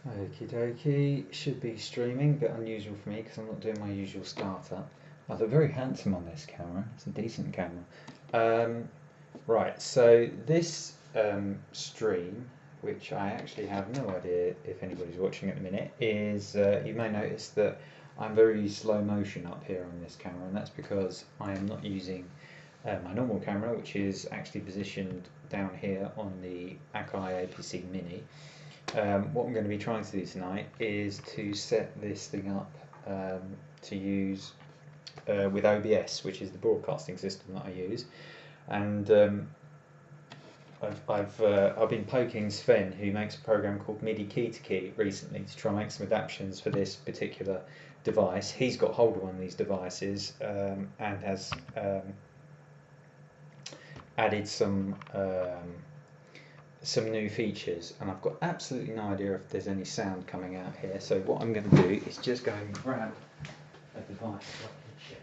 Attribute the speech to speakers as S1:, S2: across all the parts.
S1: Okie dokie, should be streaming, a bit unusual for me because I'm not doing my usual startup. I look very handsome on this camera, it's a decent camera. Right, so this stream, which I actually have no idea if anybody's watching at the minute, is, you may notice that I'm very slow motion up here on this camera, and that's because I am not using my normal camera, which is actually positioned down here on the Akai APC Mini. What I'm going to be trying to do tonight is to set this thing up to use with OBS, which is the broadcasting system that I use, and I've been poking Sven, who makes a program called MidiKey2Key, recently to try and make some adaptations for this particular device. He's got hold of one of these devices and has added some new features, and I've got absolutely no idea if there's any sound coming out here. So what I'm going to do is just go and grab a device so I can check.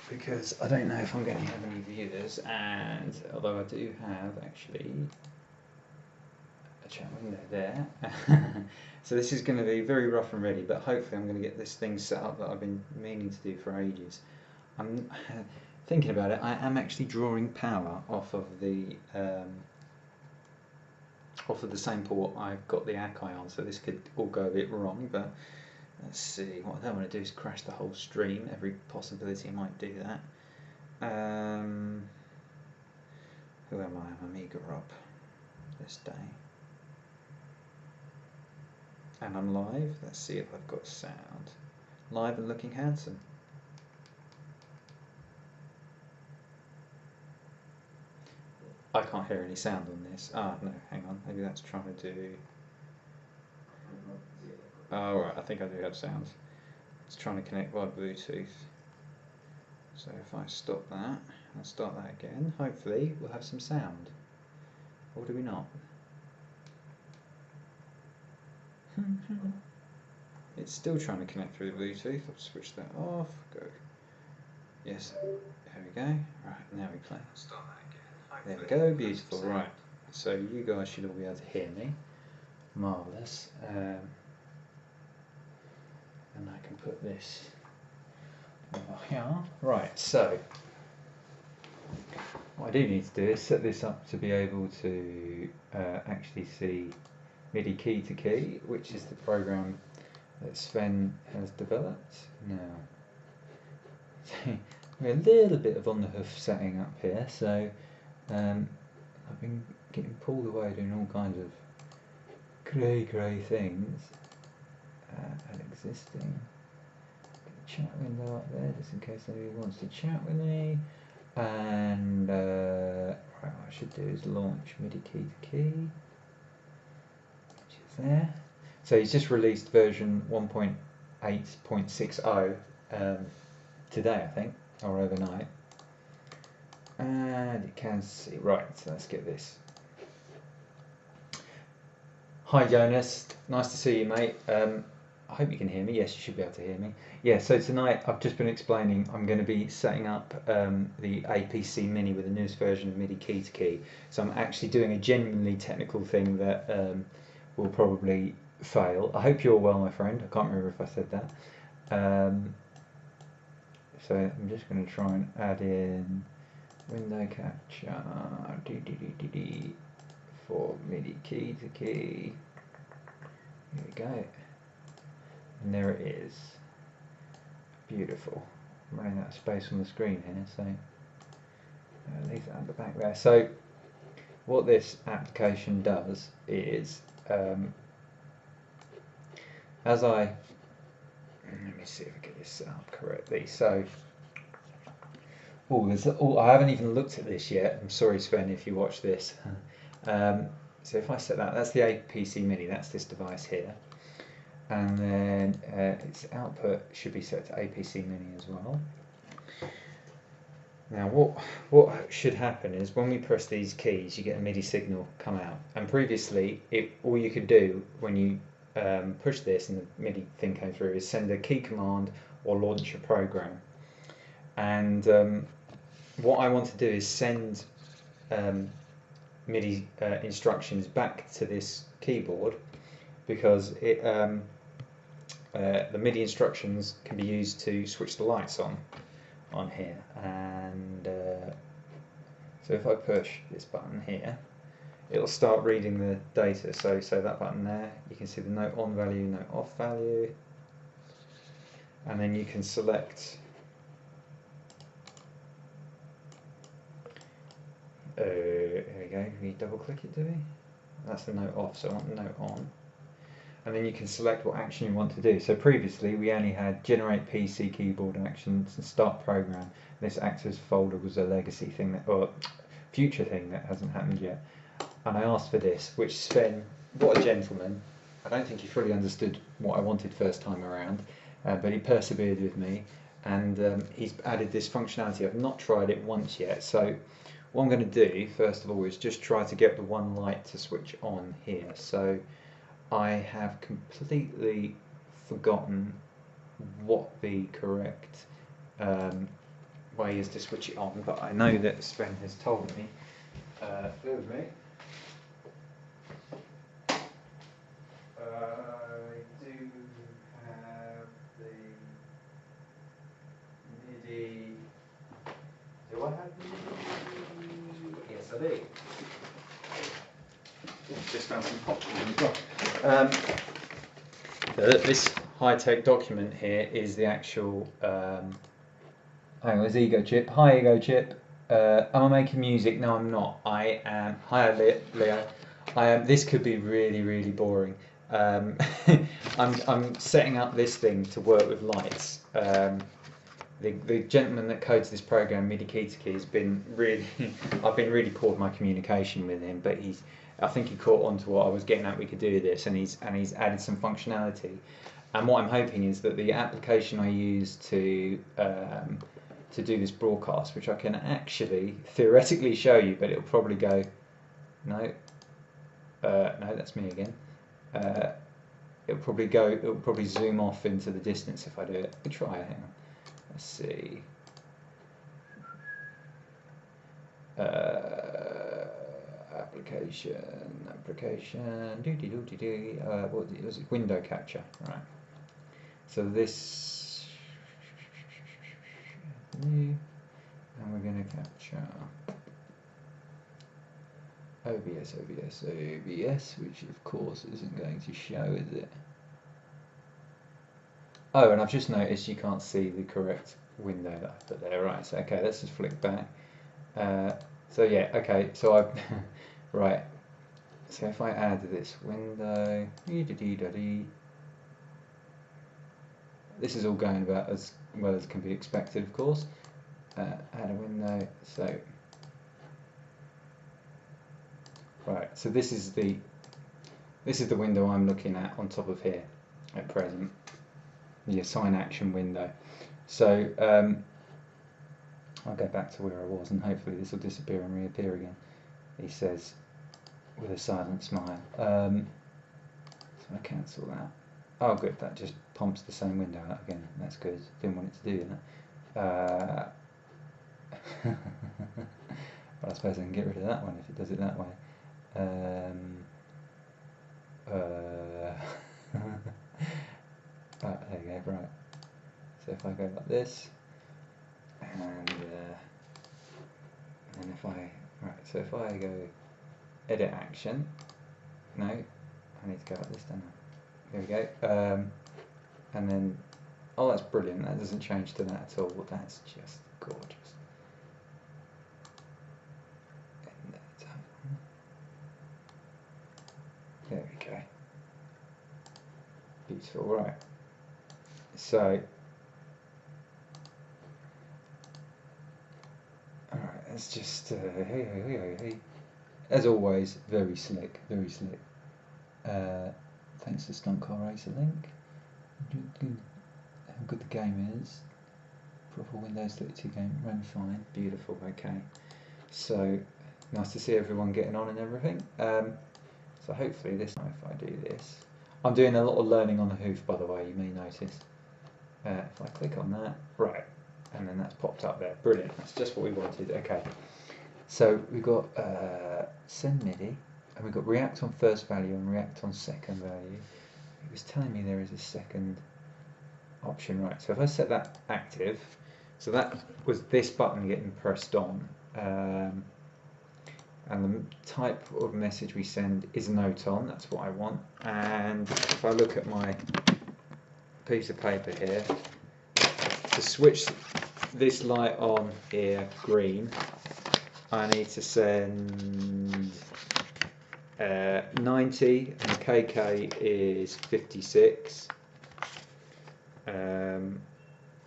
S1: Because I don't know if I'm going to have any viewers, and although I do have actually a chat window there. So this is going to be very rough and ready, but hopefully I'm going to get this thing set up that I've been meaning to do for ages. I'm thinking about it. I am actually drawing power off of the same port I've got the Akai on, so this could all go a bit wrong, but let's see. What I don't want to do is crash the whole stream. Every possibility might do that. Who am I? I'm AmigaRob this day. And I'm live. Let's see if I've got sound. Live and looking handsome. I can't hear any sound on this. Ah, no, hang on. Maybe that's trying to do... Oh, right, I think I do have sound. It's trying to connect via Bluetooth. So if I stop that, I'll start that again. Hopefully we'll have some sound. Or do we not? It's still trying to connect through the Bluetooth. I'll switch that off. Go. Yes. There we go. Right, now we play. Start that again. There we go. Beautiful. Right. So you guys should all be able to hear me. Marvellous. And I can put this here. Right. So what I do need to do is set this up to be able to actually see MidiKey2Key, which is the program that Sven has developed. Now, we're a little bit of on the hoof setting up here, so I've been getting pulled away doing all kinds of grey things. Add existing. Get a chat window up there, just in case anybody wants to chat with me. And right, what I should do is launch MidiKey2Key. There. So he's just released version 1.8.60 today, I think, or overnight. And you can see, right, so let's get this. Hi Jonas, nice to see you, mate. I hope you can hear me. Yes, you should be able to hear me. Yeah, so tonight I've just been explaining I'm going to be setting up the APC Mini with the newest version of MidiKey2Key. So I'm actually doing a genuinely technical thing that will probably fail. I hope you're well, my friend. I can't remember if I said that. So I'm just going to try and add in window capture for MidiKey2Key. Here we go. And there it is. Beautiful. I'm running out of space on the screen here, so leave that at the back there. So what this application does is as I let me see if I get this set up correctly. So I haven't even looked at this yet. I'm sorry, Sven, if you watch this. So if I set that's the APC Mini. That's this device here, and then its output should be set to APC Mini as well. Now what should happen is when we press these keys, you get a MIDI signal come out. And previously, all you could do when you push this and the MIDI thing came through, is send a key command or launch a program. And what I want to do is send MIDI instructions back to this keyboard, because it, the MIDI instructions can be used to switch the lights on here. And so if I push this button here, it'll start reading the data. So that button there, you can see the note on value, note off value, and then you can select here we go, we double click it, do we? That's the note off, so I want the note on. And then you can select what action you want to do. So previously we only had generate PC keyboard actions and start program. This actors folder was a legacy thing, that, or future thing that hasn't happened yet. And I asked for this, which Sven, what a gentleman. I don't think he fully understood what I wanted first time around, but he persevered with me, and he's added this functionality. I've not tried it once yet, so what I'm going to do first of all is just try to get the one light to switch on here. So I have completely forgotten what the correct way is to switch it on, but I know that Sven has told me. Bear with me. I do have the MIDI. Do I have the MIDI? Yes, I do. Just found some popcorn as well. This high-tech document here is the actual. Hang on, there's Ego Chip. Hi, Ego Chip. Am I making music? No, I'm not. I am. Hi, Leo. I am. This could be really, really boring. I'm setting up this thing to work with lights. The gentleman that codes this program, MidiKey2Key, has been really. I've been really poor with my communication with him, but I think he caught on to what I was getting at. We could do this, and he's added some functionality. And what I'm hoping is that the application I use to do this broadcast, which I can actually theoretically show you, but it'll probably go, no, that's me again. It'll probably zoom off into the distance if I do it. I'll try it. Hang on. Let's see. Application. What was it? Window capture. Right. So this, and we're going to capture OBS, which of course isn't going to show, is it? Oh, and I've just noticed you can't see the correct window that I put there. Right, so okay, let's just flick back. So yeah, okay, so I've right. So if I add this window, this is all going about as well as can be expected, of course. Add a window. So right, so this is the window I'm looking at on top of here at present. The assign action window. So I'll go back to where I was, and hopefully this will disappear and reappear again. He says with a silent smile. So I cancel that. Oh good, that just pumps the same window out again. That's good. Didn't want it to do that. But I suppose I can get rid of that one if it does it that way. There you go, right. So if I go like this, and if so if I go edit action, no, I need to go like this, don't I? There we go. And then, oh, that's brilliant. That doesn't change to that at all. That's just gorgeous. There we go. Beautiful, right. So, alright, let's just, hey. As always, very slick, very slick. Thanks to Stunt Car Racer Link. How good the game is. Proper Windows 32 game, ran fine, beautiful, okay. So, nice to see everyone getting on and everything. So hopefully this time if I do this, I'm doing a lot of learning on the hoof, by the way, you may notice. If I click on that, right, and then that's popped up there. Brilliant, that's just what we wanted. Okay, so we've got send MIDI, and we've got react on first value and react on second value. It was telling me there is a second option, right? So if I set that active, so that was this button getting pressed on, and the type of message we send is note on, that's what I want. And if I look at my piece of paper here, to switch this light on here, green, I need to send 90, and the KK is 56, and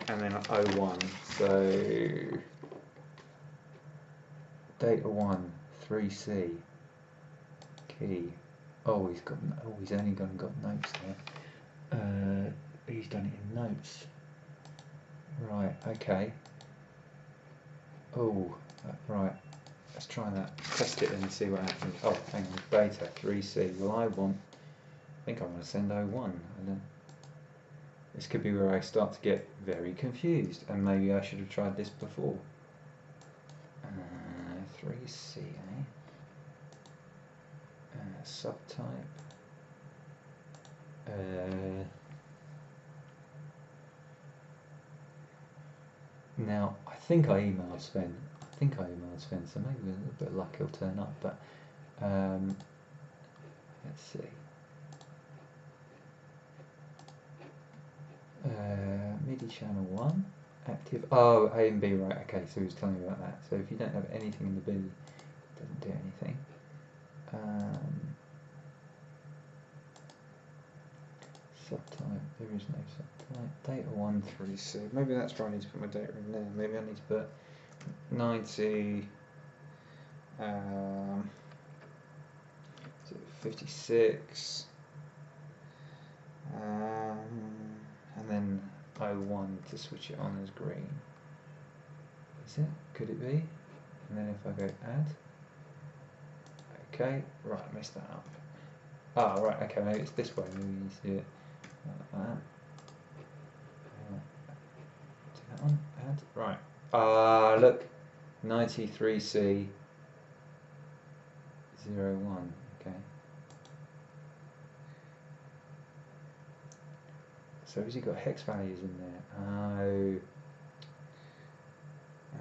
S1: then 01, so data 1, 3C, key. Oh, he's only got notes there. He's done it in notes. Right, okay. Oh, right. Let's try that. Test it and see what happens. Oh, hang on. Beta 3C. Well, I think I want to send 01. This could be where I start to get very confused, and maybe I should have tried this before. 3C, eh? Subtype. Now, I think I emailed Sven. So maybe with a little bit of luck he'll turn up, but let's see. MIDI channel 1, active. Oh, A and B, right, okay, so he was telling me about that. So if you don't have anything in the B, it doesn't do anything. Subtype, there is no subtype. Data 1, 3C. Maybe that's where I need to put my data in there. Maybe I need to put 90, 56, and then 01 to switch it on as green. Is it? Could it be? And then if I go add, okay, right, I messed that up. Ah, right, okay, maybe it's this way. Maybe you see it like that. Do that one, add, right. Ah, look, 93C 01. Okay. So has he got hex values in there?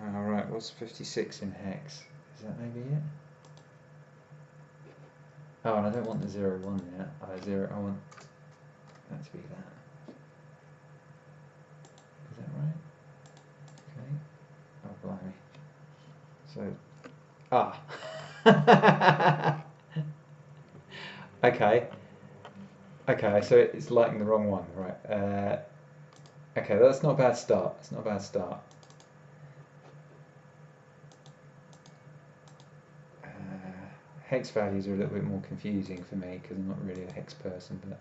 S1: Oh, right. What's 56 in hex? Is that maybe it? Oh, and I don't want the 01 yet. I want that to be that. Is that right? Okay. Oh, blimey. So, okay. Okay, so it's lighting the wrong one, right? Okay, that's not a bad start. It's not a bad start. Hex values are a little bit more confusing for me because I'm not really a hex person, but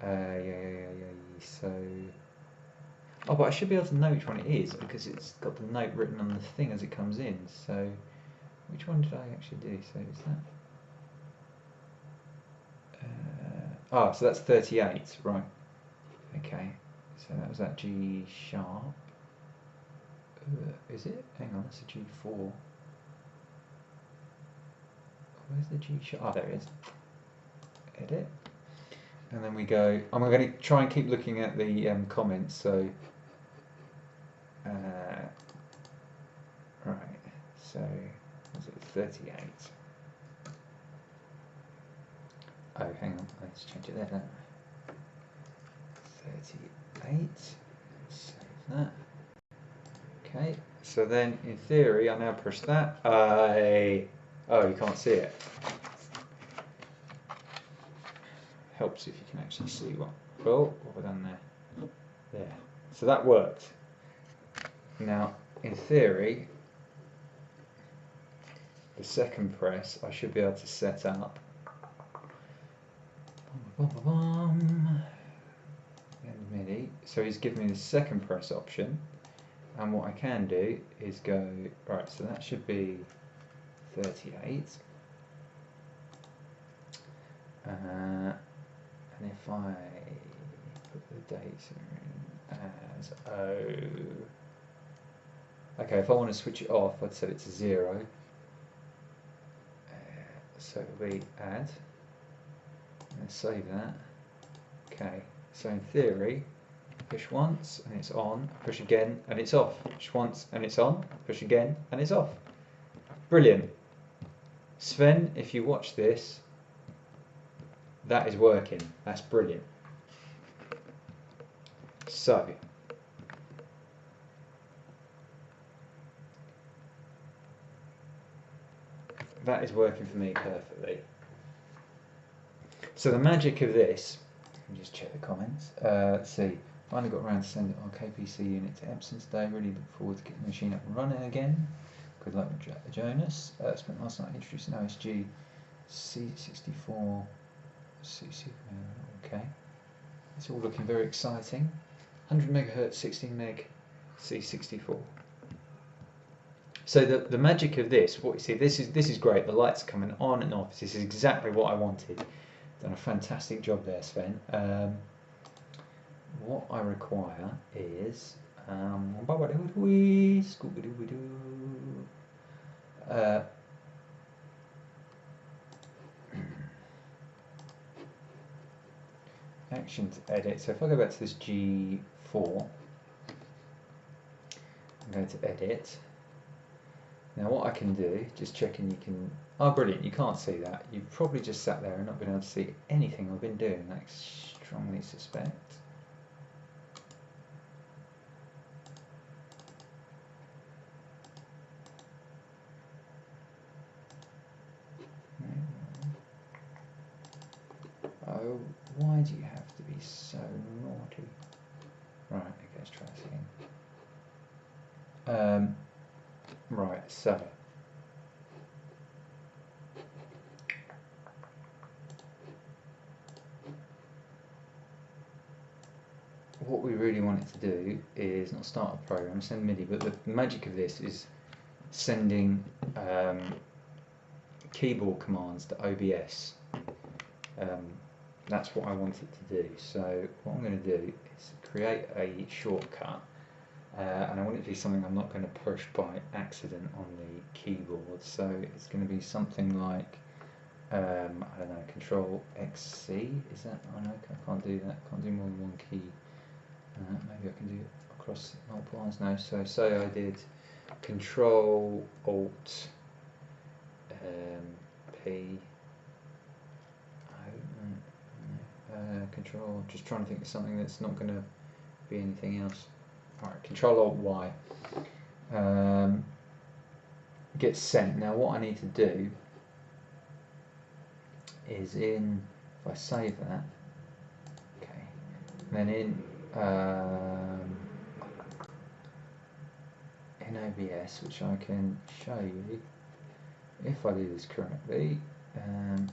S1: yeah. So, oh, but I should be able to know which one it is because it's got the note written on the thing as it comes in. So, which one did I actually do? So is that? So that's 38, right? Okay, so that was that G sharp. Is it? Hang on, that's a G4. Where's the G sharp? Oh, there it is. Edit. And then we go, I'm going to try and keep looking at the comments, so, right, so, was it 38? Oh, hang on, let's change it there, 38, save that. Okay, so then in theory, I now push that, oh, you can't see it. Helps if you can actually see what we've done there. There. So that worked. Now, in theory, the second press I should be able to set up. And MIDI. So he's given me the second press option, and what I can do is go right. So that should be 38. And and if I put the data in as O, okay, if I want to switch it off, I'd set it to 0. So it'll be add. Let's save that. Okay, so in theory, push once and it's on, push again and it's off. Push once and it's on, push again and it's off. Brilliant. Sven, if you watch this, that is working. That's brilliant. So, that is working for me perfectly. So the magic of this, let me just check the comments. Let's see, finally got around to sending our KPC unit to Epson today. Really look forward to getting the machine up and running again. Good luck with Jonas. Spent last night introducing OSG C64 CC. Okay, it's all looking very exciting. 100 megahertz, 16 meg C64. So the magic of this, what you see, this is great. The lights are coming on and off. This is exactly what I wanted. Done a fantastic job there, Sven. What I require is action to edit. So if I go back to this G4, I'm going to edit. Now what I can do, just checking you can, oh brilliant, you can't see that. You've probably just sat there and not been able to see anything I've been doing, I strongly suspect. Oh, why do you have to be so naughty? Right, okay, let's try this again. Right, so what we really want it to do is not start a program, send MIDI, but the magic of this is sending keyboard commands to OBS. That's what I want it to do. So what I'm going to do is create a shortcut. And I want it to be something I'm not going to push by accident on the keyboard. So it's going to be something like, I don't know, Control XC. Is that? I know I can't do that. Can't do more than one key. Maybe I can do it across multiple lines. No. So say I did Control Alt P. Control. Just trying to think of something that's not going to be anything else. Alright, Control Alt Y gets sent. Now what I need to do is if I save that, okay, then in OBS, which I can show you if I do this correctly. And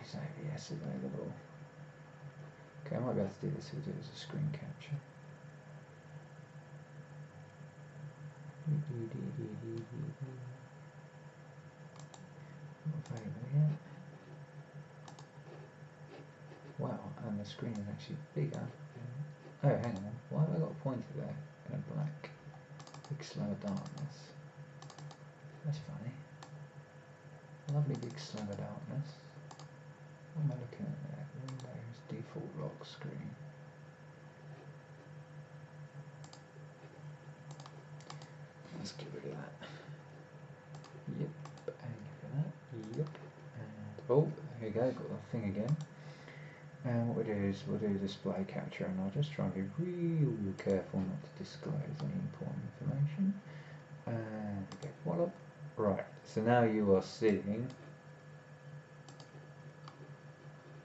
S1: is OBS available? Okay, I might be able to do this. We'll do it as a screen capture. Not available yet. Wow, and the screen is actually bigger. Oh, hang on. Why have I got a pointer there in a black? Big slow darkness. That's funny. Lovely big slow darkness. What am I looking at there? Windows default lock screen. Let's get rid of that. Yep, and for that. Yep. And oh, here we go, got the thing again. And what we do is we'll do display capture, and I'll just try and be real careful not to disclose any important information. And okay, voila. Right, so now you are seeing,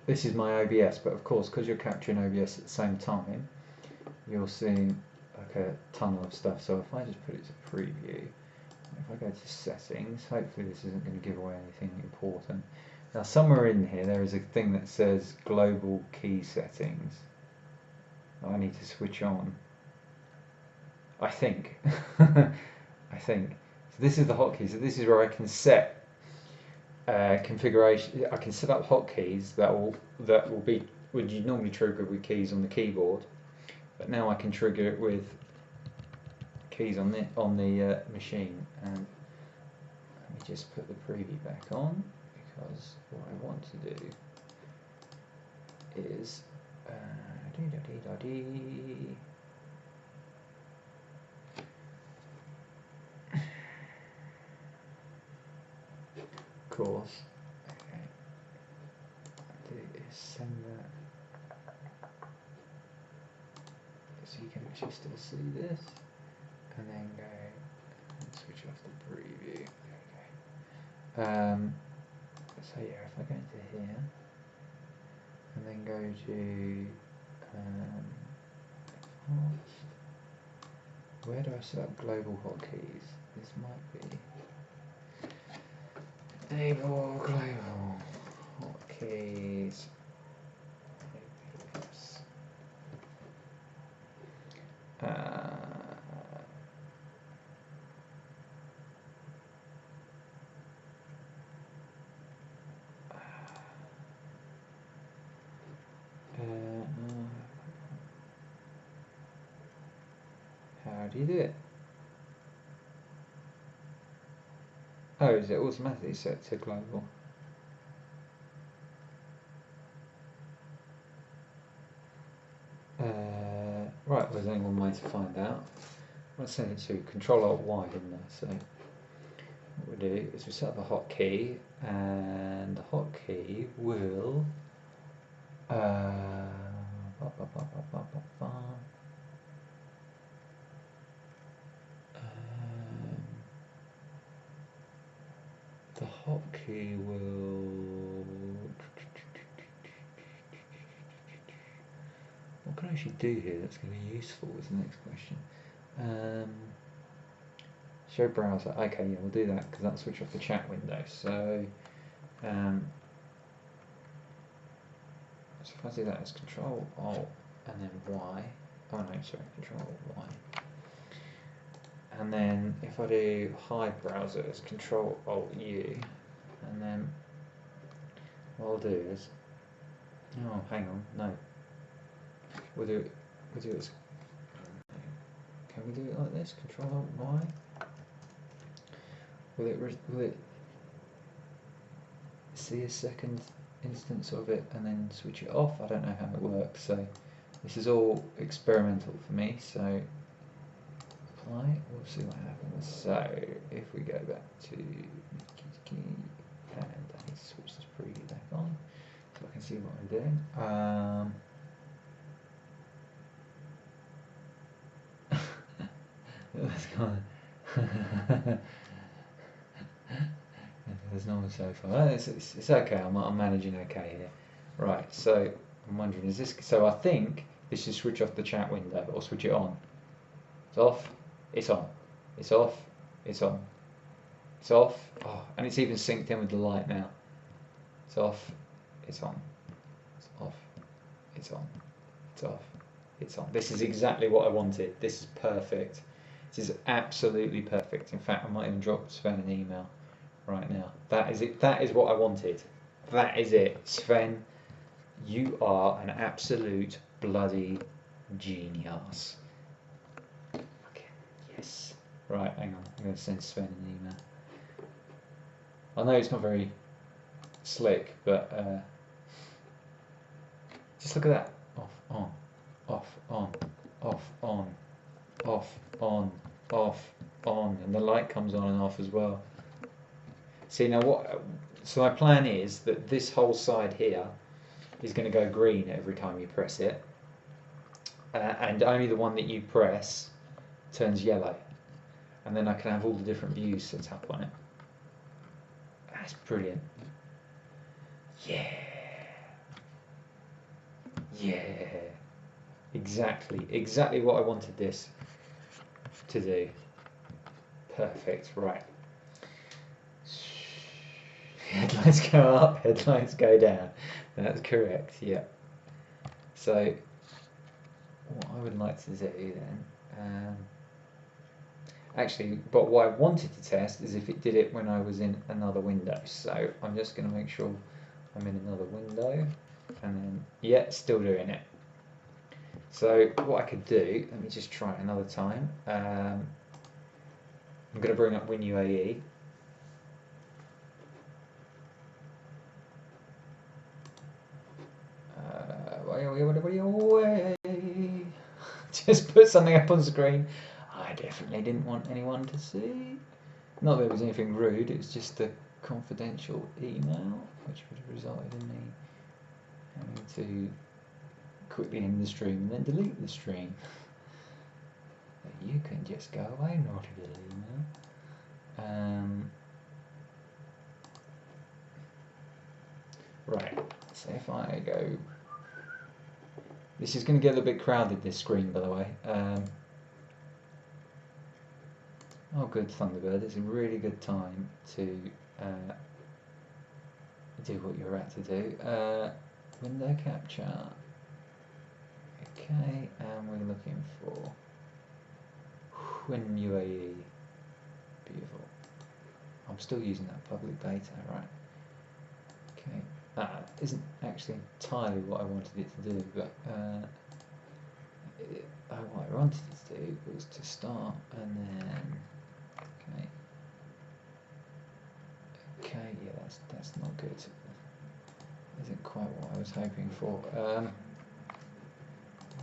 S1: this is my OBS, but of course because you're capturing OBS at the same time, you're seeing like a ton of stuff. So if I just put it to preview, if I go to settings, hopefully this isn't going to give away anything important. Now somewhere in here there is a thing that says global key settings that I need to switch on, I think. I think. So this is the hotkey. So this is where I can set configuration. I can set up hotkeys that will be would you normally trigger with keys on the keyboard, but now I can trigger it with keys on the machine. And let me just put the preview back on, because what I want to do is of course, okay, do is send that so you can actually still see this, and then go and switch off the preview. Okay. So yeah, if I go into here and then go to advanced, where do I set up global hotkeys? This might be enable global hotkeys. How do you do it? Oh, is it automatically set to global? Right, there's only one way to find out. I'm going to send it to Control-Alt-Y, didn't I? So what we do is we set up a hotkey, and the hotkey will the hotkey will. What can I actually do here that's going to be useful is the next question. Show browser. Okay, yeah, we'll do that because that'll switch off the chat window. So, so if I do that as Control Alt and then Y. Oh no, sorry, Control Alt Y. And then if I do hide browser as Control Alt U, and then what I'll do is, oh, hang on, no. We'll do it as, can we do it like this? Control Alt Y? Will it see a second instance of it and then switch it off? I don't know how it works, so this is all experimental for me, so apply, we'll see what happens. So if we go back to MidiKey2Key and I need to switch this preview back on so I can see what I'm doing. That's kind of there's no one so far. It's okay. I'm managing okay here. Right. So I'm wondering, is this? So I think this should switch off the chat window or switch it on. It's off. It's on. It's off. It's on. It's off. Oh, and it's even synced in with the light now. It's off. It's on. It's off. It's on. It's off. It's on. This is exactly what I wanted. This is perfect. This is absolutely perfect. In fact, I might even drop Sven an email right now. That is it. That is what I wanted. That is it. Sven, you are an absolute bloody genius. Okay. Yes. Right, hang on. I'm going to send Sven an email. I know it's not very slick, but just look at that. Off, on, off, on, off, on, off, on, off, on, and the light comes on and off as well. See now what? So my plan is that this whole side here is going to go green every time you press it, and only the one that you press turns yellow, and then I can have all the different views set up on it. That's brilliant. Yeah. Yeah. Exactly what I wanted this to do. Perfect. Right. Headlights go up, headlights go down. That's correct, yeah. So, what I would like to do then, Actually, but what I wanted to test is if it did it when I was in another window. So I'm just going to make sure I'm in another window, and then, yeah, still doing it. So what I could do, let me just try it another time. I'm going to bring up WinUAE. Just put something up on screen I definitely didn't want anyone to see. Not that it was anything rude, it was just a confidential email, which would have resulted in me having to quickly end the stream and then delete the stream. But you can just go away, naughty little email. Right, so if I go... This is going to get a little bit crowded, this screen, by the way. Oh good, Thunderbird, it's a really good time to do what you're about to do. Window capture. Okay, and we're looking for WinUAE. Beautiful. I'm still using that public beta, right? Okay, that isn't actually entirely what I wanted it to do, but what I wanted it to do was to start and then. Okay, yeah, that's not good. Isn't quite what I was hoping for. Why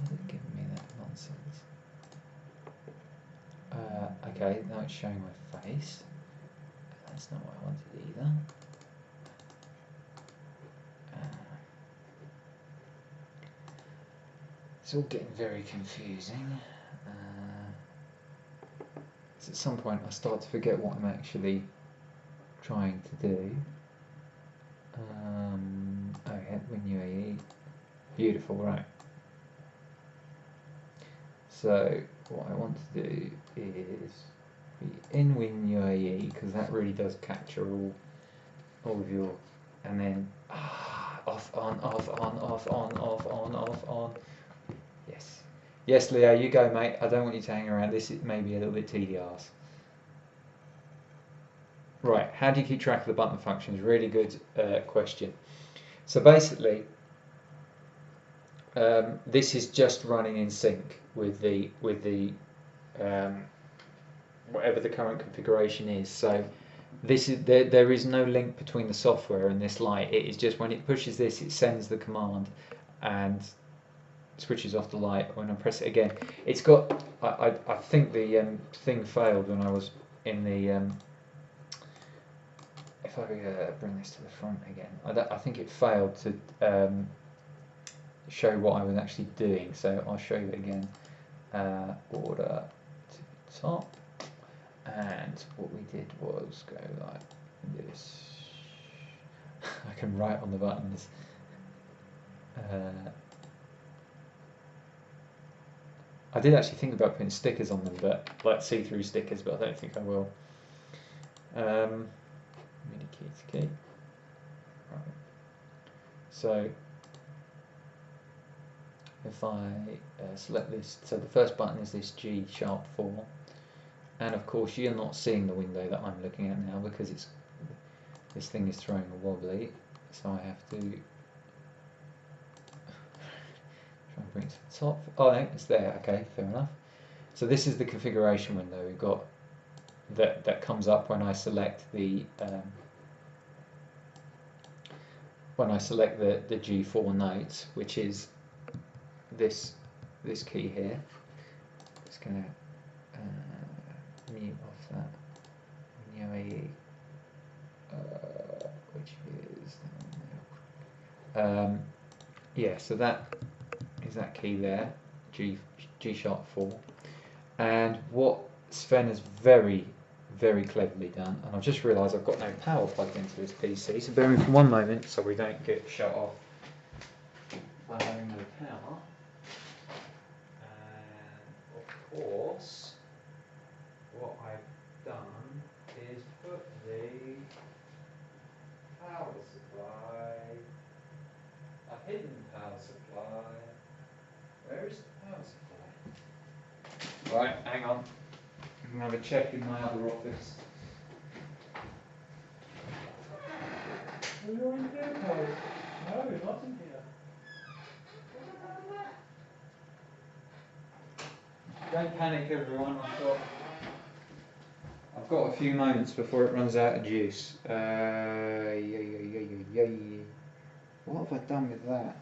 S1: is it giving me that nonsense? Okay, now it's showing my face. That's not what I wanted either. It's all getting very confusing. So at some point I start to forget what I'm actually trying to do. Okay, WinUAE. Beautiful, right. So what I want to do is be in WinUAE, because that really does capture all of your, and then off, on, off, on, off, on, off, on, off, on. Yes. Yes, Leo, you go, mate. I don't want you to hang around. This may be a little bit tedious. Right, how do you keep track of the button functions? Really good question. So basically, this is just running in sync with the whatever the current configuration is. So this is there is no link between the software and this light. It is just when it pushes this, it sends the command and switches off the light. When I press it again, it's got. I think the thing failed when I was in the. If I bring this to the front again, I think it failed to show what I was actually doing. So I'll show you it again. Order to top, and what we did was go like this. I can write on the buttons. I did actually think about putting stickers on them, but like see-through stickers, but I don't think I will. MidiKey2Key. Right. So if I select this, so the first button is this G#4, and of course you're not seeing the window that I'm looking at now because it's this thing is throwing a wobbly, so I have to try and bring it to the top. Oh no, it's there. Okay, fair enough. So this is the configuration window we've got that comes up when I select the the G4 note, which is this key here. Just going to mute off that WinUAE, which is yeah. So that is that key there, G#4, and what Sven has very cleverly done, and I've just realised I've got no power plugged into this PC, so bear with me for one moment so we don't get shut off by having no power. And of course, what I've done is put the power supply, a hidden power supply. Where is the power supply? Right, hang on. can have a check in my other office. You're in here, Paul. No, not in here. Don't panic, everyone. I've got a few moments before it runs out of juice. What have I done with that?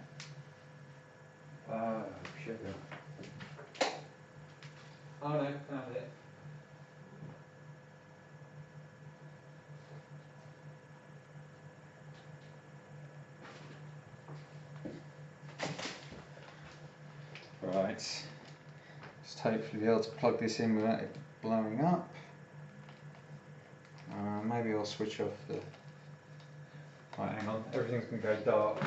S1: Oh, sugar. Oh no, found it. Right. Just hopefully be able to plug this in without it blowing up. Maybe I'll switch off the... Right, hang on. Everything's going to go dark.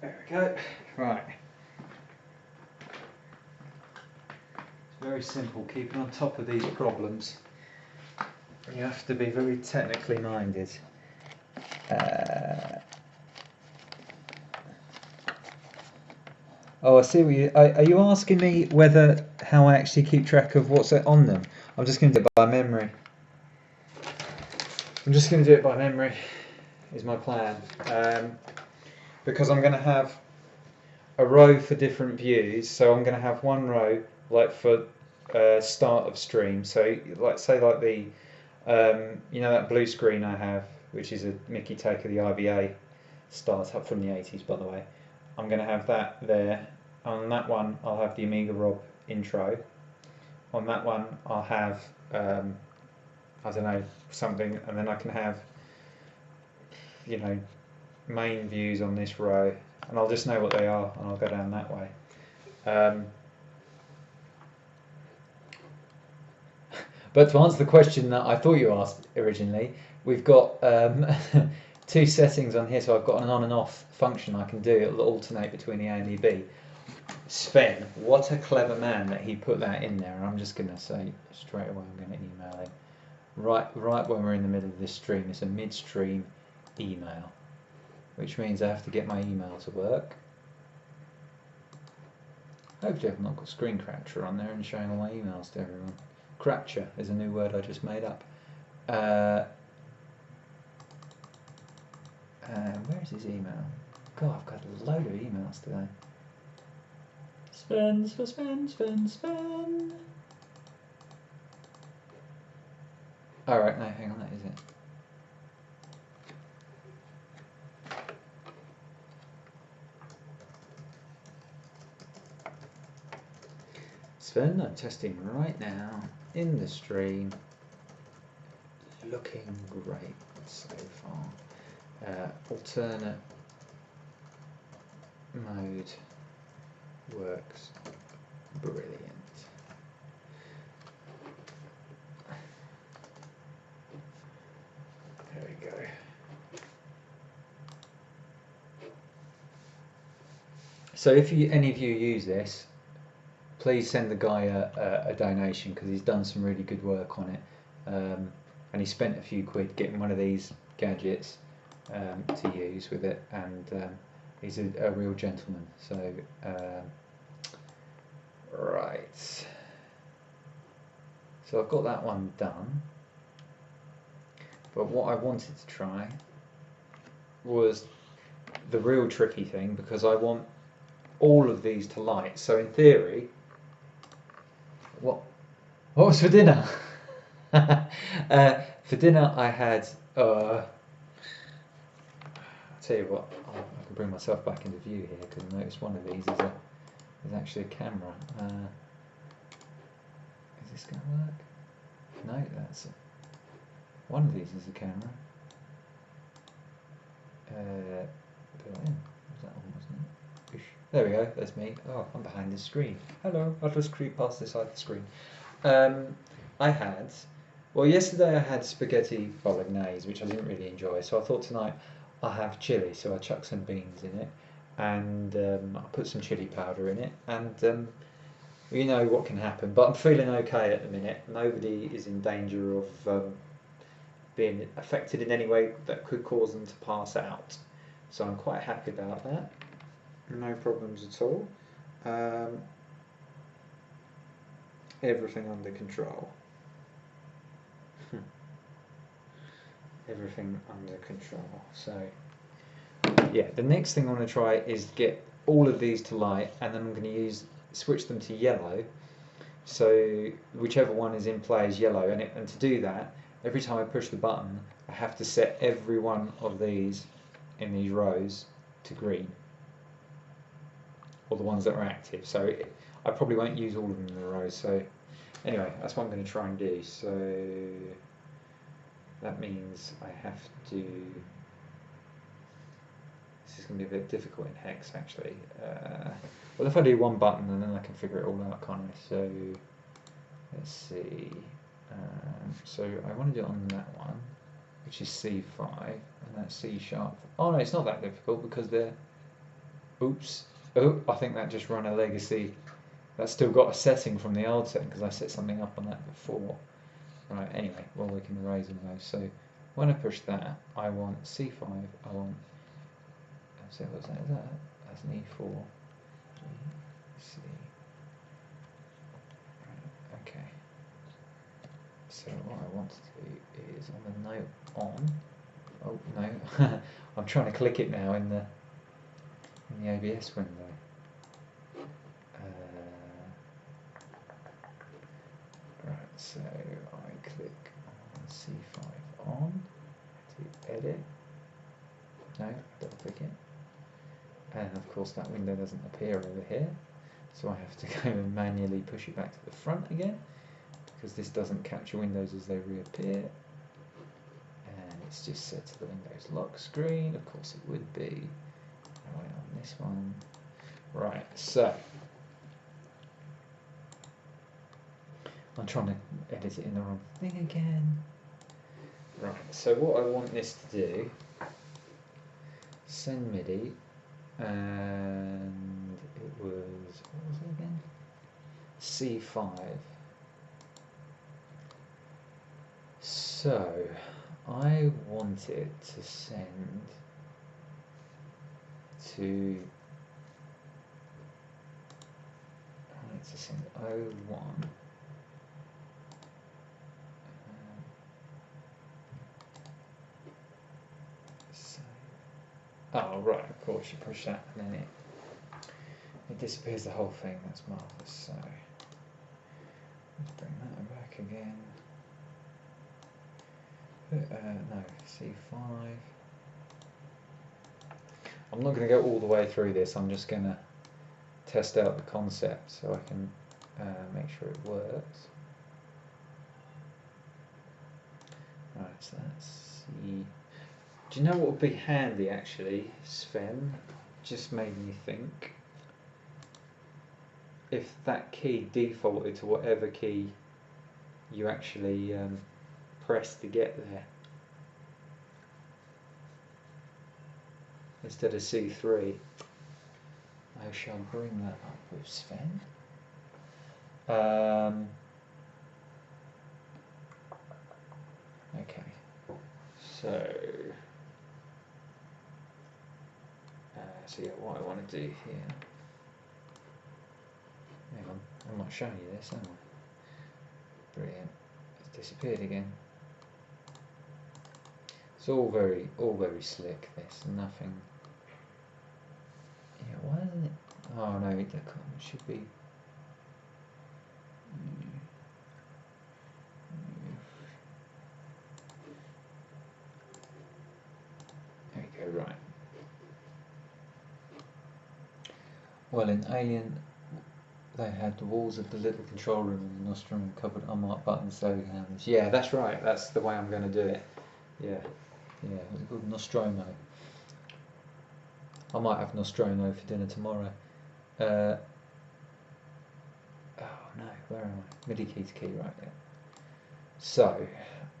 S1: There we go. Right. It's very simple, keeping on top of these problems. You have to be very technically minded. Oh, I see what you... Are you asking me how I actually keep track of what's on them? I'm just going to do it by memory. Is my plan. Because I'm going to have a row for different views. So I'm going to have one row like for start of stream. So let's say like the... you know that blue screen I have, which is a Mickey take of the IBA startup from the 80s, by the way. I'm going to have that there. On that one, I'll have the AmigaRob intro. On that one, I'll have, I don't know, something, and then I can have, you know, main views on this row, and I'll just know what they are, and I'll go down that way. But to answer the question that I thought you asked originally, we've got two settings on here, so I've got an on and off function I can do. It'll alternate between the A and the B. Sven, what a clever man that he put that in there. And I'm just going to say straight away, I'm going to email him. Right when we're in the middle of this stream, it's a midstream email, which means I have to get my email to work. Hopefully I've not got screen capture on there and showing all my emails to everyone. Capture is a new word I just made up. Where is his email? God, I've got a load of emails today. Sven. Alright, no, hang on, that is it. Sven, I'm testing right now in the stream. Looking great so far. Alternate mode works brilliant. There we go. So if any of you use this, please send the guy a donation, because he's done some really good work on it, and he spent a few quid getting one of these gadgets to use with it, and he's a real gentleman. So right, so I've got that one done, but what I wanted to try was the real tricky thing, because I want all of these to light. So in theory, what was for dinner? For dinner I had, I'll tell you what, I can bring myself back into view here, because I noticed one of these is actually a camera. Is this going to work? No, that's one of these is a camera. Put it in. Was that one, wasn't it? There we go, there's me. Oh, I'm behind this screen. Hello, I'll just creep past this side of the screen. Yesterday I had spaghetti bolognese, which I didn't really enjoy, so I thought tonight I'll have chilli, so I chucked some beans in it, and I put some chilli powder in it, and you know what can happen, but I'm feeling okay at the minute. Nobody is in danger of being affected in any way that could cause them to pass out. So I'm quite happy about that. No problems at all. Everything under control. Everything under control. So yeah, the next thing I want to try is get all of these to light, and then I'm going to switch them to yellow. So whichever one is in play is yellow, and to do that, every time I push the button, I have to set every one of these in these rows to green, or the ones that are active. So I probably won't use all of them in the rows. So anyway, that's what I'm going to try and do. So that means I have to. This is going to be a bit difficult in hex, actually. Well, if I do one button, and then I can figure it all out, can't I? So let's see. So I want to do it on that one, which is C5, and that's C sharp. Oh no, it's not that difficult because they're. Oops. Oh, I think that just run a legacy. That's still got a setting from the old setting because I set something up on that before. Right. Anyway, well, we can erase all those. So when I push that, I want C5. I want. So what's that? Is that? That's an E4. C. Right, okay. So what I want to do is on the note on. Oh no, I'm trying to click it now in the OBS window. Right. So I click on C5 on to edit. No, double click it. And of course that window doesn't appear over here, so I have to go and manually push it back to the front again, because this doesn't capture windows as they reappear, and it's just set to the Windows lock screen. Of course it would be. Right, on this one. Right, so I'm trying to edit it in the wrong thing again. Right, so what I want this to do, send MIDI, and it was, what was it again? C5. So I want it to send to, I want it to send 01. Oh right, of course you push that and then it disappears the whole thing. That's marvellous. So let's bring that back again. No, C5. I'm not going to go all the way through this. I'm just going to test out the concept so I can make sure it works. Right, so that's C. Do you know what would be handy actually, Sven? Just made me think. If that key defaulted to whatever key you actually press to get there, instead of C3. I shall bring that up with Sven. Okay, so. So yeah, what I want to do here. Hang on, I'm not showing you this, am I? Brilliant. It's disappeared again. It's all very slick. This nothing. Yeah, why isn't it? Oh no, it should be. There we go. Right. Well, in Alien, they had the walls of the little control room in the Nostromo covered unmarked buttons, so hands. Yeah, that's right. That's the way I'm going to do it. Yeah, yeah. It was called Nostromo. I might have Nostromo for dinner tomorrow. Oh no, where am I? MidiKey2Key, right there. So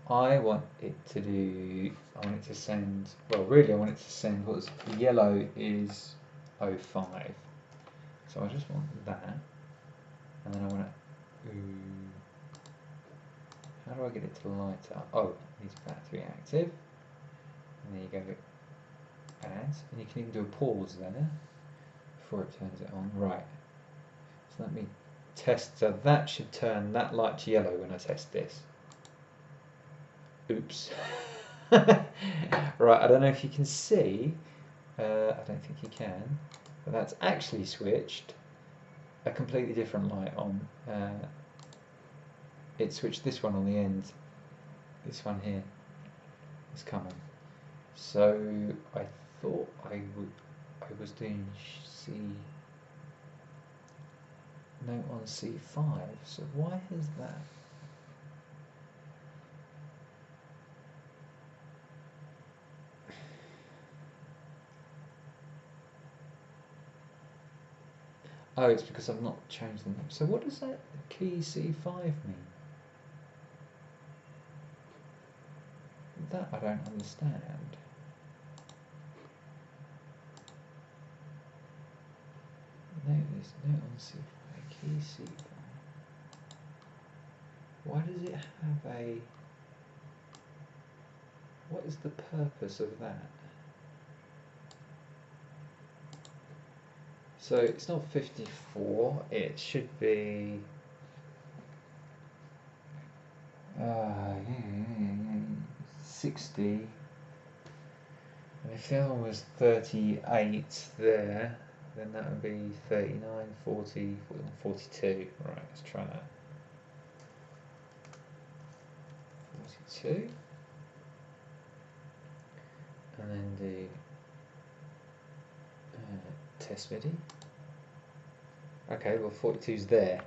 S1: I want it to do. I want it to send. Well, really, I want it to send. What's yellow is 05. So I just want that, and then I want to. How do I get it to light up? Oh, it needs battery active. And there you go. Add. And you can even do a pause there before it turns it on. Right. So let me test. So that should turn that light to yellow when I test this. Oops. Right, I don't know if you can see. I don't think you can. But that's actually switched a completely different light on. It switched this one on the end. This one here is coming. So I thought I was doing C note on C5. So why is that? Oh, it's because I've not changed them. So what does that key C5 mean? That I don't understand. Notice, note on C5, key C5. Why does it have a... What is the purpose of that? So it's not 54, it should be... 60. And if the other one was 38 there, then that would be 39, 40, 41, 42. Right, let's try that. 42. And then do test MIDI. Okay, well 42's there.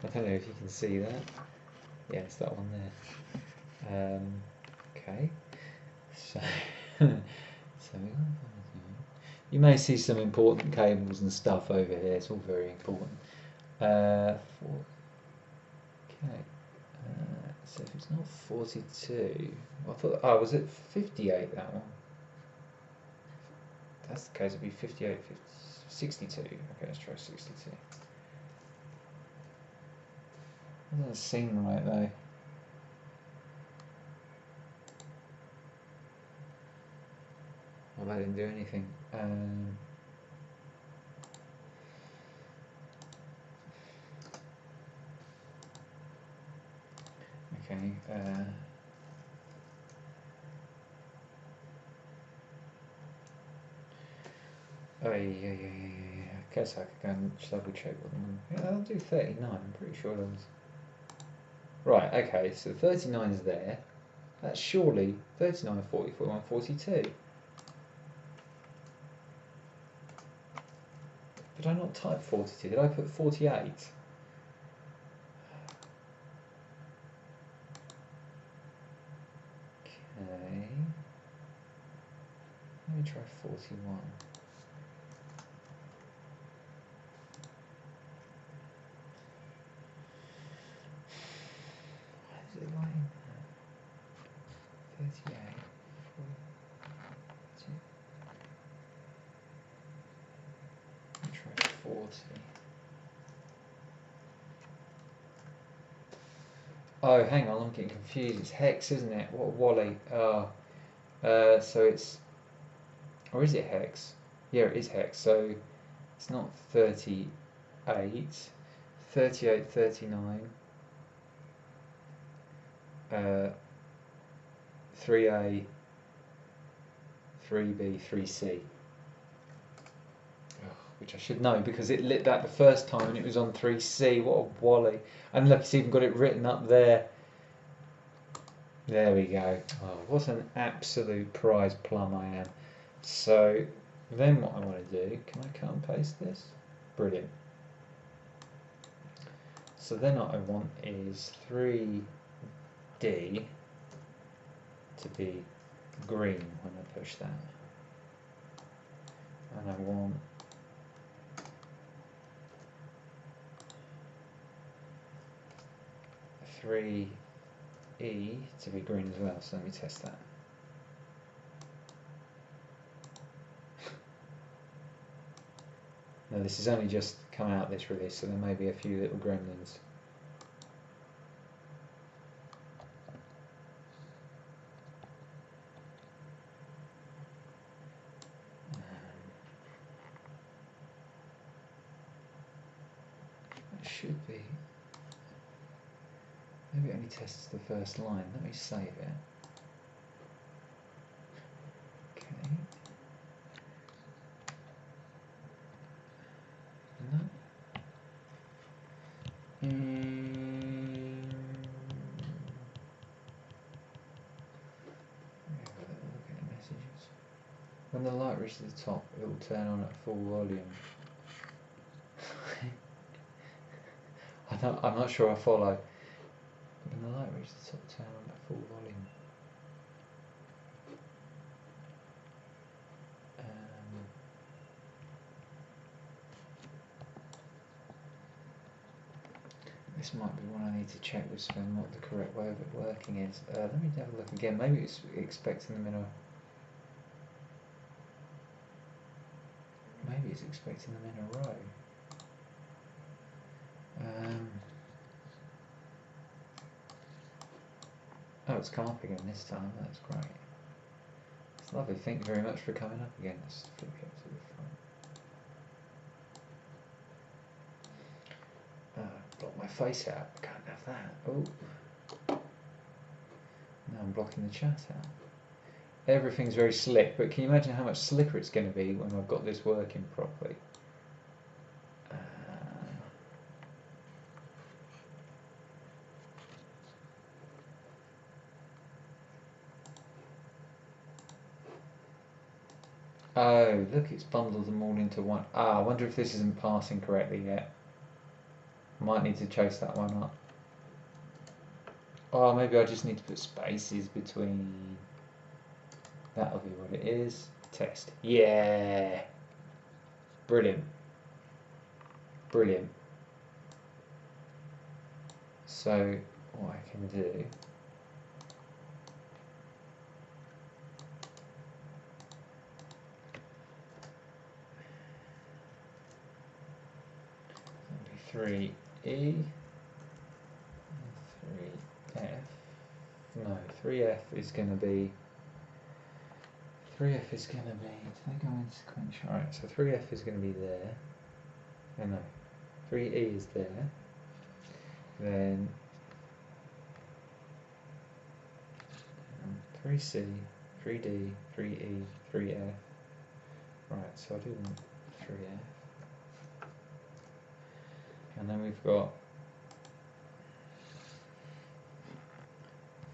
S1: I don't know if you can see that. Yeah, it's that one there. Okay, so you may see some important cables and stuff over here. It's all very important. Okay, so if it's not 42, I thought. Oh, was it 58? That one. If that's the case. It'd be 58, 50, 62. Okay, let's try 62. That doesn't seem right though. Well, that didn't do anything. Okay. Oh yeah. I guess I could go and double check with them. Yeah, I'll do 39. I'm pretty sure that was. Right. Okay. So 39 is there. That's surely 39, 40, 41, 42. Did I not type 42? Did I put 48? Okay. Let me try 41. Why is it like that? 38, 42. Let me try 40. Oh, hang on, I'm getting confused. It's hex, isn't it? What Wally? Oh. So it's... Or is it hex? Yeah, it is hex. So it's not 38. 38, 39. 3A, 3B, 3C. Which I should know because it lit that the first time and it was on 3C. What a wally. And look, it's even got it written up there. There we go. Oh, what an absolute prize plum I am. So then what I want to do, can I cut and paste this? Brilliant. So then what I want is 3D to be green when I push that. And I want E to be green as well, so let me test that. Now this is only just come out this release, so there may be a few little gremlins. It should be. Maybe it only tests the first line. Let me save it. Okay. No. Look at the messages. When the light reaches the top, it will turn on at full volume. I'm not sure I follow. When the light reaches the top, turn on at full volume. This might be one I need to check with Sven what the correct way of it working is. Let me have a look again. Maybe it's expecting them in a. Maybe it's expecting them in a row. Oh, it's come up again this time. That's great. It's lovely. Thank you very much for coming up again. Let's flip you up to the front. Block my face out. I can't have that. Oh. Now I'm blocking the chat out. Everything's very slick, but can you imagine how much slicker it's going to be when I've got this working properly? Oh, look, it's bundled them all into one. I wonder if this isn't passing correctly yet. Might need to chase that one up. Oh, maybe I just need to put spaces between. That'll be what it is. Test. Yeah. Brilliant. Brilliant. So, what I can do. That'll be 3E. 3F. No, 3F is going to be. 3F is going to be. Did they go in sequential? Alright, so 3F is going to be there. Oh no. 3E is there. Then 3C, 3D, 3E, 3F. Right, so I do want 3F. And then we've got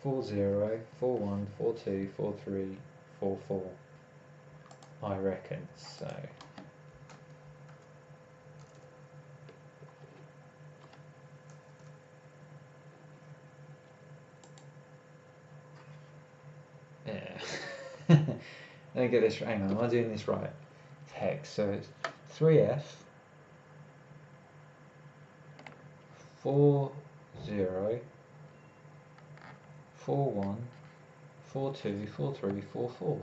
S1: 40, 41, 42, 43, 44. I reckon so. Yeah. Let me get this. Hang on, am I doing this right? It's hex. So it's 3F, 40, 41, 42, 43, 44.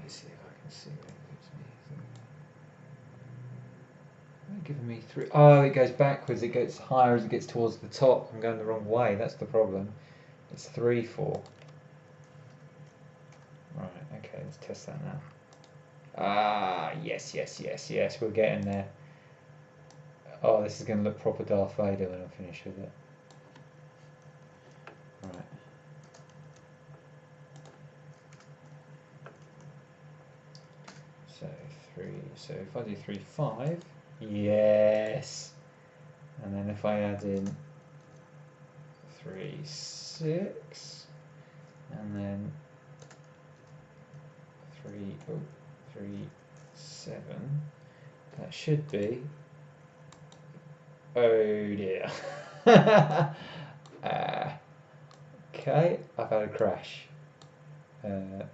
S1: Let's see if I can see what it gives me. It's giving me 3. Oh, it goes backwards. It gets higher as it gets towards the top. I'm going the wrong way. That's the problem. It's 3, 4. Right. Okay. Let's test that now. Ah, yes, yes, yes, yes. We're getting there. Oh, this is going to look proper Darth Vader when I finish with it. Right. So 3. So if I do 3, 5, yes. And then if I add in 3, 6, and then 3, 7, that should be. Oh dear. Okay, I've had a crash. No,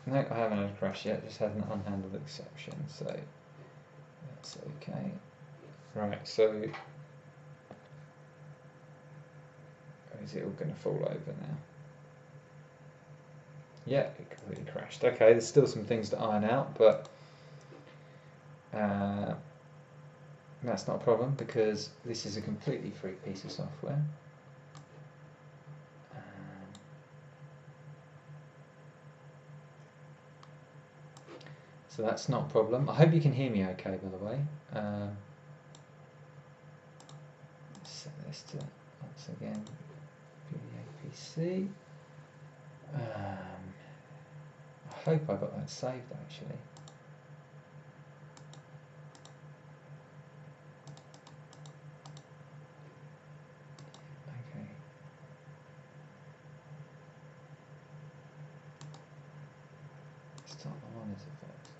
S1: I haven't had a crash yet, just had an unhandled exception, so that's okay. Right, so is it all going to fall over now? Yeah, it completely crashed. Okay, there's still some things to iron out, but that's not a problem because this is a completely free piece of software. So that's not a problem. I hope you can hear me okay, by the way. Set this to, once again, APC. I hope I got that saved actually. Okay. Start the monitor first.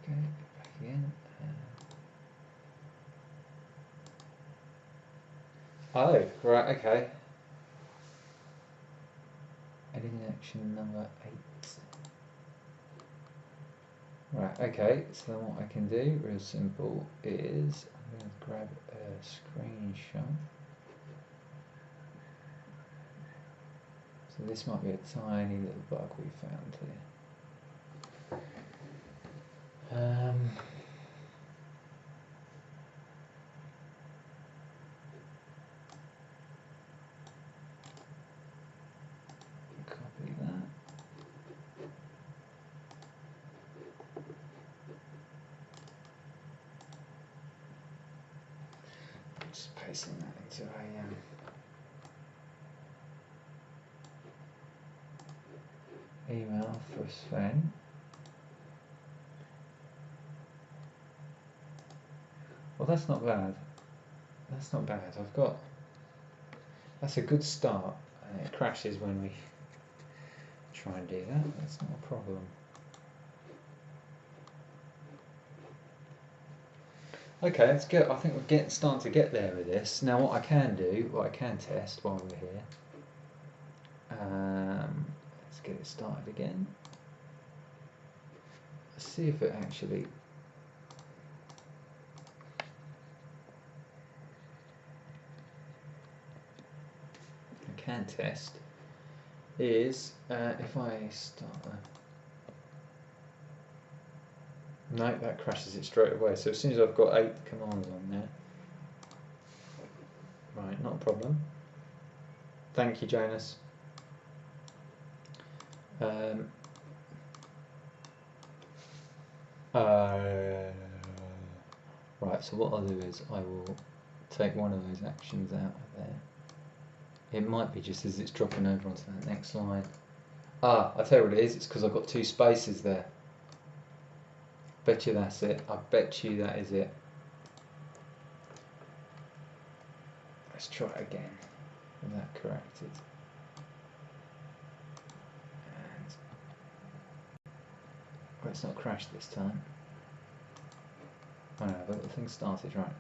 S1: Okay, back again. Oh, right, okay. Editing action number 8. Right, okay, so then what I can do, real simple, is I'm going to grab a screenshot. So this might be a tiny little bug we found here. Copy that. Just pasting that into a email for Sven. Well, that's not bad. That's not bad. That's a good start. It crashes when we try and do that. That's not a problem. Okay, let's go. I think we're starting to get there with this. Now, what I can test while we're here. Let's get it started again. Let's see if it actually. Can test is if I start no, that crashes it straight away. So as soon as I've got 8 commands on there, right, not a problem. Thank you, Jonas. Right, so what I'll do is I will take one of those actions out of there. It might be just as it's dropping over onto that next line. Ah, I tell you what it is, it's because I've got 2 spaces there. Bet you that's it. I bet you that is it. Let's try it again with that corrected. And well, it's not crashed this time. Oh no, the little thing started right.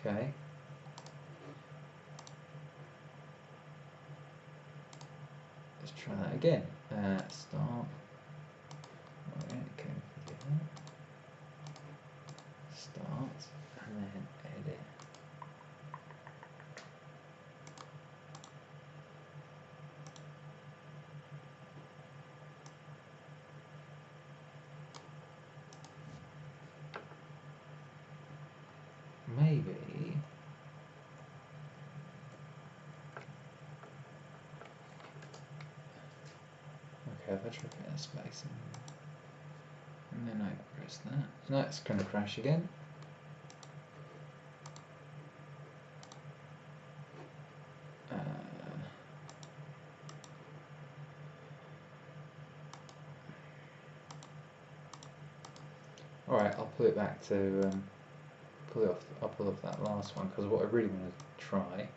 S1: Okay. Let's try that again. Start. Okay, start and then edit. Maybe. Okay, if I try to get a space in, and then I press that. No, it's going to crash again. Alright, I'll pull it back to I'll pull off that last one because what I really want to try,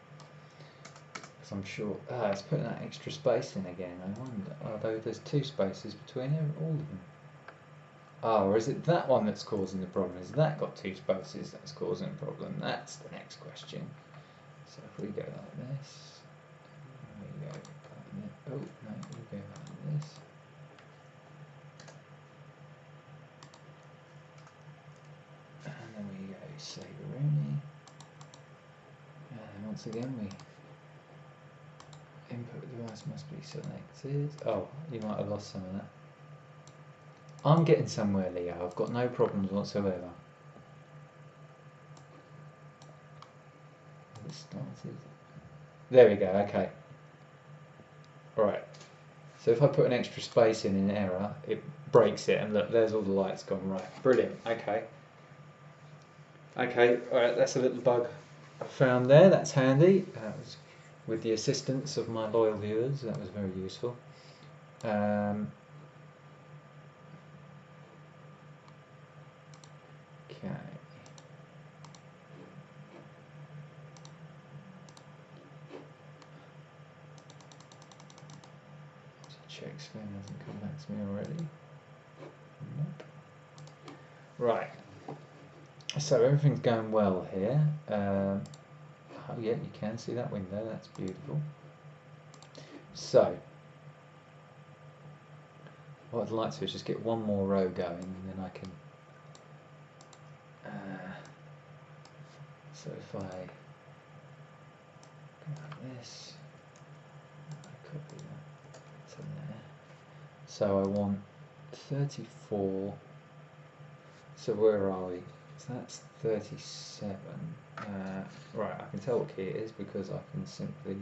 S1: because I'm sure it's putting that extra space in again. I wonder, although there's 2 spaces between all of them. Or is it that one that's causing the problem? Has that got 2 spaces that's causing the problem? That's the next question. So if we go like this, we go like this. Oh no, we go like this. once again, we input device must be selected. Oh, you might have lost some of that. I'm getting somewhere, Leo. I've got no problems whatsoever. It started. There we go. Okay. Right. So if I put an extra space in error, it breaks it, and look, there's all the lights gone. Right. Brilliant. Okay. Okay. All right. That's a little bug I found there. That's handy. That was with the assistance of my loyal viewers. That was very useful. Okay. Check Sven hasn't come back to me already. Nope. Right. So everything's going well here. Oh yeah, you can see that window. That's beautiful. So what I'd like to do is just get one more row going, and then I can. So if I grab this, I copy that to there. So I want 34. So where are we? So that's 37. Right, I can tell what key it is because I can simply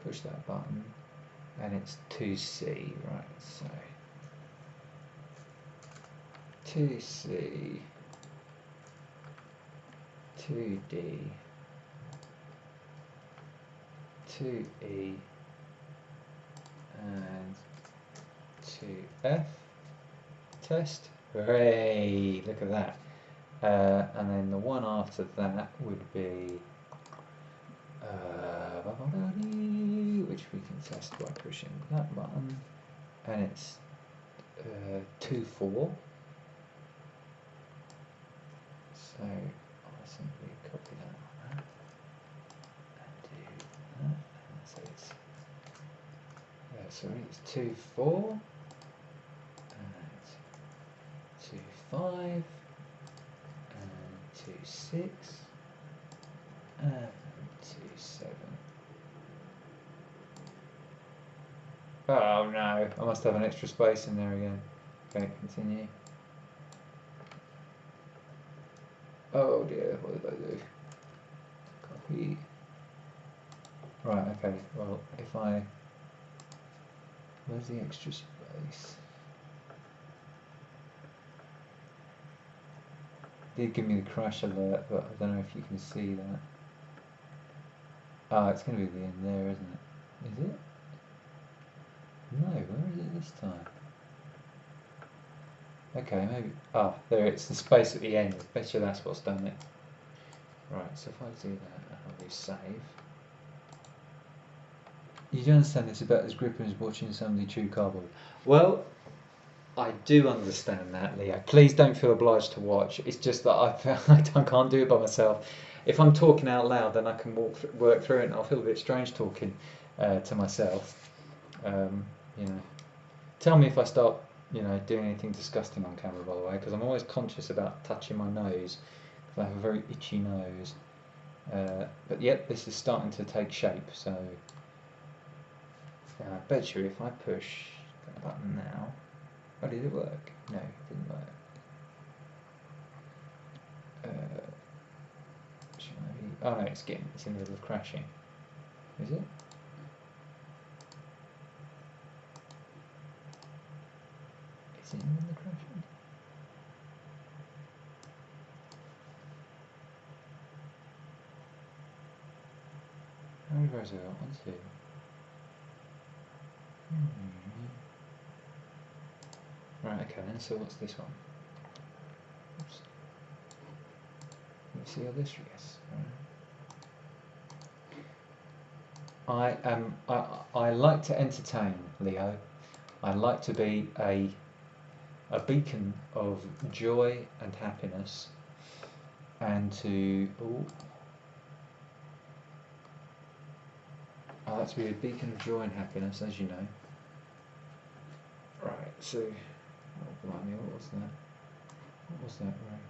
S1: push that button, and it's 2C. Right, so 2C, 2D, 2E, and 2F. Test. Hooray! Look at that. And then the one after that would be which we can test by pushing that button, and it's 2-4. So I'll simply copy that and do that. So it's sorry, it's 2-4 and 2-5 and 2-6 and 2-7. Oh no, I must have an extra space in there again. Okay, continue. Oh dear, what did I do? Copy. Right, okay, well, if I... Where's the extra space? It did give me the crash alert, but I don't know if you can see that. Ah, it's going to be the end there, isn't it? Is it? No, where is it this time? Okay, maybe... Ah, there it's the space at the end. I bet you that's what's done it. Right, so if I do that, I'll do save. You do understand this about as gripping as watching somebody chew cardboard? Well, I do understand that, Leo. Please don't feel obliged to watch. It's just that I can't do it by myself. If I'm talking out loud, then I can work through it, and I'll feel a bit strange talking to myself. You know, tell me if I start, doing anything disgusting on camera, by the way, because I'm always conscious about touching my nose, because I have a very itchy nose. But yep, this is starting to take shape. So I bet you if I push that button now. Oh, did it work? No, it didn't work. Should I be... Oh no, it's in the middle of crashing. Is it? Is it in the middle of crashing? How many rows have I got? 1, 2. Right, okay then, so what's this one? Oops. Let me see how this yes. Right. I like to entertain, Leo. I like to be a beacon of joy and happiness, and to I like to be a beacon of joy and happiness, as you know. Right, so oh blimey, what was that? What was that? Right.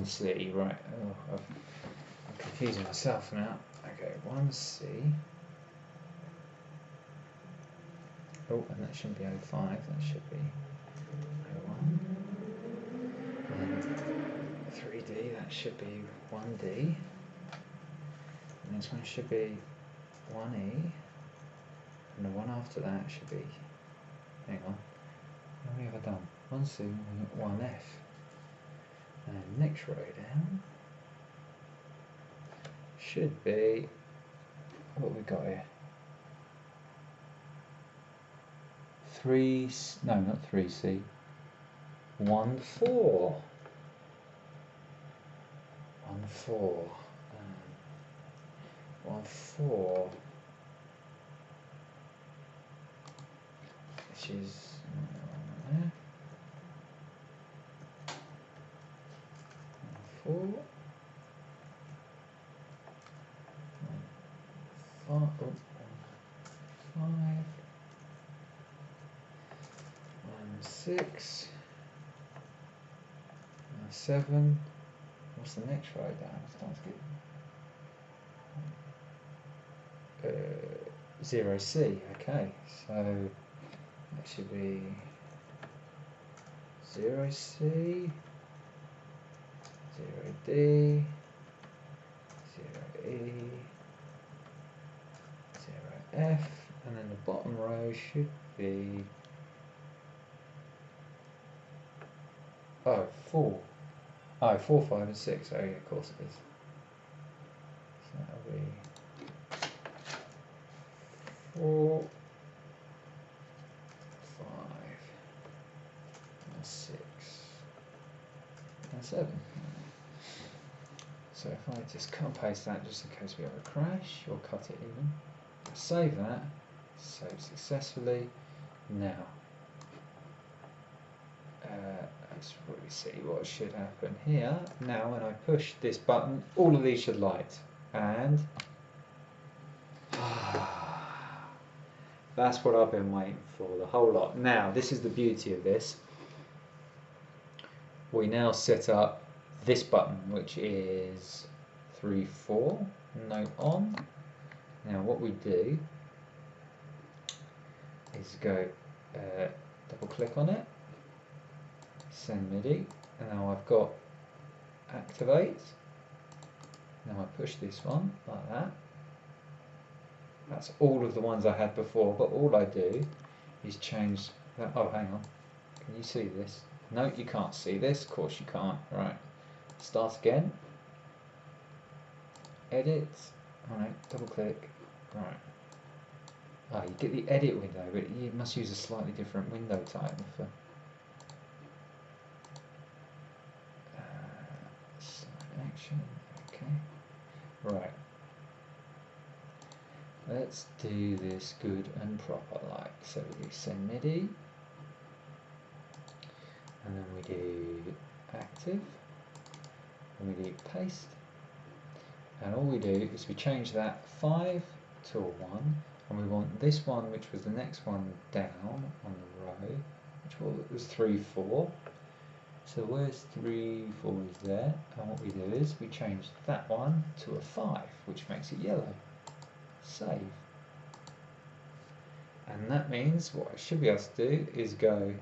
S1: 1C, right. Oh, I'm confusing myself now. Okay, 1C. Oh, and that shouldn't be 05, that should be 01. And 3D, that should be 1D. And this one should be 1E. And the one after that should be, hang on, how many have I done? 1C, 1F. And next row down should be, what have we got here? 3, no, not 3C, 1-4. 1-4. 1-4. Which is 4. 5. 6. 7. What's the next row down? Starts getting 0C. Okay, so that should be 0C, 0D, 0E, 0F, and then the bottom row should be 4. 4, 5, and 6. Oh yeah, of course it is. So that'll be 4, 5, and 6, and 7. So if I just cut and paste that just in case we have a crash, or cut it even. Save that. Save successfully. Now, let's really see what should happen here. Now when I push this button, all of these should light. And that's what I've been waiting for, the whole lot. Now, this is the beauty of this. We now set up this button, which is 3-4, note on. Now what we do is go double click on it, send MIDI, and now I've got activate. Now I push this one like that. That's all of the ones I had before, but all I do is change that. Oh, hang on. Can you see this? No, you can't see this. Of course you can't. Right. Start again. Edit. Alright, double click. Right. Ah, you get the edit window, but you must use a slightly different window type for slide action. Okay. Right. Let's do this good and proper like. So we do send MIDI, and then we do active, and we do paste, and all we do is we change that 5 to a 1, and we want this one, which was the next one down on the row, which was 3-4. So where's 3-4 is there, and what we do is we change that one to a 5, which makes it yellow. Save. And that means what I should be able to do is go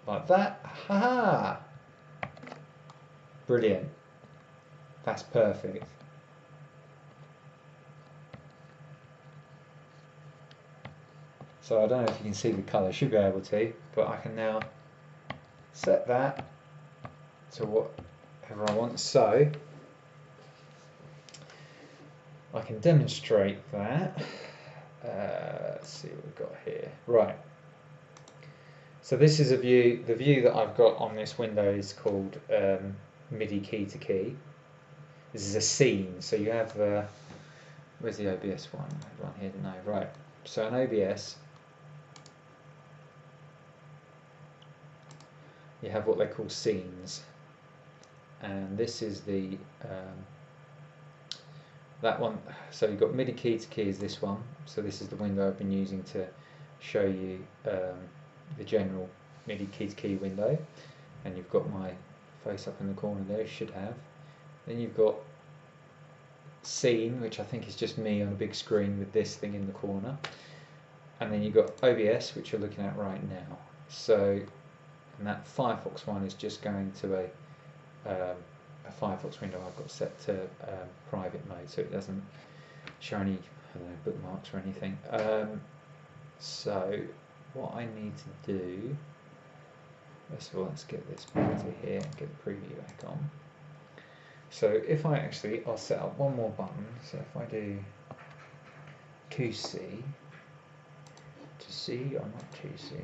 S1: like that. Ha! Brilliant. That's perfect. So I don't know if you can see the colour, should be able to, but I can now set that to whatever I want. So I can demonstrate that. Let's see what we've got here. Right. So this is a view. The view that I've got on this window is called MidiKey2Key. This is a scene. So you have where's the OBS one? I have one here to know. Right. So an OBS, you have what they call scenes, and this is the that one. So you've got MidiKey2Key is this one. So this is the window I've been using to show you the general MidiKey2Key window, and you've got my face up in the corner there. You should have. Then you've got scene, which I think is just me on a big screen with this thing in the corner. And then you've got OBS, which you're looking at right now. So, and that Firefox one is just going to a Firefox window I've got set to private mode, so it doesn't show any bookmarks or anything. So what I need to do, first of all, let's get this back to here and get the preview back on. So if I'll set up one more button. So if I do 2C, to C or not 2C,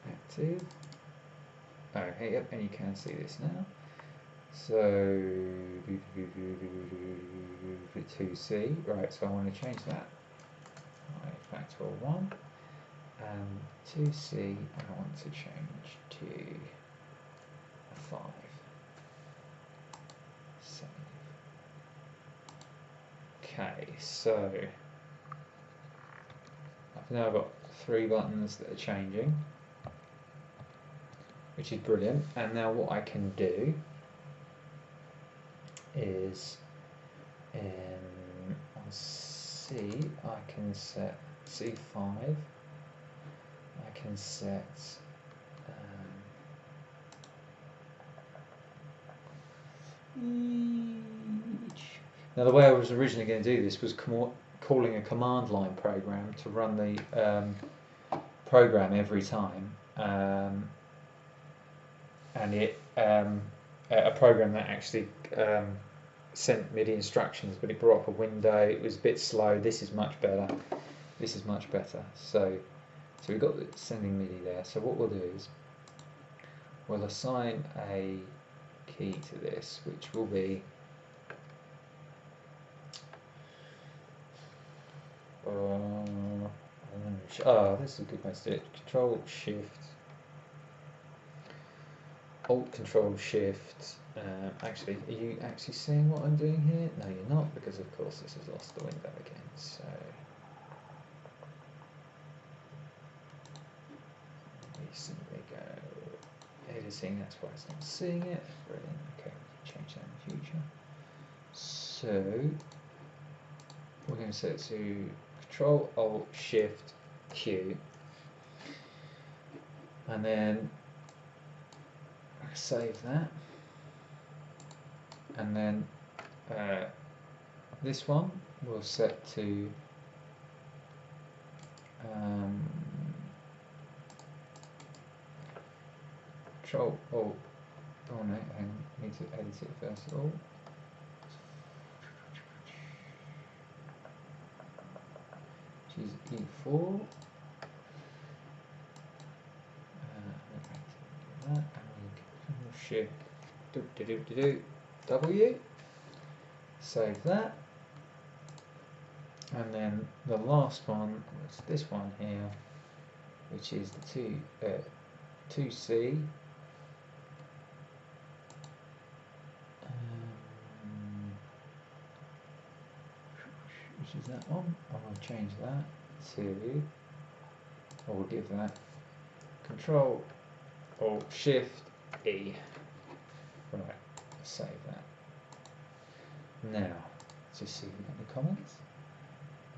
S1: active. Oh, hey, yep, and you can see this now. So 2C, right? So I want to change that. Factor 1 and 2C. I want to change to a 5. Save. Okay, so I've now got 3 buttons that are changing, which is brilliant. And now what I can do is on C, I can set C5, I can set now the way I was originally going to do this was calling a command line program to run the program every time, and it a program that actually sent MIDI instructions, but it brought up a window. It was a bit slow. This is much better. This is much better. So we've got the sending MIDI there. So what we'll do is we'll assign a key to this, which will be this is a good way to do it. Control Shift Alt Control Shift. Actually, are you actually seeing what I'm doing here? No, you're not, because of course this has lost the window again. So we simply go editing. That's why it's not seeing it. Brilliant. Okay, we can change that in the future. So we're going to set it to Control Alt Shift Q, and then save that, and then this one we'll set to Control Alt. Oh no, I need to edit it first of all. Which is E4. That, and Shift W, save that, and then the last one was this one here, which is the 2C, which is that one. I will change that to, I will give that Control Alt Shift E. Right, save that. Now, let's just see if we've got any comments.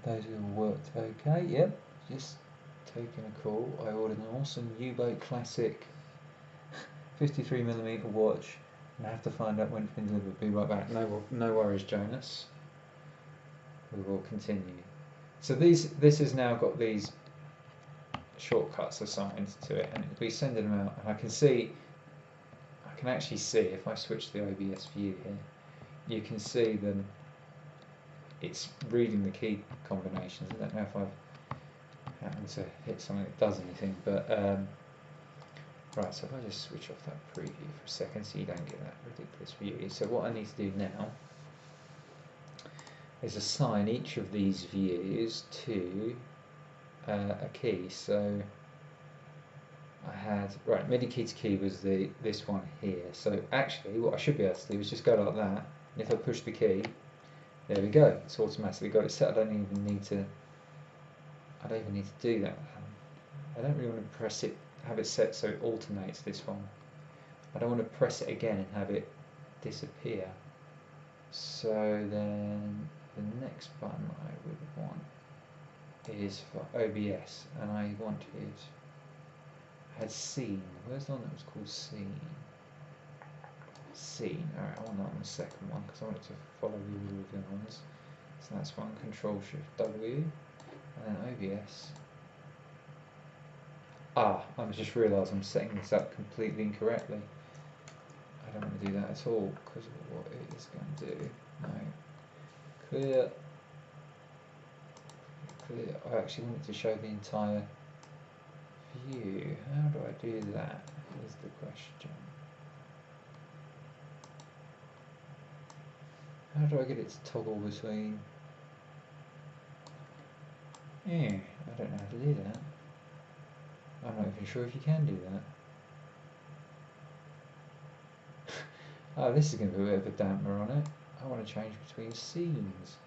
S1: Those all worked okay. Yep, just taking a call. I ordered an awesome U-Boat Classic 53mm watch, and I have to find out when it's been delivered. Be right back. No worries, Jonas. We will continue. So this has now got these shortcuts assigned to it, and it'll be sending them out, and I can actually see, if I switch to the OBS view here, you can see them. It's reading the key combinations. I don't know if I've happened to hit something that does anything, but right, so if I just switch off that preview for a second so you don't get that ridiculous view. So what I need to do now is assign each of these views to a key. So I had, right, MidiKey2Key was this one here. So actually what I should be able to do is just go like that, and if I push the key, there we go, it's automatically got it set. I don't even need to do that. I don't really want to press it, have it set so it alternates this one. I don't want to press it again and have it disappear. So then the next button I would want is for OBS, and I wanted, had scene. Where's the one that was called scene? Scene. Alright, I want that on the second one because I want it to follow the order of the ones. So that's one, Control Shift W, and then OBS. Ah, I've just realised I'm setting this up completely incorrectly. I don't want to do that at all because of what it is going to do. No. Clear. Clear. I actually want it to show the entire view. How do I do that? Is the question. How do I get it to toggle between? Yeah, I don't know how to do that. I'm not even sure if you can do that. Oh, this is going to be a bit of a dampener on it. I want to change between scenes.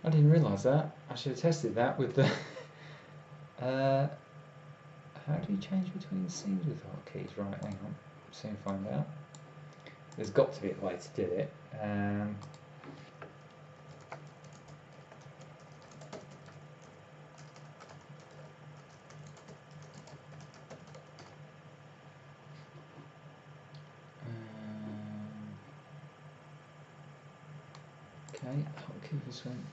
S1: I didn't realise that. I should have tested that with the... how do you change between scenes with hotkeys? Right, hang on. Soon find out. There's got to be a way to do it. Okay, hotkey this one.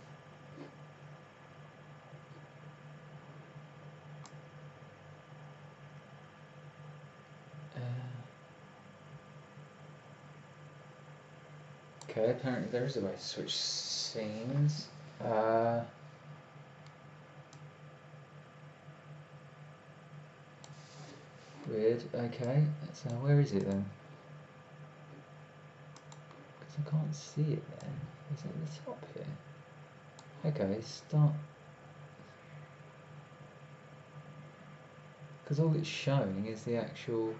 S1: Okay, apparently there is a way to switch scenes. Weird, okay, so where is it then? Because I can't see it then. Is it at the top here? Okay, start. Because all it's showing is the actual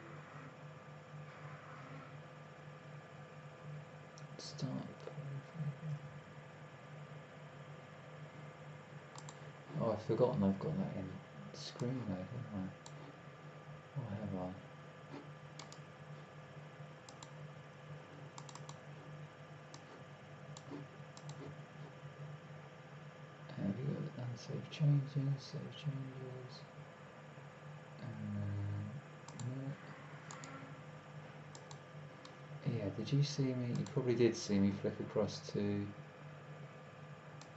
S1: start. Oh, I've forgotten I've got that in screen mode, haven't I? Or have I? Have you got unsaved changes, save changes? Yeah, did you see me? You probably did see me flick across to.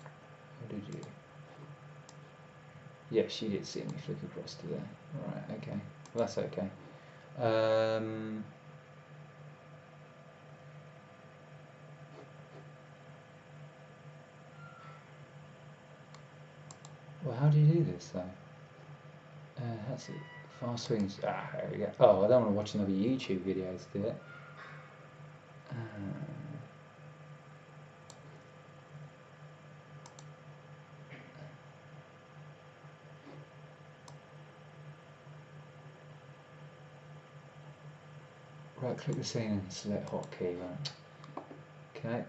S1: Or did you? Yes, you did see me flick across to there. Right, okay. Well, that's okay. Well, how do you do this though? That's it. Fast swings. Ah, there we go. Oh, I don't want to watch another YouTube video to do it. Right click the scene and select hotkey, right. Okay.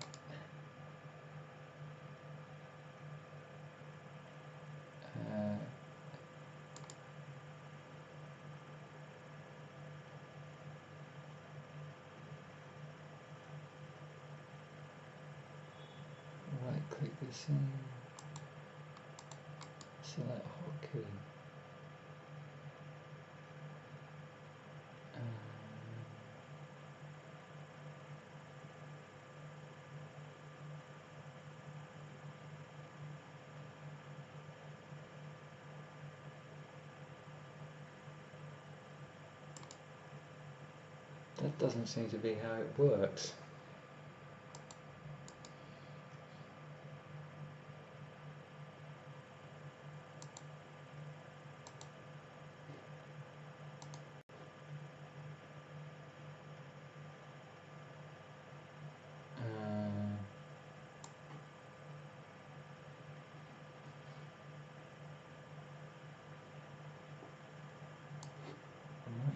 S1: Right click the scene, select hotkey. That doesn't seem to be how it works.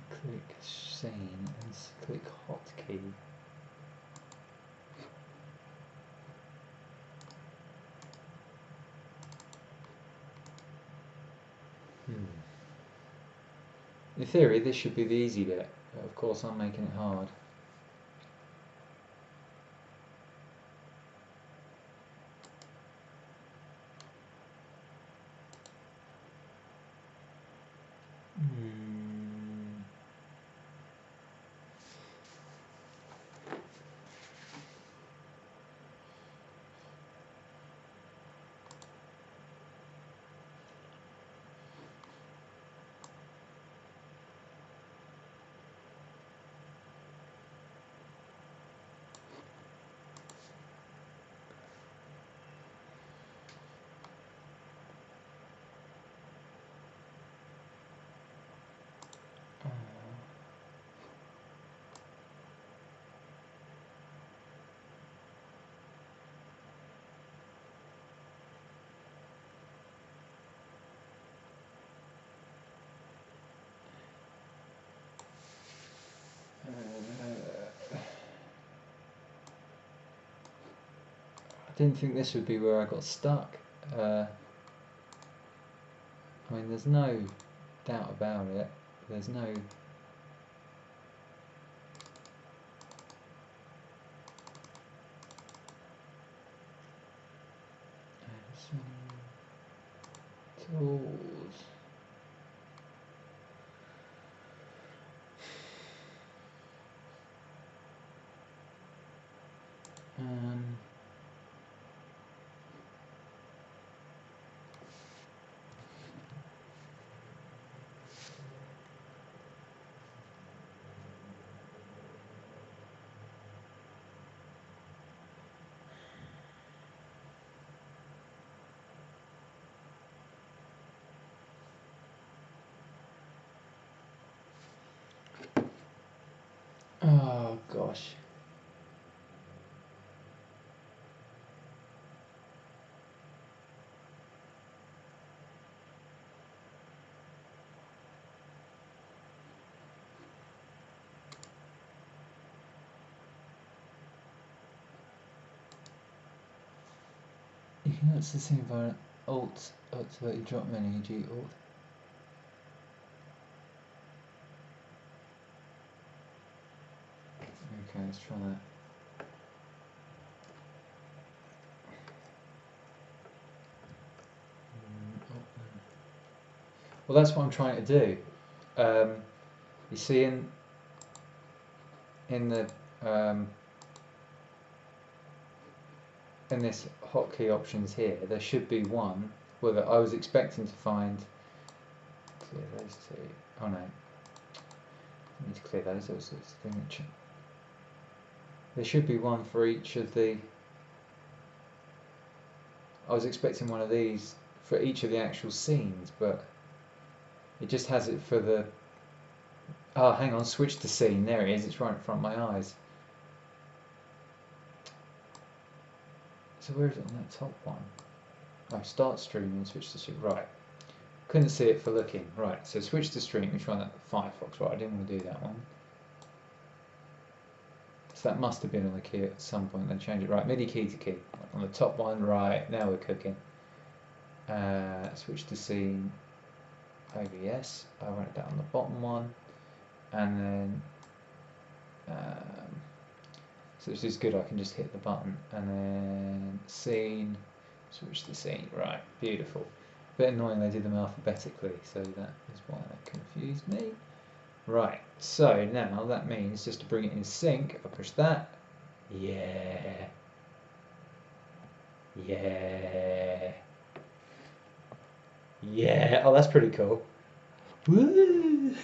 S1: Click scene and click hotkey. In theory, this should be the easy bit, but of course I'm making it hard. I didn't think this would be where I got stuck. I mean, there's no doubt about it. There's no... Tools... Oh gosh. You can access the scene via Alt, activate your drop menu, e.g. Alt. Okay, let's try that. Well, that's what I'm trying to do. You see, in the in this hotkey options here, there should be one. Well, that I was expecting to find. Clear those two. Oh no, I need to clear those. Those signature. There should be one for each of the. I was expecting one of these for each of the actual scenes, but it just has it for the. Oh, hang on, switch to scene. There it is. It's right in front of my eyes. So where is it on that top one? Oh, start streaming, switch to stream. Right. Couldn't see it for looking. Right, so switch to stream. Let's try that Firefox. Right, I didn't want to do that one. So that must have been on the key at some point. They changed it. Right, MidiKey2Key. On the top one, right, now we're cooking. Switch to scene. OBS. I went down the bottom one. And then so this is good, I can just hit the button and then scene, switch to scene. Right, beautiful. Bit annoying they did them alphabetically, so that is why that confused me. Right, so now that means just to bring it in sync, I push that. Yeah. Yeah. Yeah. Oh, that's pretty cool. Woo!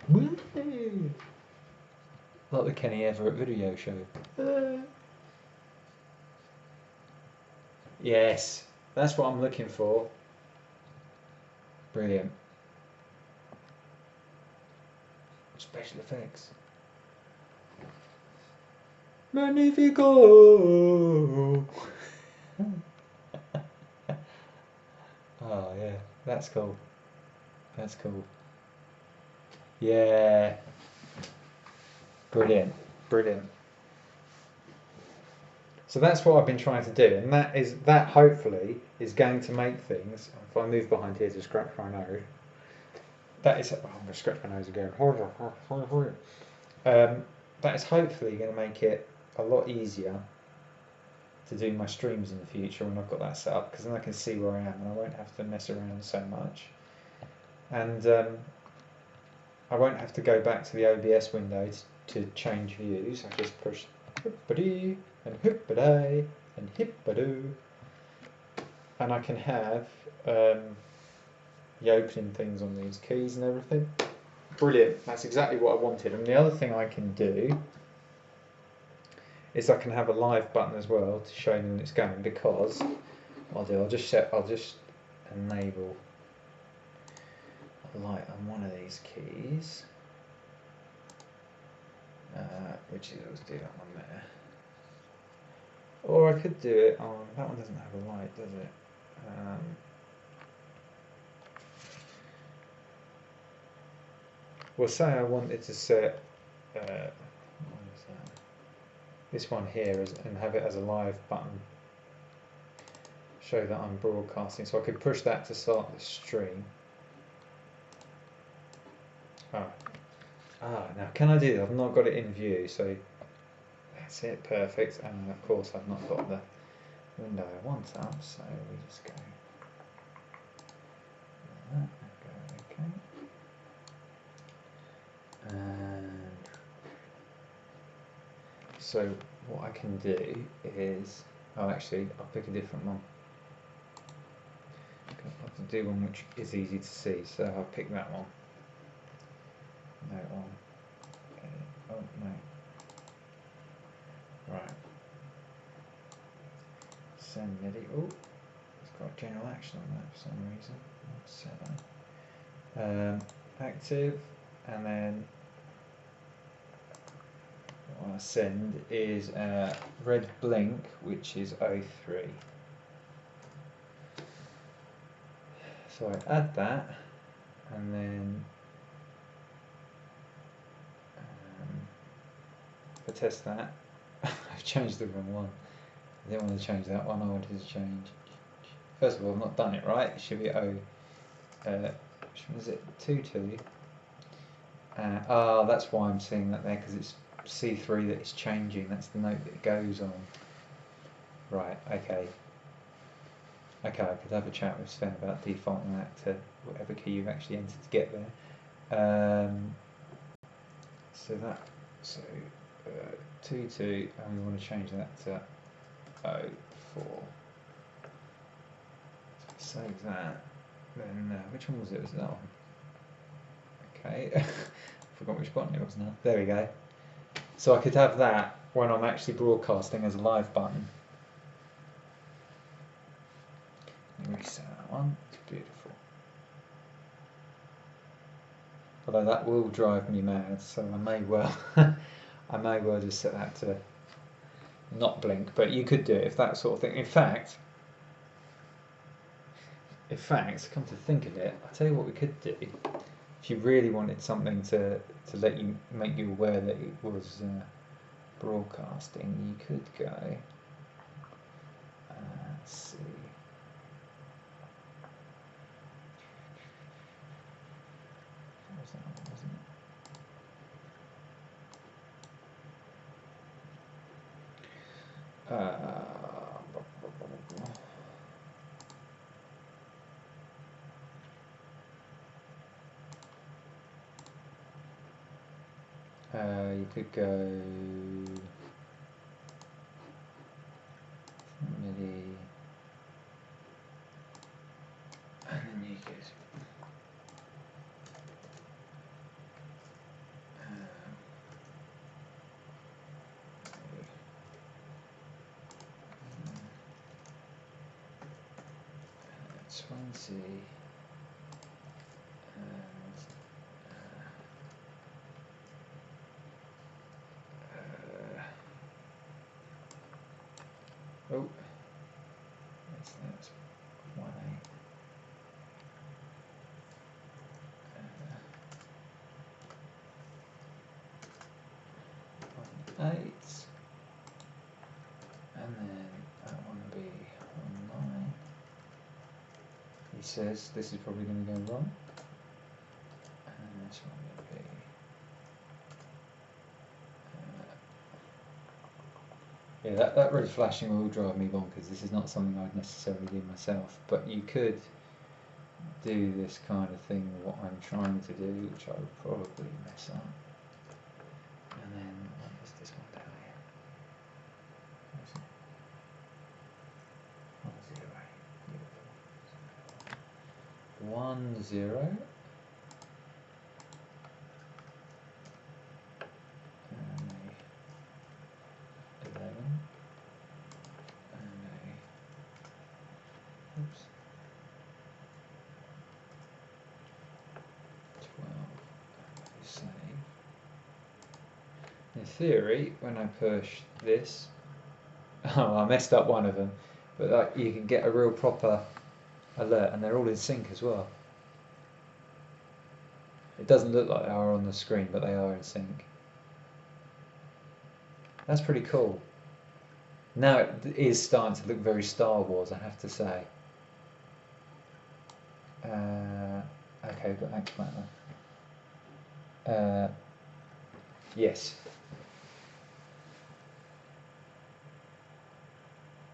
S1: Woo! Like the Kenny Everett video show. Yes, that's what I'm looking for. Brilliant. Special effects. Magnifico! Oh yeah, that's cool. That's cool. Yeah. Brilliant. Brilliant. So that's what I've been trying to do, and that hopefully is going to make things. If I move behind here to scratch my nose, that is. Oh, I'm going to scratch my nose again. That is hopefully going to make it a lot easier to do my streams in the future when I've got that set up, because then I can see where I am and I won't have to mess around so much, and I won't have to go back to the OBS window to change views. I just push hippity and hippaday and hippadoo, and I can have the opening things on these keys and everything. Brilliant, that's exactly what I wanted. And the other thing I can do is I can have a live button as well to show them when it's going, because I'll just enable a light on one of these keys, which is, let's do that one there. Or I could do it on, that one doesn't have a light, does it? Well, say I wanted to set what is that? This one here and have it as a live button, show that I'm broadcasting, so I could push that to start the stream. Now can I do that? I've not got it in view, so that's it, perfect. And of course I've not got the window I want up, so we just go like that, go okay. And so what I can do is, I'll pick a different one. I'll have to do one which is easy to see, so I'll pick that one. No one. Okay. Oh no. Right. Send MIDI. Oh, it's got general action on that for some reason. Let's set that. Active, and then what I send is red blink, which is 03. So I add that, and then if I test that, I've changed the wrong one. I didn't want to change that one, I wanted to change. First of all, I've not done it right. It should be which one is it? 2-2. That's why I'm seeing that there, because it's C3 that it's changing. That's the note that it goes on. Right, okay. Okay, I could have a chat with Sven about defaulting that to whatever key you've actually entered to get there. So 2-2, and we want to change that to 04. Save that. Then which one was it? Was it that one? Okay, forgot which button it was now. There we go. So I could have that when I'm actually broadcasting as a live button. Reset that one. It's beautiful. Although that will drive me mad, so I may well just set that to not blink. But you could do it if that sort of thing. In fact, come to think of it, I'll tell you what we could do. If you really wanted something to make you aware that it was broadcasting, you could go. Let's see. What was that one, wasn't it? You could go MIDI, and then you could 20 and oh, that's 1A. 1 8, and then that one will be 1 9. He says this is probably going to go wrong, and this one will be yeah, that red flashing will drive me bonkers. This is not something I'd necessarily do myself, but you could do this kind of thing, what I'm trying to do, which I would probably mess up. And then what is this one down here? 1 0. 1 0. And a 11. And a oops. 12. Save. In theory, when I push this, oh, I messed up one of them, but like, you can get a real proper alert, and they're all in sync as well. It doesn't look like they are on the screen, but they are in sync. That's pretty cool. Now it is starting to look very Star Wars, I have to say. Okay, we've got Axe Battler. Yes.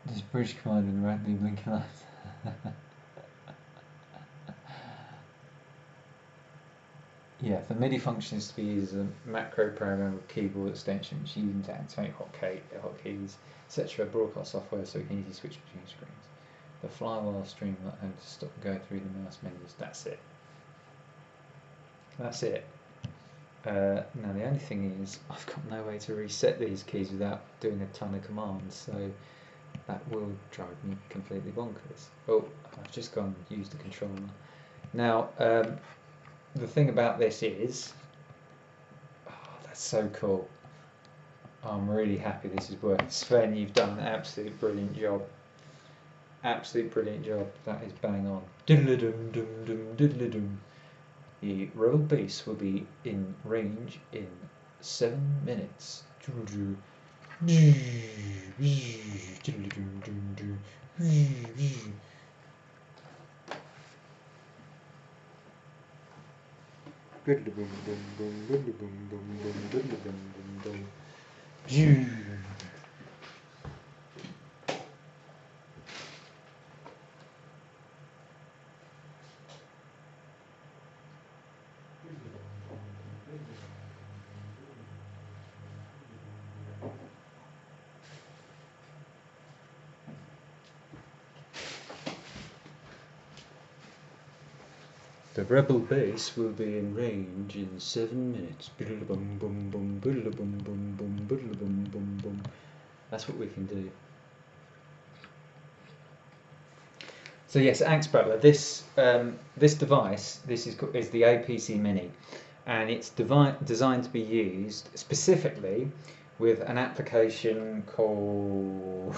S1: This bridge command in the randomly blinking lights. Yeah, the MIDI function is to be used as a macro programmable keyboard extension which is used to activate hotkeys, etc. broadcast software so we can easily switch between screens. The flywheel stream let home to stop and go through the mouse menus. That's it. That's it. Now the only thing is I've got no way to reset these keys without doing a ton of commands, so that will drive me completely bonkers. Oh, I've just gone and used the controller. Now the thing about this is, oh, that's so cool. I'm really happy this is working. Sven, you've done an absolute brilliant job. Absolute brilliant job. That is bang on. Diddle-a-dum, dum, dum, diddle-a-dum. The Rebel Beast will be in range in 7 minutes. The Rebel base will be in range in 7 minutes. That's what we can do. So yes, Axe Battler. This device, this is the APC Mini, and it's designed to be used specifically with an application called.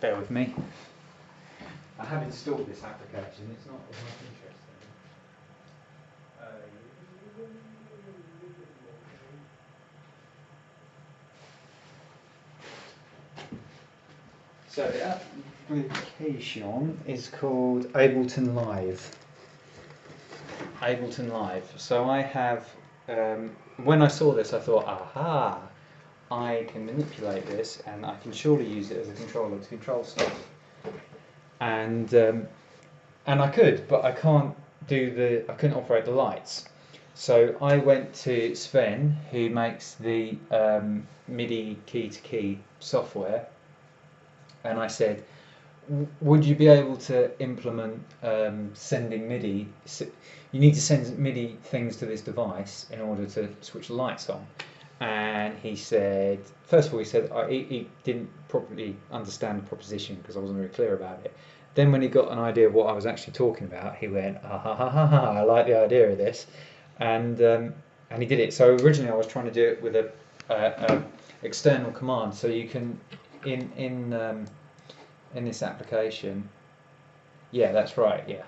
S1: Bear with me. I have installed this application. It's not that interesting. So the application is called Ableton Live. Ableton Live. So I have, when I saw this, I thought, aha, I can manipulate this, and I can surely use it as a controller to control stuff. And I could, but I can't do I couldn't operate the lights. So I went to Sven, who makes the MidiKey2Key software, and I said, would you be able to implement sending MIDI? You need to send MIDI things to this device in order to switch the lights on. and he said, first of all, he said he didn't properly understand the proposition because I wasn't very clear about it. Then when he got an idea of what I was actually talking about, he went, ah, ha, ha, ha, ha, I like the idea of this, and he did it. So originally I was trying to do it with a external command. So you can in this application, yeah, that's right, yeah.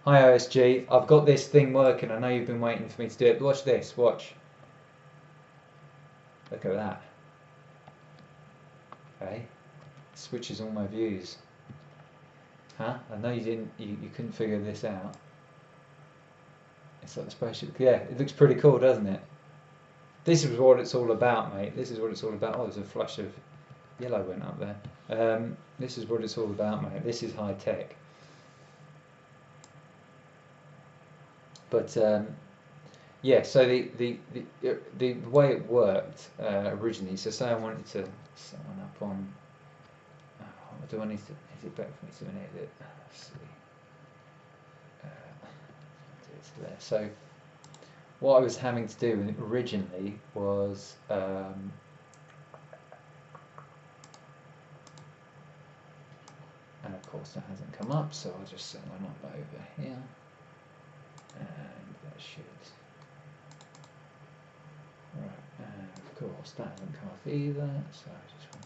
S1: Hi OSG, I've got this thing working. I know you've been waiting for me to do it. Watch this, watch. Look at that. Okay, switches all my views. Huh? I know you couldn't figure this out. It's like the spaceship. Yeah, it looks pretty cool, doesn't it? This is what it's all about, mate. This is what it's all about. Oh, there's a flash of yellow went up there. This is what it's all about, mate. This is high tech. But yeah, so the way it worked originally. So say I wanted to set one up on. What do I need to? Is it better for me to edit it? Let's see. It's there. So what I was having to do originally was and of course that hasn't come up, so I'll just set one up over here, and that should. Right, and of course that hasn't come up either, so I just want.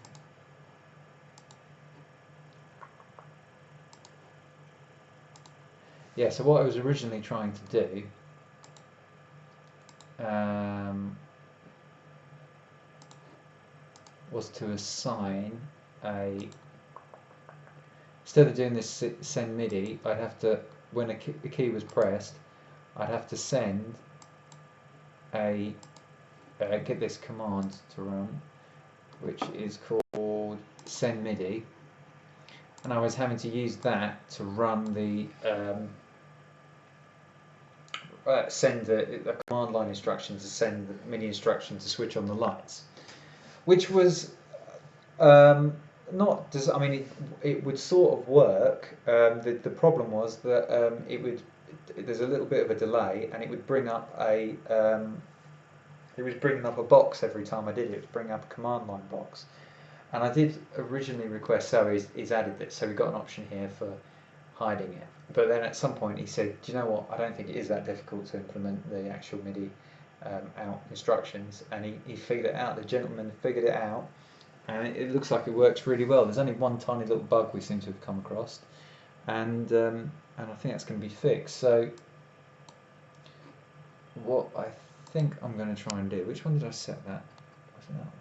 S1: Yeah, so what I was originally trying to do was to assign a, instead of doing this send MIDI, I'd have to, when a key was pressed, I'd have to send a, get this command to run, which is called send MIDI, and I was having to use that to run the send a command line instruction to send the MIDI instruction to switch on the lights, which was not. I mean, it would sort of work. The problem was that it would. There's a little bit of a delay, and it would bring up a. It was bringing up a box every time I did it. It would bring up a command line box, and I did originally request. So he's added this. So we've got an option here for hiding it. But then at some point he said, do you know what, I don't think it is that difficult to implement the actual MIDI out instructions, and he figured it out. The gentleman figured it out, and it looks like it works really well. There's only one tiny little bug we seem to have come across, and I think that's going to be fixed. So what I think I'm going to try and do, which one did I set that? Was it that one?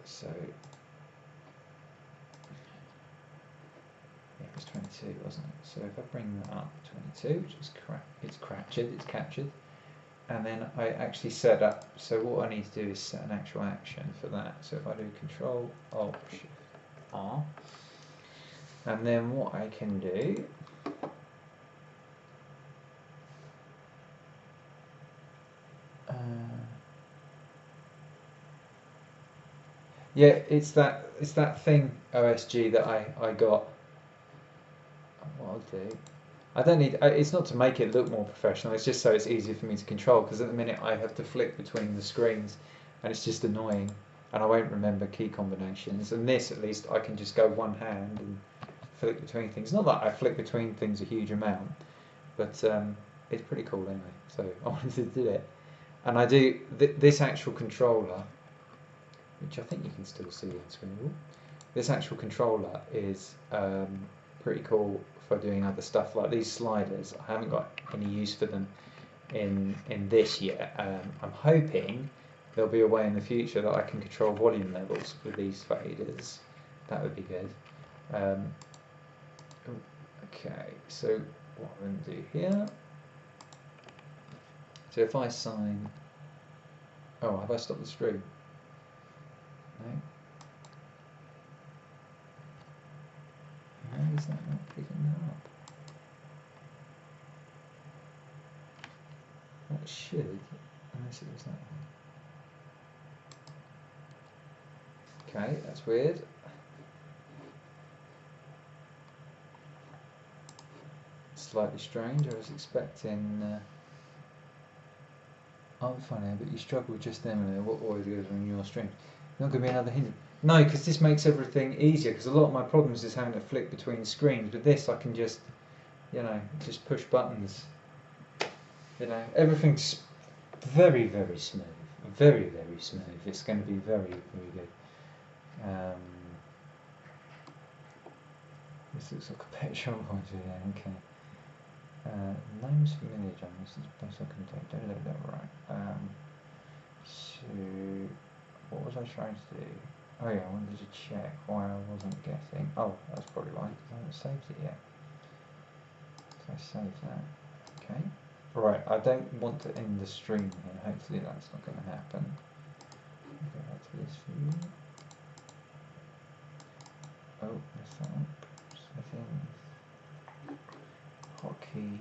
S1: So it was 22, wasn't it? So if I bring that up, 22, which is it's captured, and then I actually set up. So what I need to do is set an actual action for that. So if I do Control Alt Shift R, and then what I can do. Yeah, it's that thing OSG that I got. What I'll do, I don't need. It's not to make it look more professional. It's just so it's easier for me to control. Because at the minute I have to flick between the screens, and it's just annoying. And I won't remember key combinations. And this, at least, I can just go one hand and flick between things. Not that I flick between things a huge amount, but it's pretty cool anyway. So I wanted to do it, and I do this actual controller, which I think you can still see on screen. This actual controller is pretty cool for doing other stuff like these sliders. I haven't got any use for them in this yet. I'm hoping there'll be a way in the future that I can control volume levels with these faders. That would be good. Okay, so what I'm going to do here. So if I sign. Oh, have I stopped the stream? No. How is that not picking that up? That should, unless it was that one. Okay, that's weird. Slightly strange. I was expecting. I'm funny, but you struggle just then. What always goes on your stream? Not going to be another hint. No, because this makes everything easier. Because a lot of my problems is having to flick between screens. With this, I can just, just push buttons. Everything's very, very smooth. Very, very smooth. It's going to be very, very good. This looks like a pet shop pointer. Yeah, okay. Names for mini drums. This is the best I can do. Right. So, what was I trying to do? Oh yeah, I wanted to check why I wasn't getting. Oh, that's probably why, because I haven't saved it yet. So I saved that. Okay. Right, I don't want to end the stream here. Hopefully that's not going to happen. Go back to this view. Oh, that's that one. Settings. Hotkeys.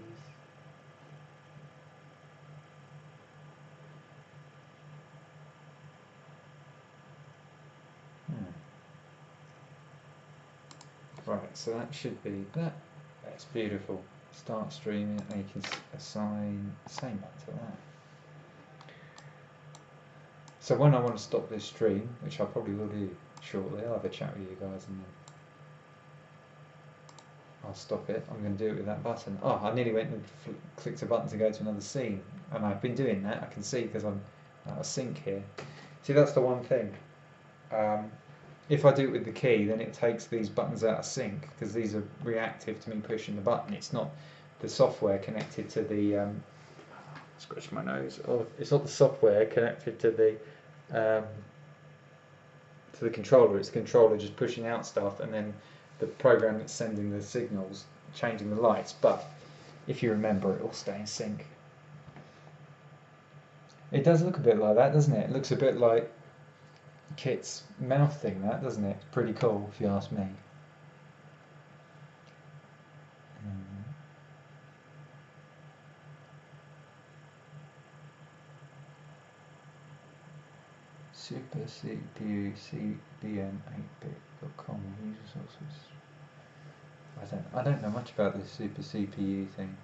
S1: Right, so that should be that. That's beautiful. Start streaming, and you can assign same to that. So when I want to stop this stream, which I probably will do shortly, I'll have a chat with you guys and then I'll stop it. I'm going to do it with that button. Oh, I nearly went and clicked a button to go to another scene, and I've been doing that. I can see because I'm out of sync here. See, that's the one thing. If I do it with the key, then it takes these buttons out of sync because these are reactive to me pushing the button. It's not the software connected to the scratch my nose. Oh, it's not the software connected to the controller. It's the controller just pushing out stuff, and then the program that's sending the signals, changing the lights. But if you remember, it will stay in sync. It does look a bit like that, doesn't it? It looks a bit like Kit's mouth thing, that, doesn't it? It's pretty cool, if you ask me. Super CPU CBM 8bit.com user sources. I don't know much about this super CPU thing.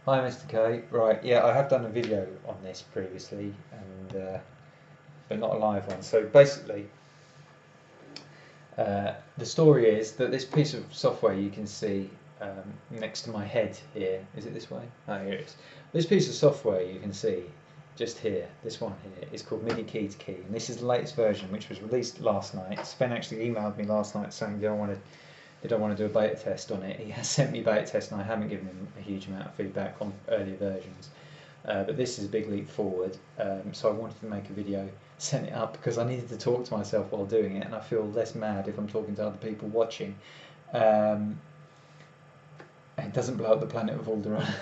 S1: Hi Mr. K. Right, yeah, I have done a video on this previously, and but not a live one. So basically, the story is that this piece of software you can see next to my head here. Is it this way? Oh, here it is. This piece of software you can see just here, this one here, is called MidiKey2Key, and this is the latest version, which was released last night. Sven actually emailed me last night saying they don't want to do a beta test on it. He has sent me a beta test, and I haven't given him a huge amount of feedback on earlier versions. But this is a big leap forward, so I wanted to make a video, sent it up because I needed to talk to myself while doing it, and I feel less mad if I'm talking to other people watching. It doesn't blow up the planet of Alderaan.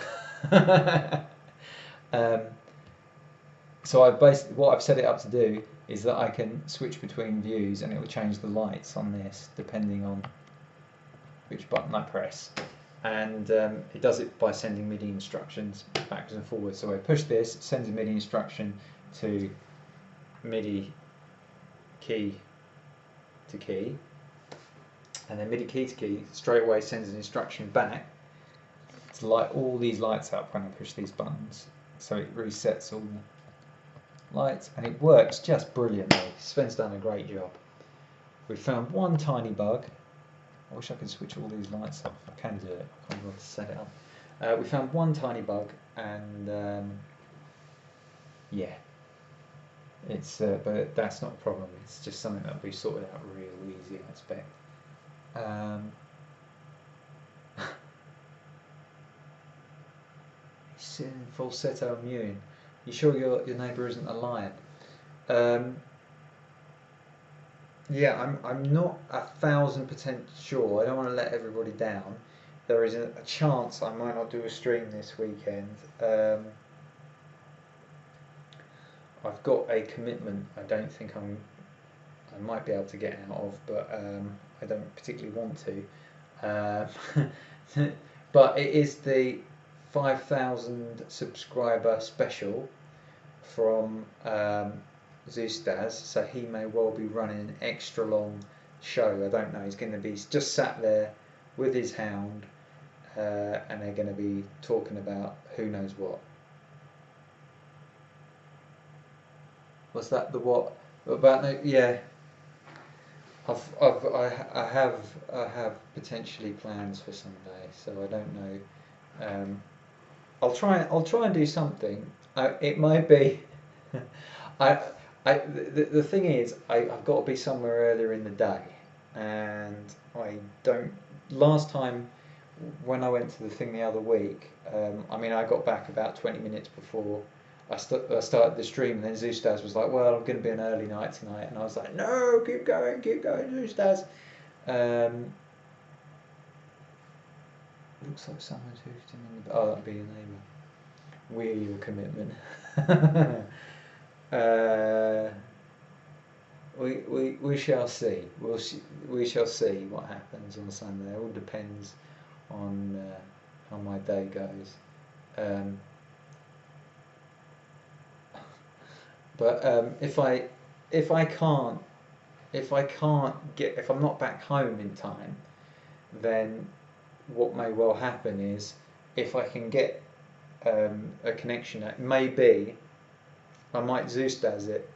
S1: So what I've set it up to do is that I can switch between views, and it will change the lights on this depending on which button I press. And it does it by sending MIDI instructions backwards and forwards. So I push this, it sends a MIDI instruction to MIDI key to key, and then MIDI key to key straight away sends an instruction back to light all these lights up when I push these buttons. So it resets all the lights, and it works just brilliantly. Sven's done a great job. We found one tiny bug. I wish I could switch all these lights off. I can do it. I can't remember to set it up. We found one tiny bug, and yeah, it's but that's not a problem. It's just something that we sorted out real easy, I expect. He's sitting in falsetto and mewing. You sure your neighbour isn't a lion? Yeah, I'm not 1000% sure. I don't want to let everybody down. There is a chance I might not do a stream this weekend. I've got a commitment I don't think I might be able to get out of, but I don't particularly want to. But it is the 5,000 subscriber special from Zoostaz, so he may well be running an extra long show. I don't know. He's going to be just sat there with his hound, and they're going to be talking about who knows what. Was that the what? About no, yeah. I have potentially plans for Sunday, so I don't know. I'll try and do something. It might be. I the thing is I've got to be somewhere earlier in the day, and I don't. Last time when I went to the thing the other week, I mean I got back about 20 minutes before I started the stream, and then Zoostaz was like, "Well, I'm going to be an early night tonight," and I was like, "No, keep going, Zoostaz." Looks like someone's hoofed in the. Oh, that'd be your neighbour. We're your commitment. We shall see. We shall see what happens on Sunday. It all depends on how my day goes. But if I'm not back home in time, then what may well happen is if I can get a connection, maybe I might Zoostaz it.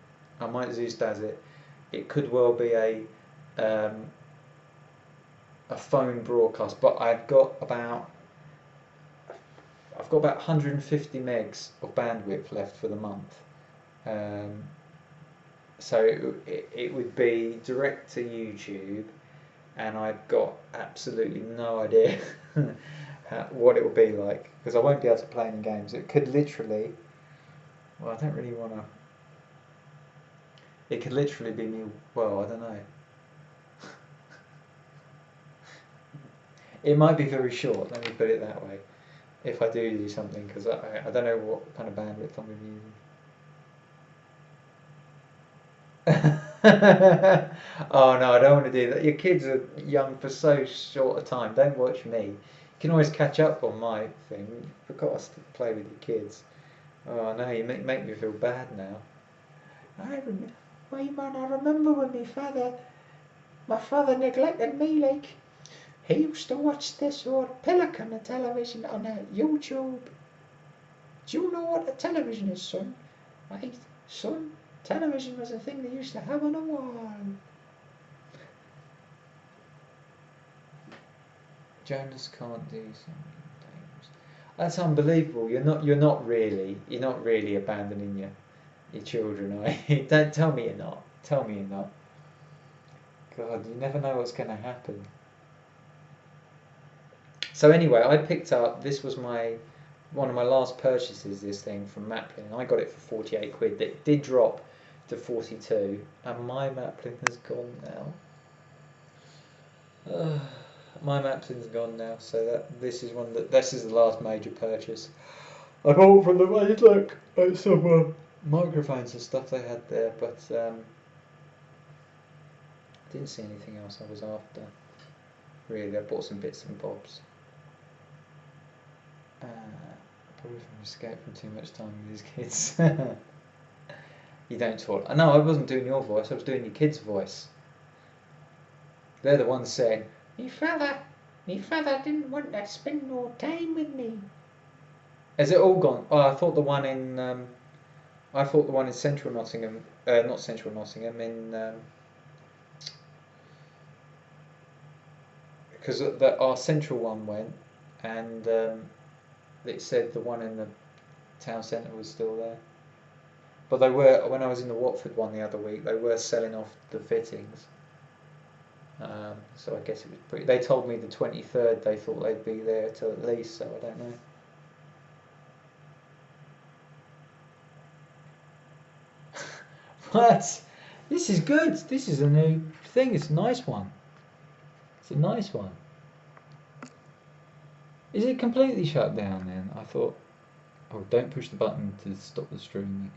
S1: It could well be a phone broadcast, but I've got about 150 megs of bandwidth left for the month. So it would be direct to YouTube, and I've got absolutely no idea what it will be like, because I won't be able to play any games. It could literally, well, I don't really want to. It could literally be me. Well, I don't know. It might be very short. Let me put it that way. If I do something, because I don't know what kind of bandwidth I'm going to be using. Oh no, I don't want to do that. Your kids are young for so short a time. Don't watch me. You can always catch up on my thing. You've got to play with your kids. Oh no, you make me feel bad now. Wait man, I remember when my father neglected me, like. He used to watch this old pelican on television on YouTube. Do you know what a television is, son? Right, son? Television was a thing they used to have on a wall. Jonas can't do something. That's unbelievable. You're not really abandoning your children, are you? Don't tell me you're not. Tell me you're not. God, you never know what's going to happen. So anyway, I picked up. This was one of my last purchases. This thing from Maplin. I got it for 48 quid. It did drop to 42, and my Maplin has gone now. My Maplin's gone now, so this is the last major purchase. I bought from them. I did look at some microphones and stuff they had there, but didn't see anything else I was after. Really, I bought some bits and bobs. Probably from escape from too much time with these kids. You don't talk. No, I wasn't doing your voice. I was doing your kid's voice. They're the ones saying, "Me father didn't want to spend no time with me." Has it all gone? Oh, I thought the one in Central Nottingham, not Central Nottingham, in because our central one went, and it said the one in the town centre was still there. But they were, when I was in the Watford one the other week, they were selling off the fittings. So I guess it was pretty. They told me the 23rd they thought they'd be there till at least, so I don't know. What? This is good. This is a new thing. It's a nice one. It's a nice one. Is it completely shut down then? I thought. Oh, don't push the button to stop the streaming.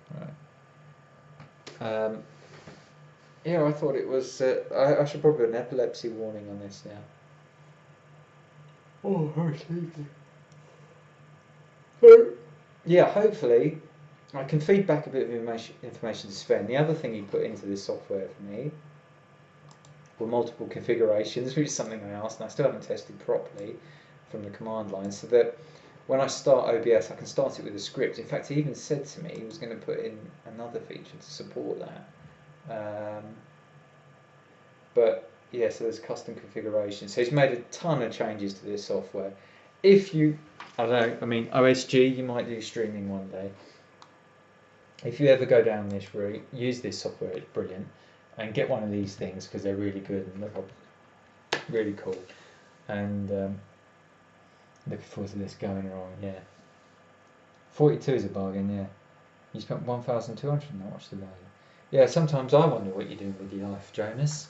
S1: Right. Yeah, I thought it was. I should probably have an epilepsy warning on this now. Oh, very sleepy. So, yeah, hopefully I can feed back a bit of information to Sven. The other thing he put into this software for me were multiple configurations, which is something I asked, and I still haven't tested properly from the command line, so that when I start OBS, I can start it with a script. In fact, he even said to me he was going to put in another feature to support that. But yeah, so there's custom configuration. So he's made a ton of changes to this software. If you, I don't know, I mean, OSG, you might do streaming one day. If you ever go down this route, use this software, it's brilliant. And get one of these things because they're really good and look really cool. And looking forward to this going wrong, yeah. 42 is a bargain, yeah. You spent 1,200 and not much today. Yeah, sometimes I wonder what you're doing with your life, Jonas.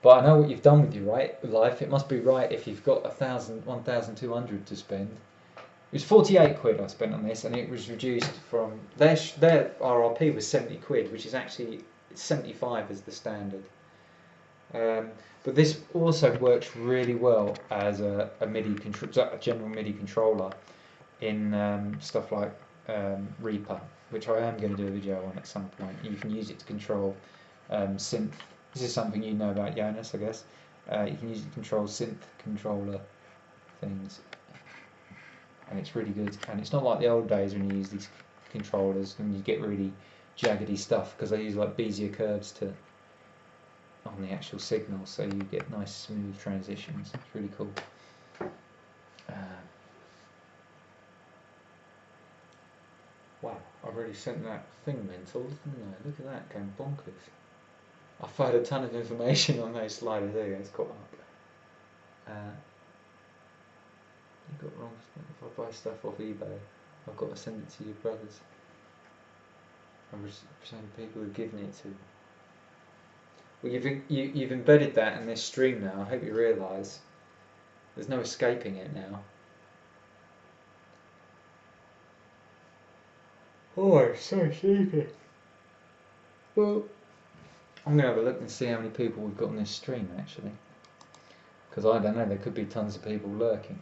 S1: But I know what you've done with your life. It must be right if you've got 1,200 to spend. It was 48 quid I spent on this, and it was reduced from their RRP was 70 quid, which is actually 75 as the standard. But this also works really well as a MIDI control, a general MIDI controller in stuff like Reaper, which I am going to do a video on at some point. You can use it to control synth. This is something you know about, Jonas, I guess. You can use it to control synth controller things, and it's really good. And it's not like the old days when you use these controllers and you get really jaggedy stuff, because they use like Bezier curves on the actual signal, so you get nice smooth transitions. It's really cool. Wow, I've already sent that thing mental, didn't I? Look at that, going bonkers. I fired a ton of information on those sliders. There you go, it's caught up. You got wrong. If I buy stuff off eBay, I've got to send it to your brothers. I'm saying people have given it to. Well, you've embedded that in this stream now. I hope you realise there's no escaping it now. Oh, I'm so sleepy. Well, I'm going to have a look and see how many people we've got on this stream, actually. Because I don't know, there could be tons of people lurking.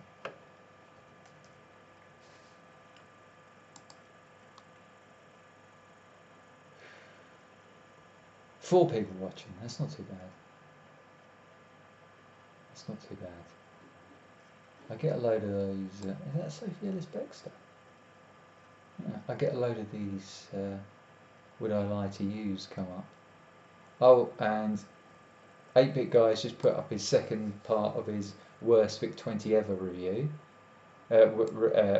S1: Four people watching, that's not too bad. That's not too bad. I get a load of those, is that Sophie Ellis Baxter? Yeah, I get a load of these, Would I Lie to You's come up. Oh, and 8-Bit Guy's just put up his second part of his worst VIC-20 ever review.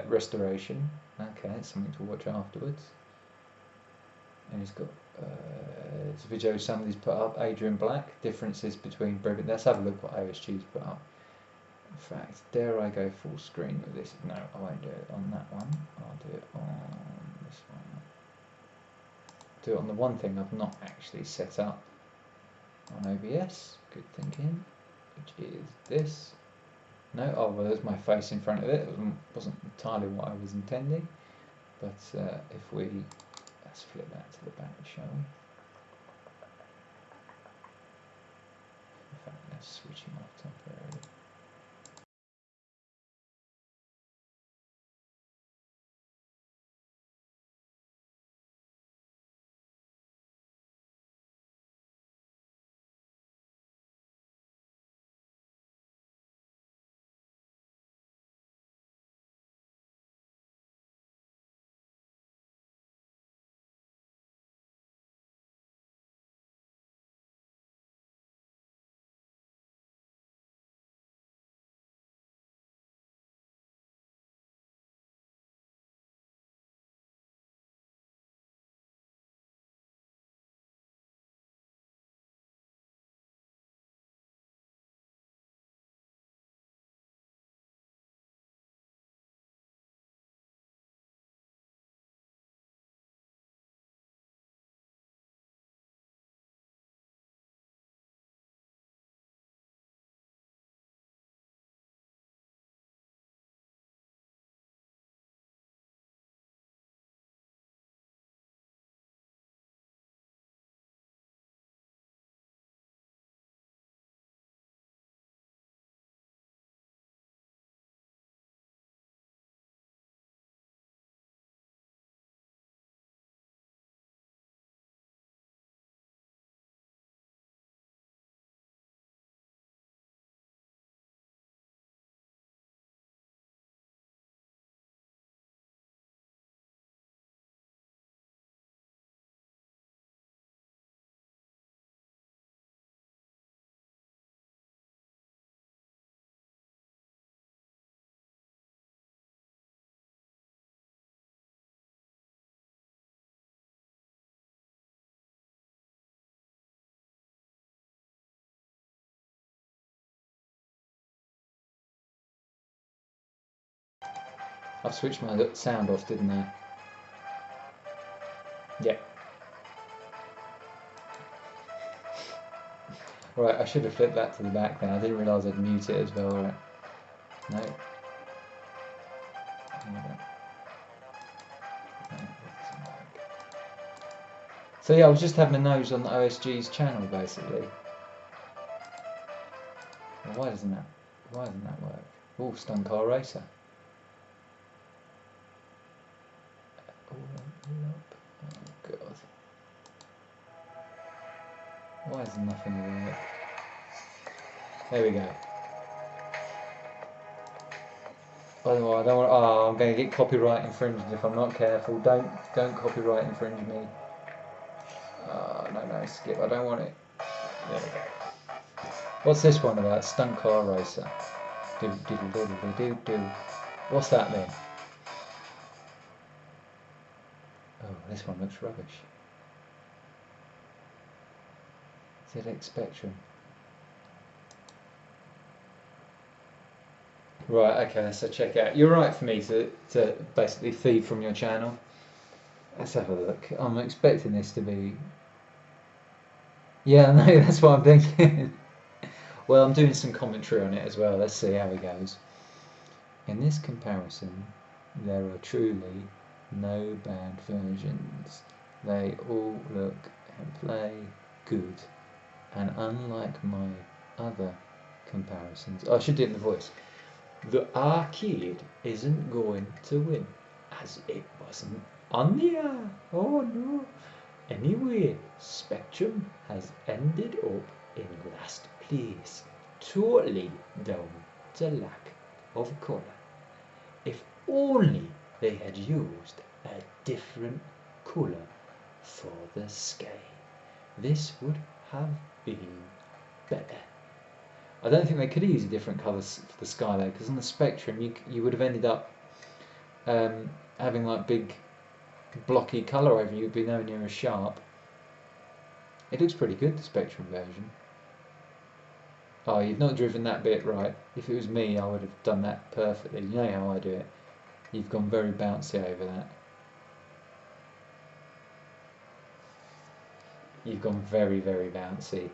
S1: Restoration. Okay, that's something to watch afterwards. And he's got it's a video somebody's put up, Adrian Black, differences between Brevin. Let's have a look what OSG's put up. In fact, dare I go full screen with this? No, I won't do it on that one. I'll do it on this one. Do it on the one thing I've not actually set up on OBS. Good thinking. Which is this. No, oh well, there's my face in front of it. It wasn't entirely what I was intending. But if we, let's flip that to the back, shall we? In fact, let's switch him off temporarily. I've switched my sound off, didn't I? Yeah. Right, I should have flipped that to the back then. I didn't realise I'd mute it as well, right? No. So yeah, I was just having a nose on the OSG's channel, basically. Well, why doesn't that work? Oh, Stunt Car Racer. Oh god. Why does nothing work? There we go. I don't want. Oh, I'm going to get copyright infringed if I'm not careful. Don't copyright infringe me. No, skip. I don't want it. There we go. What's this one about? Stunt Car Racer. Do. What's that then? Oh, this one looks rubbish. ZX Spectrum. Right, okay, so check out. You're right for me to basically feed from your channel. Let's have a look. I'm expecting this to be... Yeah, no, that's what I'm thinking. Well, I'm doing some commentary on it as well. Let's see how it goes. In this comparison, there are truly no bad versions. They all look and play good. And unlike my other comparisons... Oh, I should do it in the voice. The arcade isn't going to win, as it wasn't on the air. Oh no. Anyway, Spectrum has ended up in last place, totally down to lack of colour. If only they had used a different colour for the sky, this would have been better. I don't think they could have used a different colour for the sky though, because on the Spectrum you would have ended up having like big blocky colour over you. You'd be nowhere near as sharp. It looks pretty good, the Spectrum version. Oh, you've not driven that bit right. If it was me, I would have done that perfectly. You know how I do it. You've gone very bouncy over that. You've gone very, very bouncy.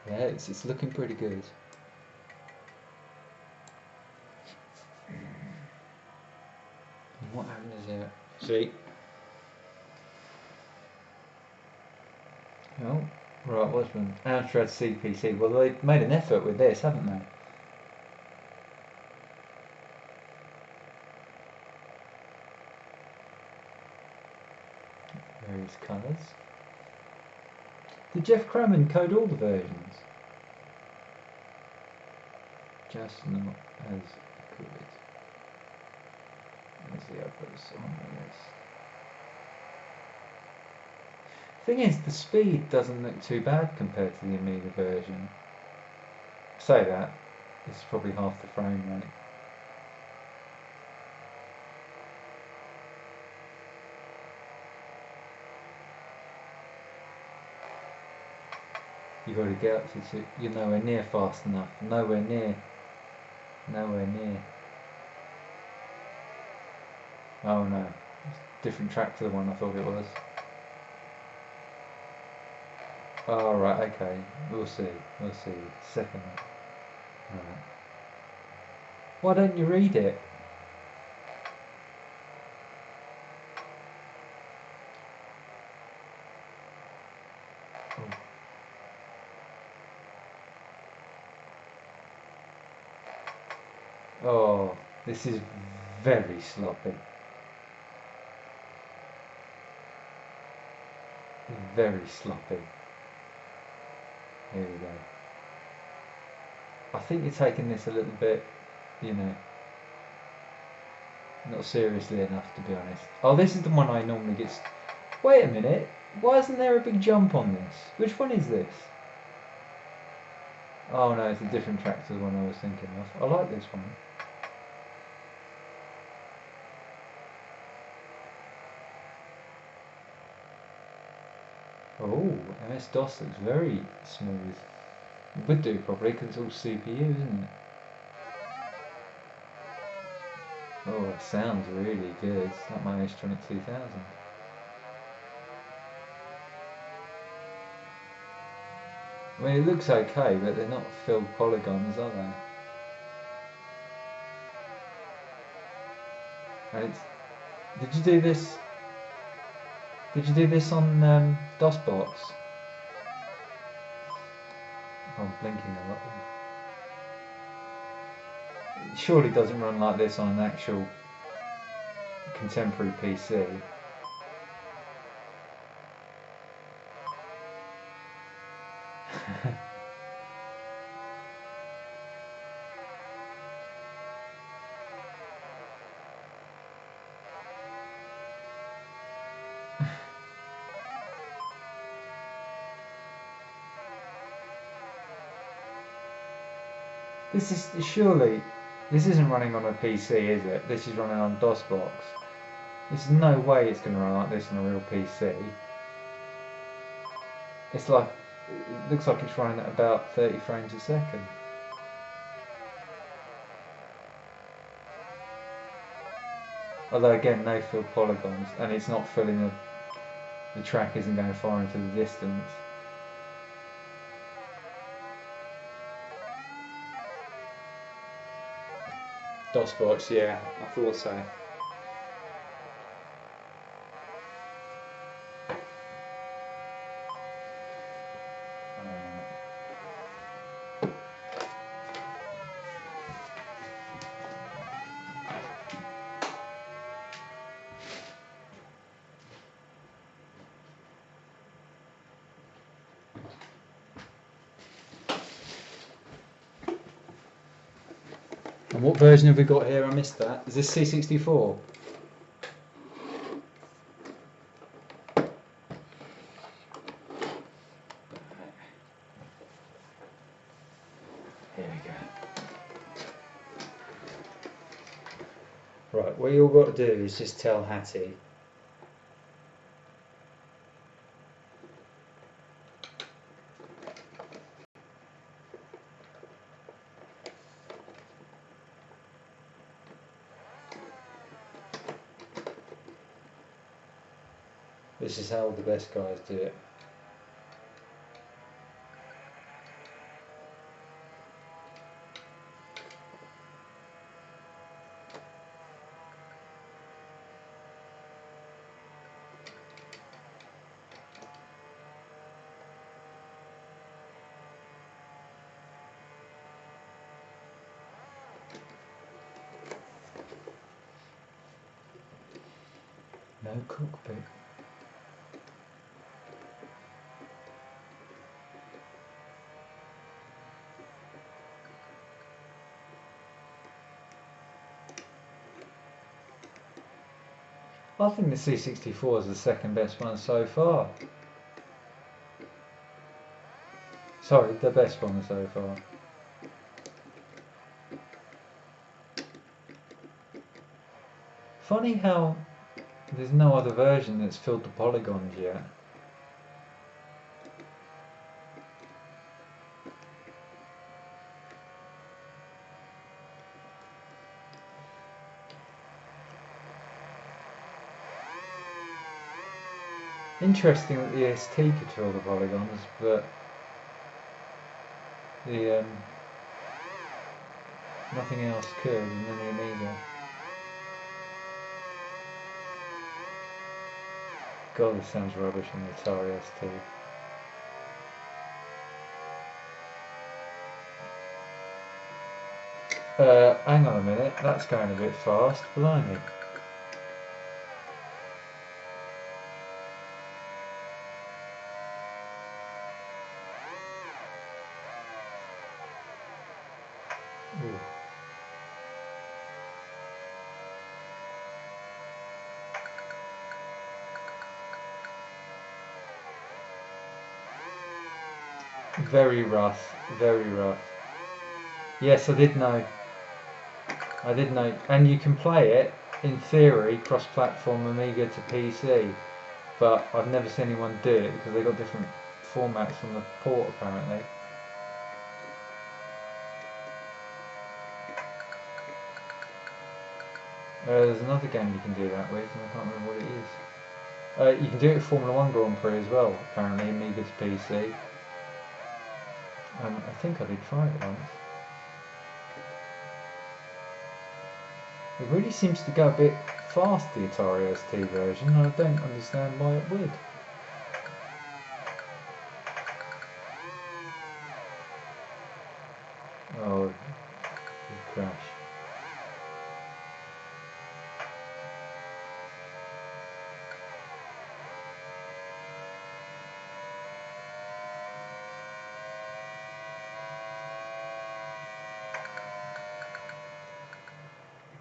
S1: Yeah, it's looking pretty good. What happened is here? See? Oh, right, what's one? Amstrad CPC. Well, they've made an effort with this, haven't they? Various colours. Did Jeff Crammond code all the versions? Just not as good as the others on the list. Thing is, the speed doesn't look too bad compared to the Amiga version. Say that, it's probably half the frame rate. You've got to get up to two. You're nowhere near fast enough. Nowhere near. Nowhere near. Oh no. It's a different track to the one I thought it was. Oh right, okay. We'll see. We'll see. Second one. Right. Why don't you read it? Oh, this is very sloppy. Very sloppy. Here we go. I think you're taking this a little bit, you know, not seriously enough, to be honest. Oh, this is the one I normally get. Wait a minute. Why isn't there a big jump on this? Which one is this? Oh no, it's a different track to the one I was thinking of. I like this one. Oh, MS-DOS looks very smooth. It would do probably because it's all CPU, isn't it? Oh, it sounds really good. It's like my Astronic 2000. I mean, it looks okay, but they're not filled polygons, are they? And it's, did you do this? Did you do this on DOSBox? Oh, I'm blinking a lot. It surely doesn't run like this on an actual contemporary PC. This is surely, this isn't running on a PC, is it? This is running on DOSBox. There's no way it's going to run like this on a real PC. It's like, it looks like it's running at about 30 frames a second. Although again, no filled polygons, and it's not filling the track isn't going far into the distance. DOSBox, yeah, I thought so. And what version have we got here? I missed that. Is this C64? Here we go. Right, what you've got to do is just tell Hattie. This is how the best guys do it. No cockpit. I think the C64 is the second best one so far. Sorry, the best one so far. Funny how there's no other version that's filled the polygons yet. Interesting that the ST could fill the polygons, but the nothing else could, and then the Amiga. God, this sounds rubbish on the Atari ST. Hang on a minute, that's going a bit fast, blimey. Ooh. Very rough, very rough. Yes, I did know. I did know. And you can play it, in theory, cross-platform Amiga to PC. but I've never seen anyone do it because they've got different formats from the port apparently. There's another game you can do that with, and I can't remember what it is. You can do it with Formula 1 Grand Prix as well, apparently, Amiga to PC. I think I did try it once. It really seems to go a bit fast, the Atari ST version, and I don't understand why it would. Oh, it crashed.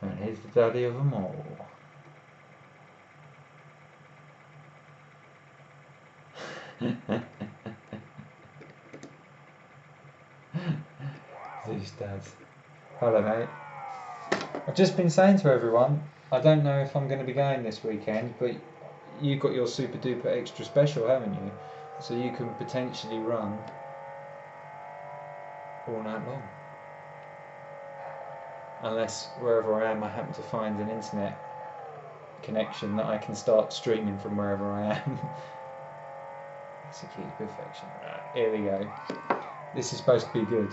S1: And here's the daddy of them all. Zeus dads. Hello mate. I've just been saying to everyone, I don't know if I'm going to be going this weekend, but you've got your super duper extra special, haven't you? So you can potentially run all night long. Unless wherever I am I happen to find an internet connection that I can start streaming from wherever I am. Execute perfection. Right, here we go. This is supposed to be good.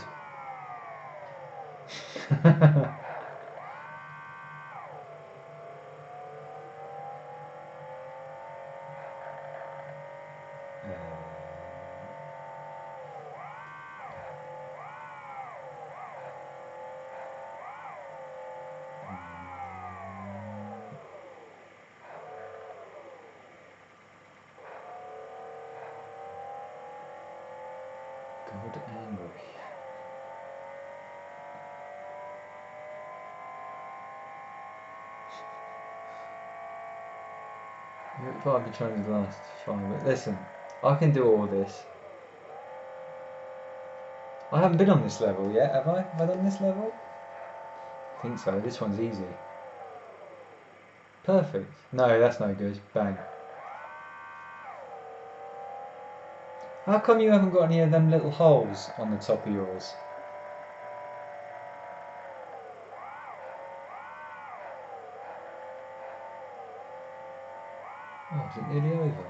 S1: God angry. You're at 5 trying to last 5, but listen, I can do all this. I haven't been on this level yet, have I? Have I done this level? I think so, this one's easy. Perfect. No, that's no good. Bang. How come you haven't got any of them little holes on the top of yours? Oh, is it nearly over?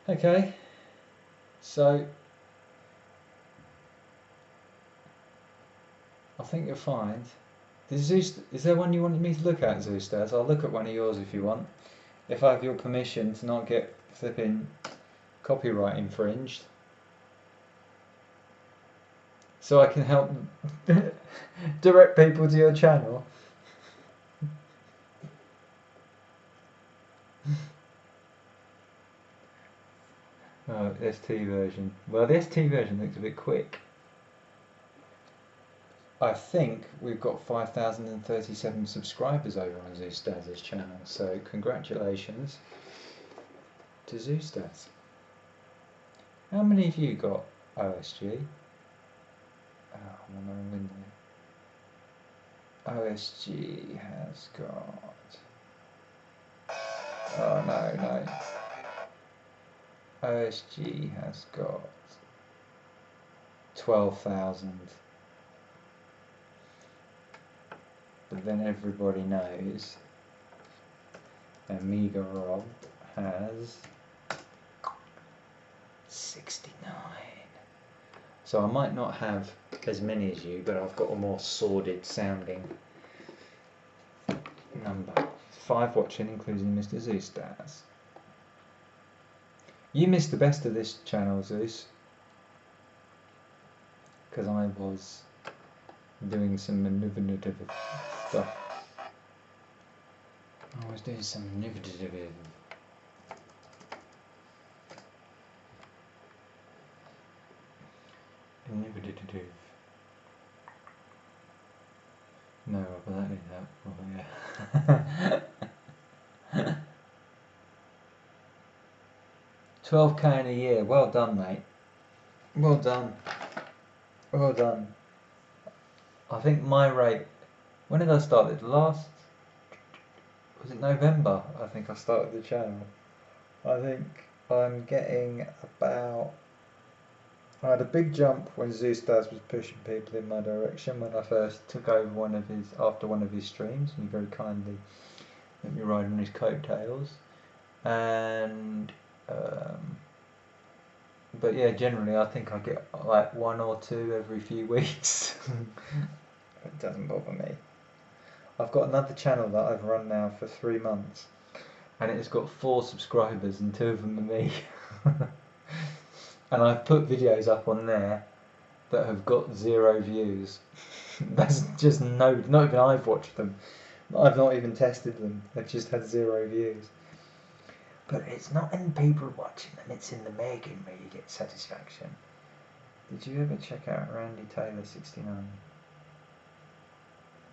S1: Okay, so I think you'll find. Is there one you wanted me to look at, Zeustas? I'll look at one of yours if you want. If I have your permission to not get flipping copyright infringed. So I can help direct people to your channel. Oh, ST version. Well, the ST version looks a bit quick. I think we've got 5,037 subscribers over on Zeustas' channel, so congratulations to Zeustas. How many of you got OSG? Oh, I'm on the wrong window. OSG has got... Oh no. OSG has got 12,000. But then everybody knows AmigaRob has 69. So I might not have as many as you, but I've got a more sordid sounding number. 5 watching, including Mr. Zeustas. You missed the best of this channel, Zeus, because I was doing some manipulative stuff. I was doing some manipulative. No, but that is that. Oh, yeah. 12k in a year. Well done, mate. Well done. Well done. I think my rate, when did I start it? Was it November? I think I started the channel. I think I'm getting about, I had a big jump when Zeustas was pushing people in my direction when I first took over after one of his streams, and he very kindly let me ride on his coattails. And but yeah, generally I think I get like 1 or 2 every few weeks. It doesn't bother me. I've got another channel that I've run now for 3 months, and it's got 4 subscribers and 2 of them are me. And I've put videos up on there that have got 0 views. That's just not even I've watched them. I've not even tested them. They've just had 0 views. But it's not in people watching them, it's in the making where you get satisfaction. Did you ever check out Randy Taylor 69?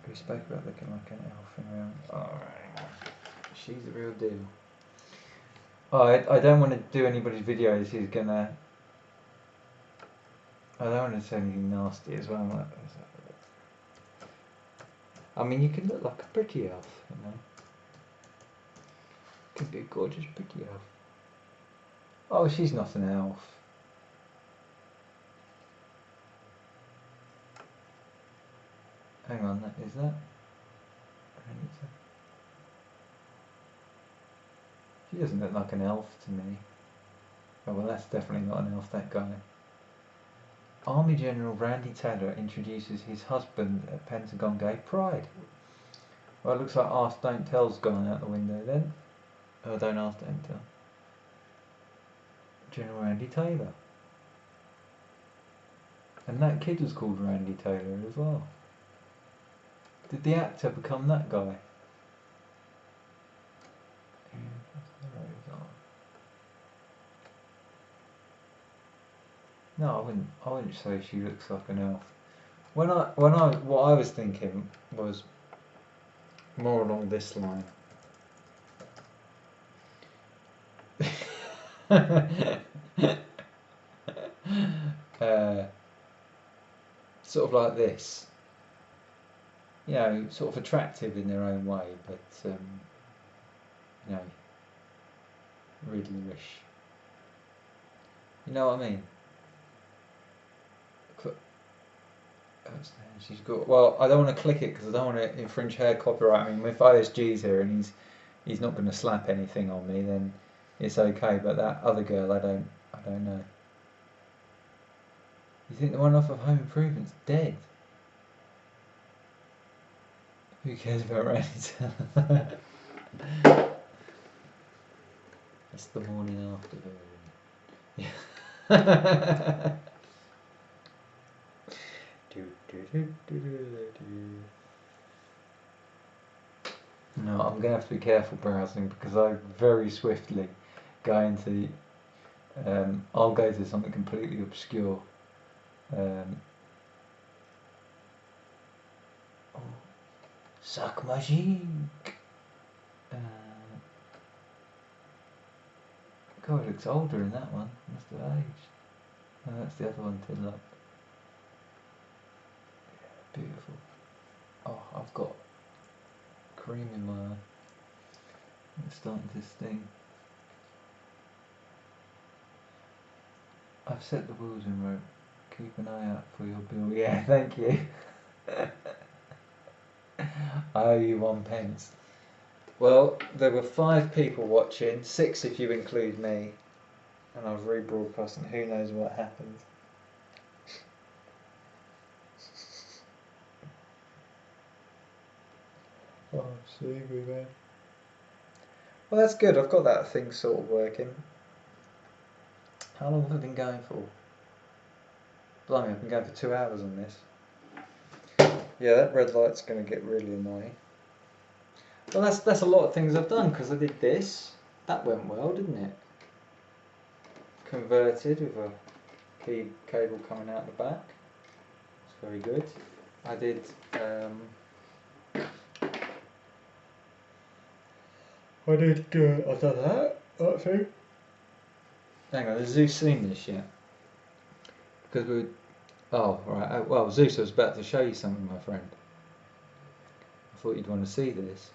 S1: We spoke about looking like an elf in round. Alright. She's the real deal. Oh, I don't want to do anybody's videos who's gonna... I don't want to say anything nasty as well. I mean, you can look like a pretty elf, you know. Could be a gorgeous pretty elf. Oh, she's not an elf. Hang on, is that? She doesn't look like an elf to me. Oh well, that's definitely not an elf, that guy. Army General Randy Taylor introduces his husband at Pentagon Gay Pride. Well, it looks like Ask Don't Tell's gone out the window then. Oh, don't ask, don't tell. General Randy Taylor. And that kid was called Randy Taylor as well. Did the actor become that guy? No, I wouldn't say she looks like an elf. What I was thinking was more along this line. Sort of like this. You know, sort of attractive in their own way, but you know, Riddlerish. You know what I mean? She's got. Well, I don't want to click it because I don't want to infringe her copyright. I mean, if ISG's here and he's not going to slap anything on me, then it's okay. But that other girl, I don't know. You think the one off of Home Improvement's dead? Who cares about Randy? That's the morning after version. No, I'm going to have to be careful browsing because I very swiftly go into... I'll go to something completely obscure. Sac Magique! God, it looks older in that one. Must have aged. No, that's the other one to look. Beautiful. Oh, I've got cream in my eye. It's starting to sting. I've set the wheels in route. Keep an eye out for your bill. Yeah, thank you. I owe you 1 pence. Well, there were 5 people watching, 6 if you include me, and I've rebroadcast and who knows what happened. Oh, see me, man. Well, that's good. I've got that thing sort of working. How long have I been going for? Blimey, I've been going for 2 hours on this. Yeah, that red light's going to get really annoying. Well, that's a lot of things I've done because I did this. That went well, didn't it? Converted with a key cable coming out the back. It's very good. I did. I've done that thing. Hang on, has Zeus seen this yet? Because Oh, right. Well, Zeus, I was about to show you something, my friend. I thought you'd want to see this.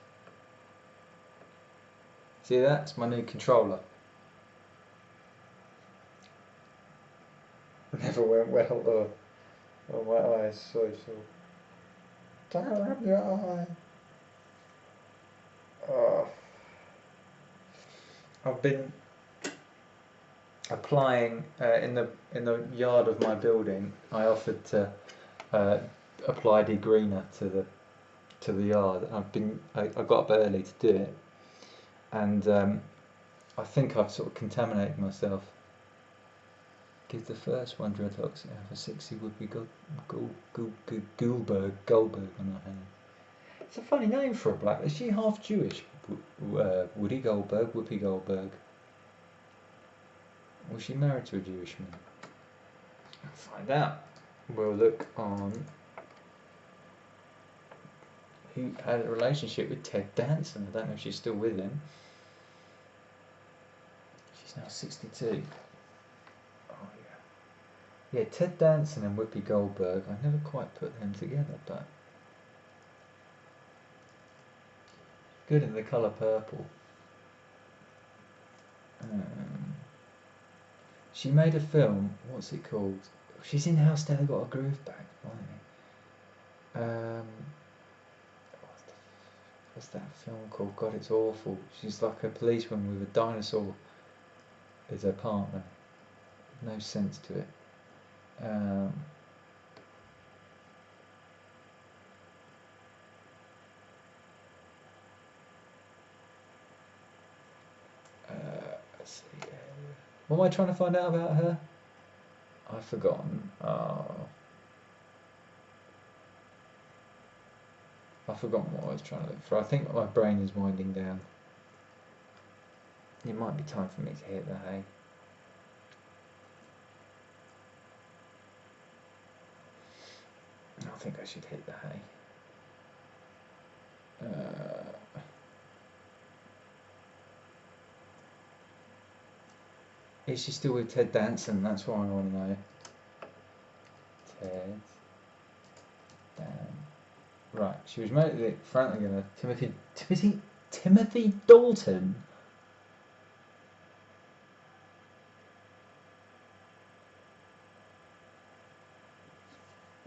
S1: See that? It's my new controller. Never went well. Oh, my eyes so sore. Damn your eye. Oh. I've been applying in the yard of my building. I offered to apply degreener to the yard. I got up early to do it, and I think I've sort of contaminated myself. Give the first one dreadlocks have a 60 would be Goldberg on her hand. It's a funny name for a black. Is she half Jewish? Woody Goldberg, Whoopi Goldberg. Was she married to a Jewish man? I'll find out. We'll look on who had a relationship with Ted Danson. I don't know if she's still with him. She's now 62. Oh yeah. Yeah, Ted Danson and Whoopi Goldberg. I never quite put them together, but good in the colour purple. She made a film. What's it called? She's in House Dad Got a Groove Back. What's that film called? God, it's awful. She's like a policewoman with a dinosaur as her partner. No sense to it. Let's see. What am I trying to find out about her? I've forgotten. I've forgotten what I was trying to look for. I think my brain is winding down. It might be time for me to hit the hay. I think I should hit the hay. Is she still with Ted Danson? That's what I want to know. Ted Dan. Right, she was married to frankly gonna Timothy Dalton.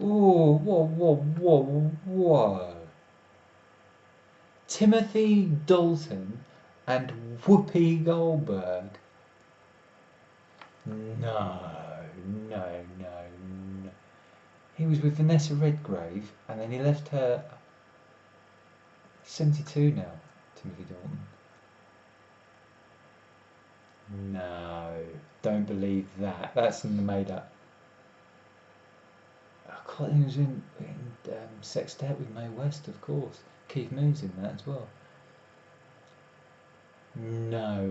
S1: Ooh, whoa. Timothy Dalton and Whoopi Goldberg. No. He was with Vanessa Redgrave, and then he left her. 72 now, Timothy Dalton. No, don't believe that. That's made up. Oh, he was in Sextet with Mae West, of course. Keith Moon's in that as well. No,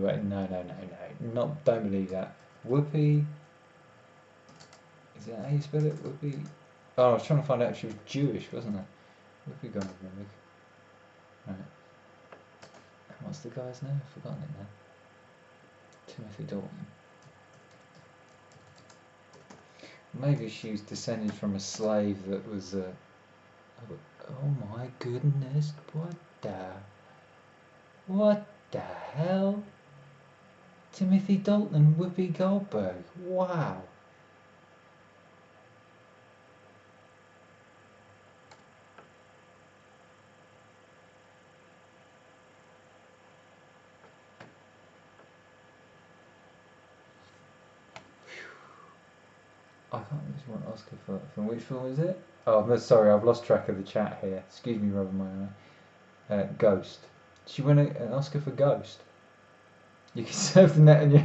S1: not. Don't believe that. Whoopi. Is that how you spell it? Whoopi. Oh, I was trying to find out if she was Jewish, wasn't I? Whoopi Goldberg. Right. What's the guy's name? I've forgotten it now. Timothy Dalton. Maybe she was descended from a slave that was. Oh my goodness! What the hell? Timothy Dalton and Whoopi Goldberg. Wow. I can't just want Oscar for from which film is it? Oh, no, sorry, I've lost track of the chat here. Excuse me, rubbing my eye. Ghost. She won an Oscar for Ghost. You can surf the net and you.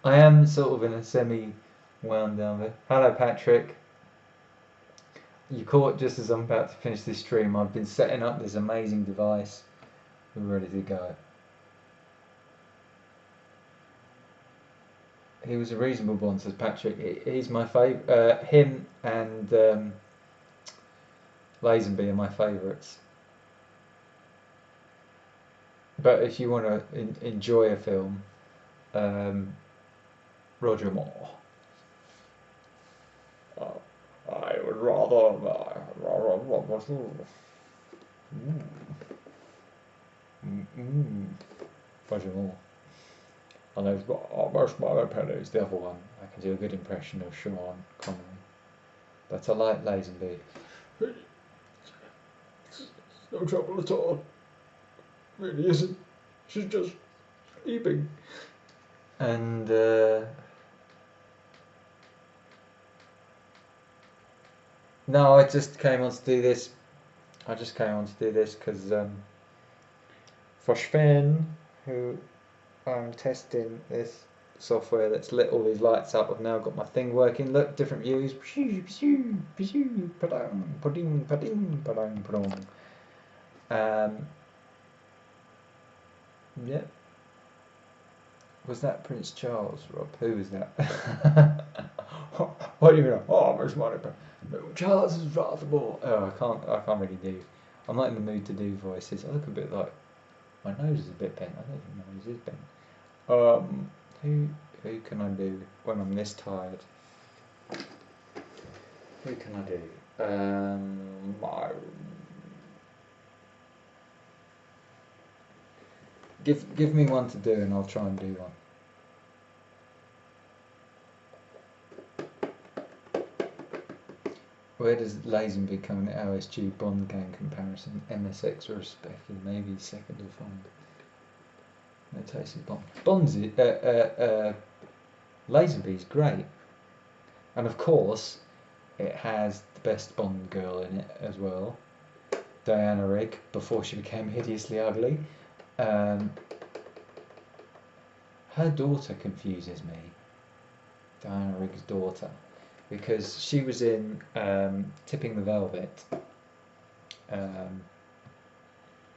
S1: I am sort of in a semi-wound down bit. Hello, Patrick. You caught just as I'm about to finish this stream. I've been setting up this amazing device. We're ready to go. He was a reasonable Bond, says Patrick. He's my favourite. Him and Lazenby are my favourites. But if you want to enjoy a film, Roger Moore. Oh. more. And there's Marshmallow Penny's the other one. I can do a good impression of Sean Connery. But I like Lazenby. It's no trouble at all. Really isn't. She's just sleeping. And no, I just came on to do this. I just came on to do this because for Sven, who I'm testing this software that's lit all these lights up. I've now got my thing working. Look, different views. Yeah. Was that Prince Charles, Rob? Who was that? What do you mean? Oh, where's my no, Charles is rather more. Oh, I can't really do. I'm not in the mood to do voices. I look a bit like my nose is a bit bent. I don't think my nose is bent. Who can I do when I'm this tired? Who can I do? Give me one to do, and I'll try and do one. Where does Lazenby come in the OSG Bond game comparison? MSX or a Specky? Maybe second or final. No taste of Bond. Bond's Lazenby's great, and of course, it has the best Bond girl in it as well, Diana Rigg, before she became hideously ugly. Her daughter confuses me. Diana Rigg's daughter. Because she was in Tipping the Velvet,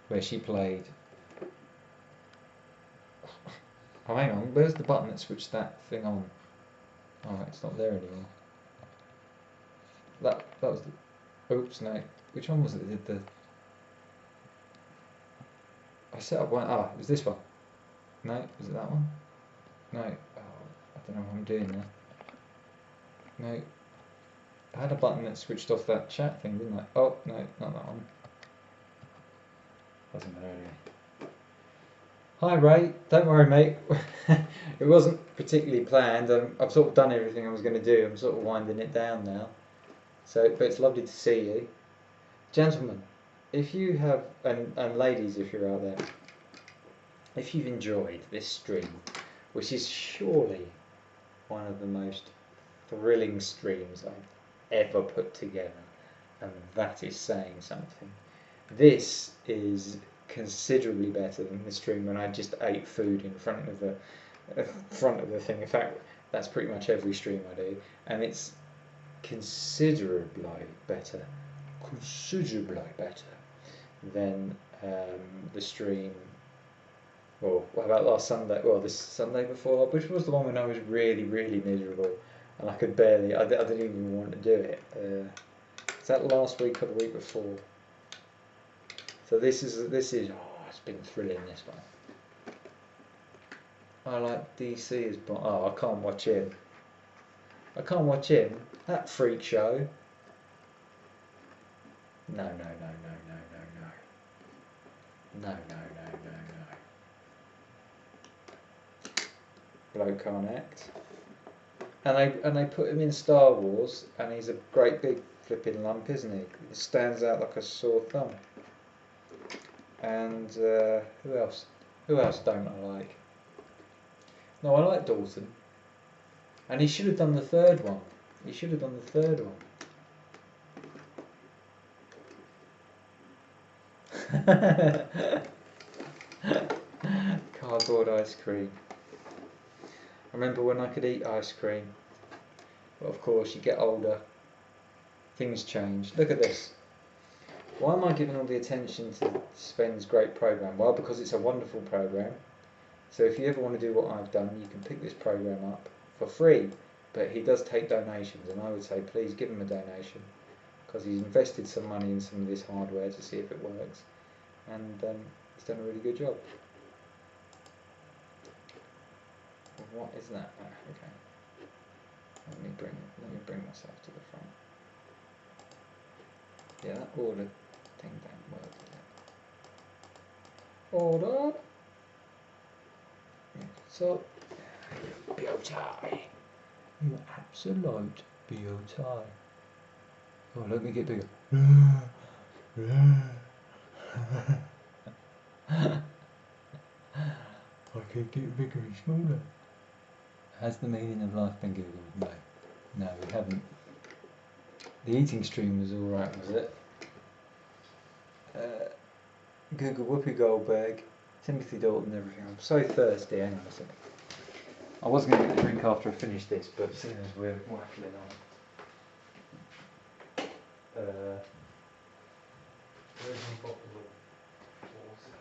S1: where she played. Oh, hang on, where's the button that switched that thing on? Oh, it's not there anymore. That was the. Oops, no. Which one was it that did the. I set up one. Ah, it was this one. No, was it that one? No. Oh, I don't know what I'm doing there. No, I had a button that switched off that chat thing, didn't I? Oh, no, not that one. Doesn't matter anyway. Hi Ray, don't worry mate. It wasn't particularly planned. I've sort of done everything I was going to do. I'm sort of winding it down now. So, but it's lovely to see you. Gentlemen, if you have, and ladies if you're out there, if you've enjoyed this stream, which is surely one of the most thrilling streams I've ever put together, and that is saying something. This is considerably better than the stream when I just ate food in front of the thing. In fact, that's pretty much every stream I do, and it's considerably better than the stream. Well, what about last Sunday? Well, this Sunday before, which was the one when I was really, really miserable. And I could barely, I didn't even want to do it. Is that last week or the week before? So this is, oh, it's been thrilling, this one. I like DC as Bond. Oh, I can't watch him. I can't watch him. That freak show. No. Bloke can't act. And they put him in Star Wars, and he's a great big flipping lump, isn't he? He stands out like a sore thumb. And who else? Who else don't I like? No, I like Dalton. And he should have done the third one. Cardboard ice cream. I remember when I could eat ice cream. But of course, you get older, things change. Look at this. Why am I giving all the attention to Sven's great program? Well, because it's a wonderful program. So if you ever want to do what I've done, you can pick this program up for free. But he does take donations, and I would say please give him a donation, because he's invested some money in some of this hardware to see if it works, and he's done a really good job. What is that? Oh, okay. Let me bring myself to the front. Yeah, that order thing don't work. Order. So, beauty. You absolute beauty. Oh, let me get bigger. I can get bigger and smaller. Has the meaning of life been Googled? No. No, we haven't. The eating stream was alright, was it? Google Whoopi Goldberg, Timothy Dalton, everything. I'm so thirsty, hang on a second. I was going to get a drink after I finished this, but seeing as we're waffling on. Where's my bottle of water?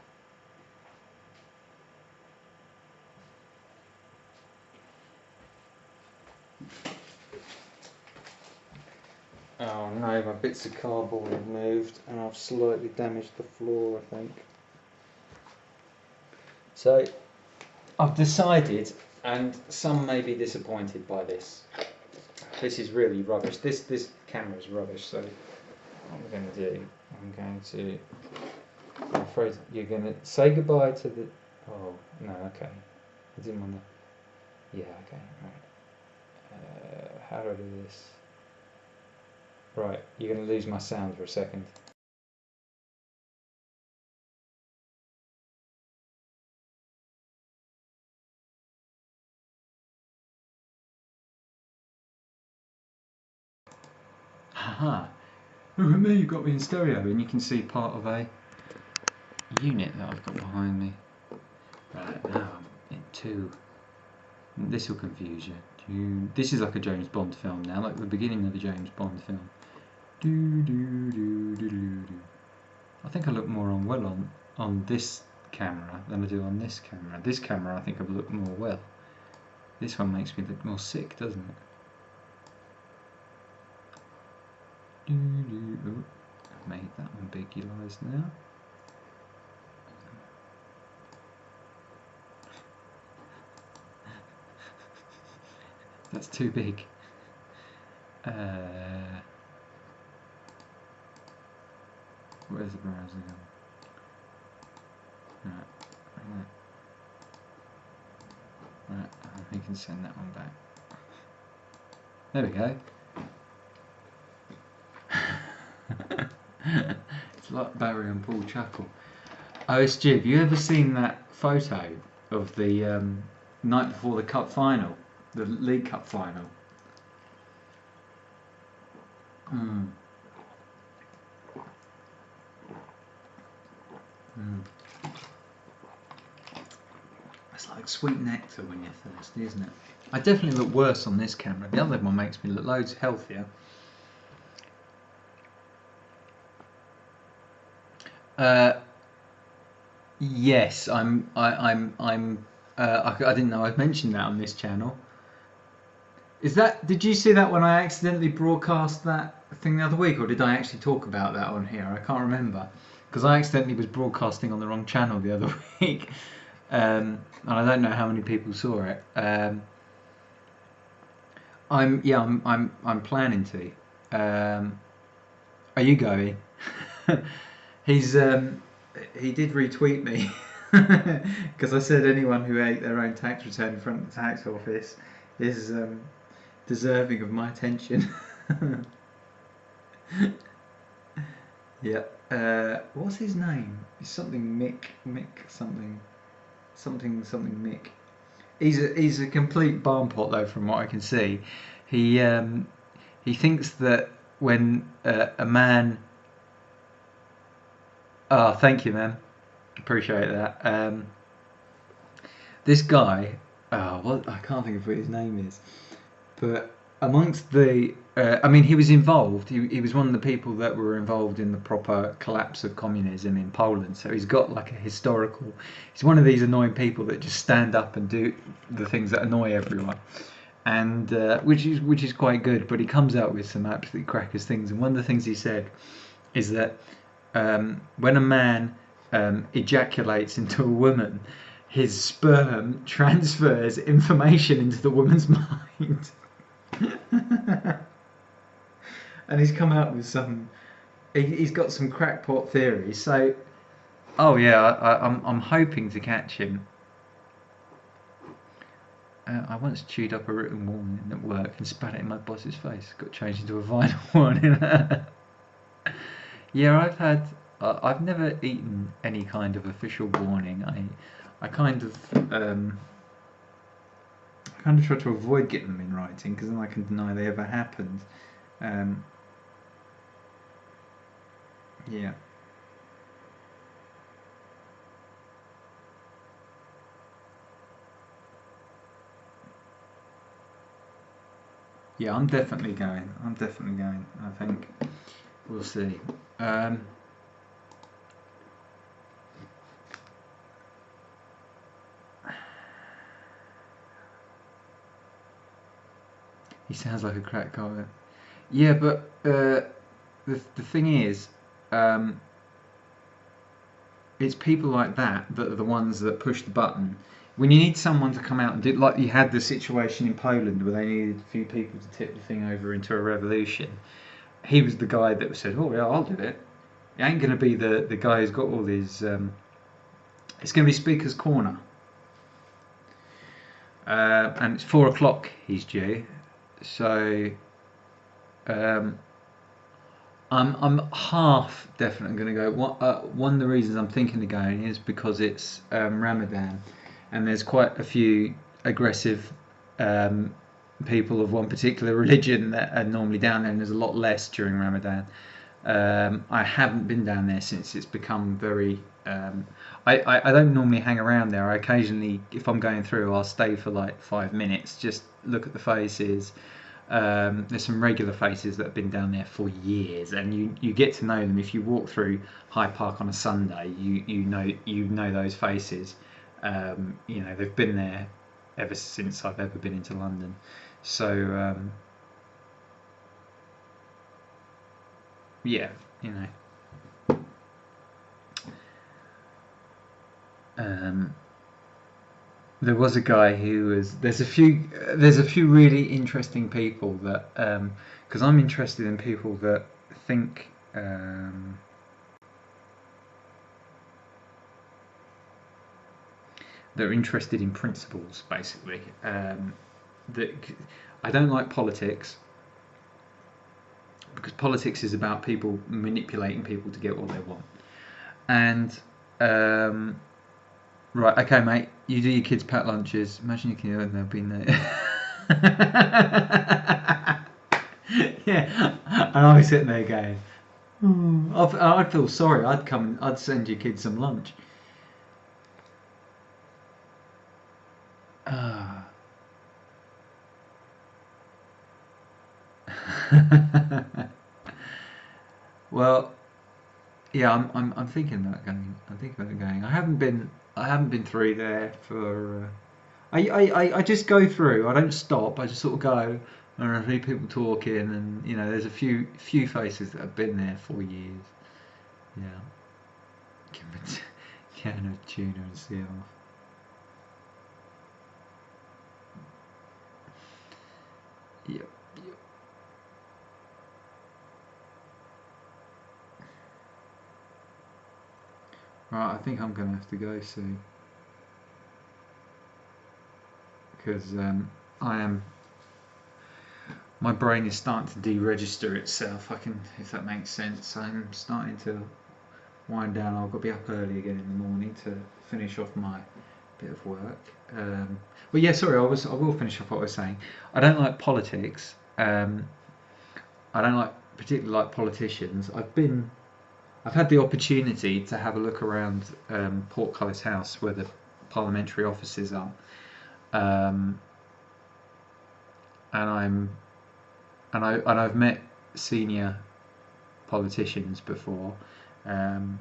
S1: Oh no, my bits of cardboard have moved and I've slightly damaged the floor, I think. So, I've decided, and some may be disappointed by this. This is really rubbish. This camera is rubbish, so what I'm going to do, I'm afraid you're going to say goodbye to the... Oh, no, okay. I didn't want to... Yeah, okay, right. How do I do this? Right, you're going to lose my sound for a second. Haha. Look at me, you've got me in stereo and you can see part of a unit that I've got behind me. Right, now I'm in 2. This will confuse you. This is like a James Bond film now, like the beginning of a James Bond film. I think I look more on this camera than I do on this camera. This camera I think I look more well. This one makes me look more sick, doesn't it? Oh, I've made that one bigularised now. That's too big. Where's the browser gone? Right, we can send that one back. There we go. It's like Barry and Paul chuckle. OSG, have you ever seen that photo of the night before the cup final, the League Cup final? It's like sweet nectar when you're thirsty, isn't it? I definitely look worse on this camera. The other one makes me look loads healthier. Yes, I didn't know I'd mentioned that on this channel. Did you see that when I accidentally broadcast that thing the other week, or did I actually talk about that on here? I can't remember, because I accidentally was broadcasting on the wrong channel the other week, and I don't know how many people saw it. I'm planning to. Are you going? He did retweet me because I said anyone who ate their own tax return in front of the tax office is deserving of my attention. Yeah. What's his name? It's something Mick something Mick. He's a complete barn pot though, from what I can see. He thinks that when a man... Oh, thank you, man. Appreciate that. This guy, I can't think of what his name is, but amongst the, he was involved. He was one of the people that were involved in the proper collapse of communism in Poland. So he's got like a historical. He's one of these annoying people that just stand up and do the things that annoy everyone, and which is quite good. But he comes out with some absolutely crackers things. And one of the things he said is that when a man ejaculates into a woman, his sperm transfers information into the woman's mind. And he's come out with some he's got some crackpot theories. So, oh yeah, I'm hoping to catch him. I once chewed up a written warning at work and spat it in my boss's face. Got changed into a vinyl warning. Yeah, I've never eaten any kind of official warning. I kind of try to avoid getting them in writing because then I can deny they ever happened. Yeah. Yeah, I'm definitely going. I think we'll see. He sounds like a crack guy. Yeah, but the thing is, it's people like that that are the ones that push the button. When you need someone to come out and do, like you had the situation in Poland where they needed a few people to tip the thing over into a revolution, he was the guy that said, "Oh yeah, I'll do it." It ain't going to be the guy who's got all these. It's going to be Speaker's Corner, and it's 4 o'clock. He's due, so I'm half definitely going to go. One of the reasons I'm thinking of going is because it's Ramadan, and there's quite a few aggressive people of one particular religion that are normally down there, and there's a lot less during Ramadan. I haven't been down there since it's become very. I don't normally hang around there. I occasionally, if I'm going through, I'll stay for like 5 minutes, just look at the faces. There's some regular faces that have been down there for years, and you get to know them if you walk through Hyde Park on a Sunday. You know those faces. They've been there ever since I've ever been into London. So yeah, there was a guy who was. There's a few really interesting people that because I'm interested in people that think. They're interested in principles, basically. That I don't like politics because politics is about people manipulating people to get what they want. And right, okay, mate, you do your kids' packed lunches. Imagine you can they've been there. Yeah, and I was sitting there going, I'd feel sorry. I'd come and I'd send your kids some lunch. Well, yeah, I'm thinking about going. I haven't been through there for. I just go through. I don't stop. I just sort of go, and I see people talking, and there's a few faces that have been there for years. Yeah. Give 'em a can of tuna and see off. Yep. Right, I think I'm going to have to go soon because my brain is starting to deregister itself. If that makes sense. I'm starting to wind down. I've got to be up early again in the morning to finish off my bit of work. Well, yeah, sorry, I will finish off what I was saying. I don't like politics. I don't particularly like politicians. I've had the opportunity to have a look around Portcullis House where the parliamentary offices are, and I've met senior politicians before, and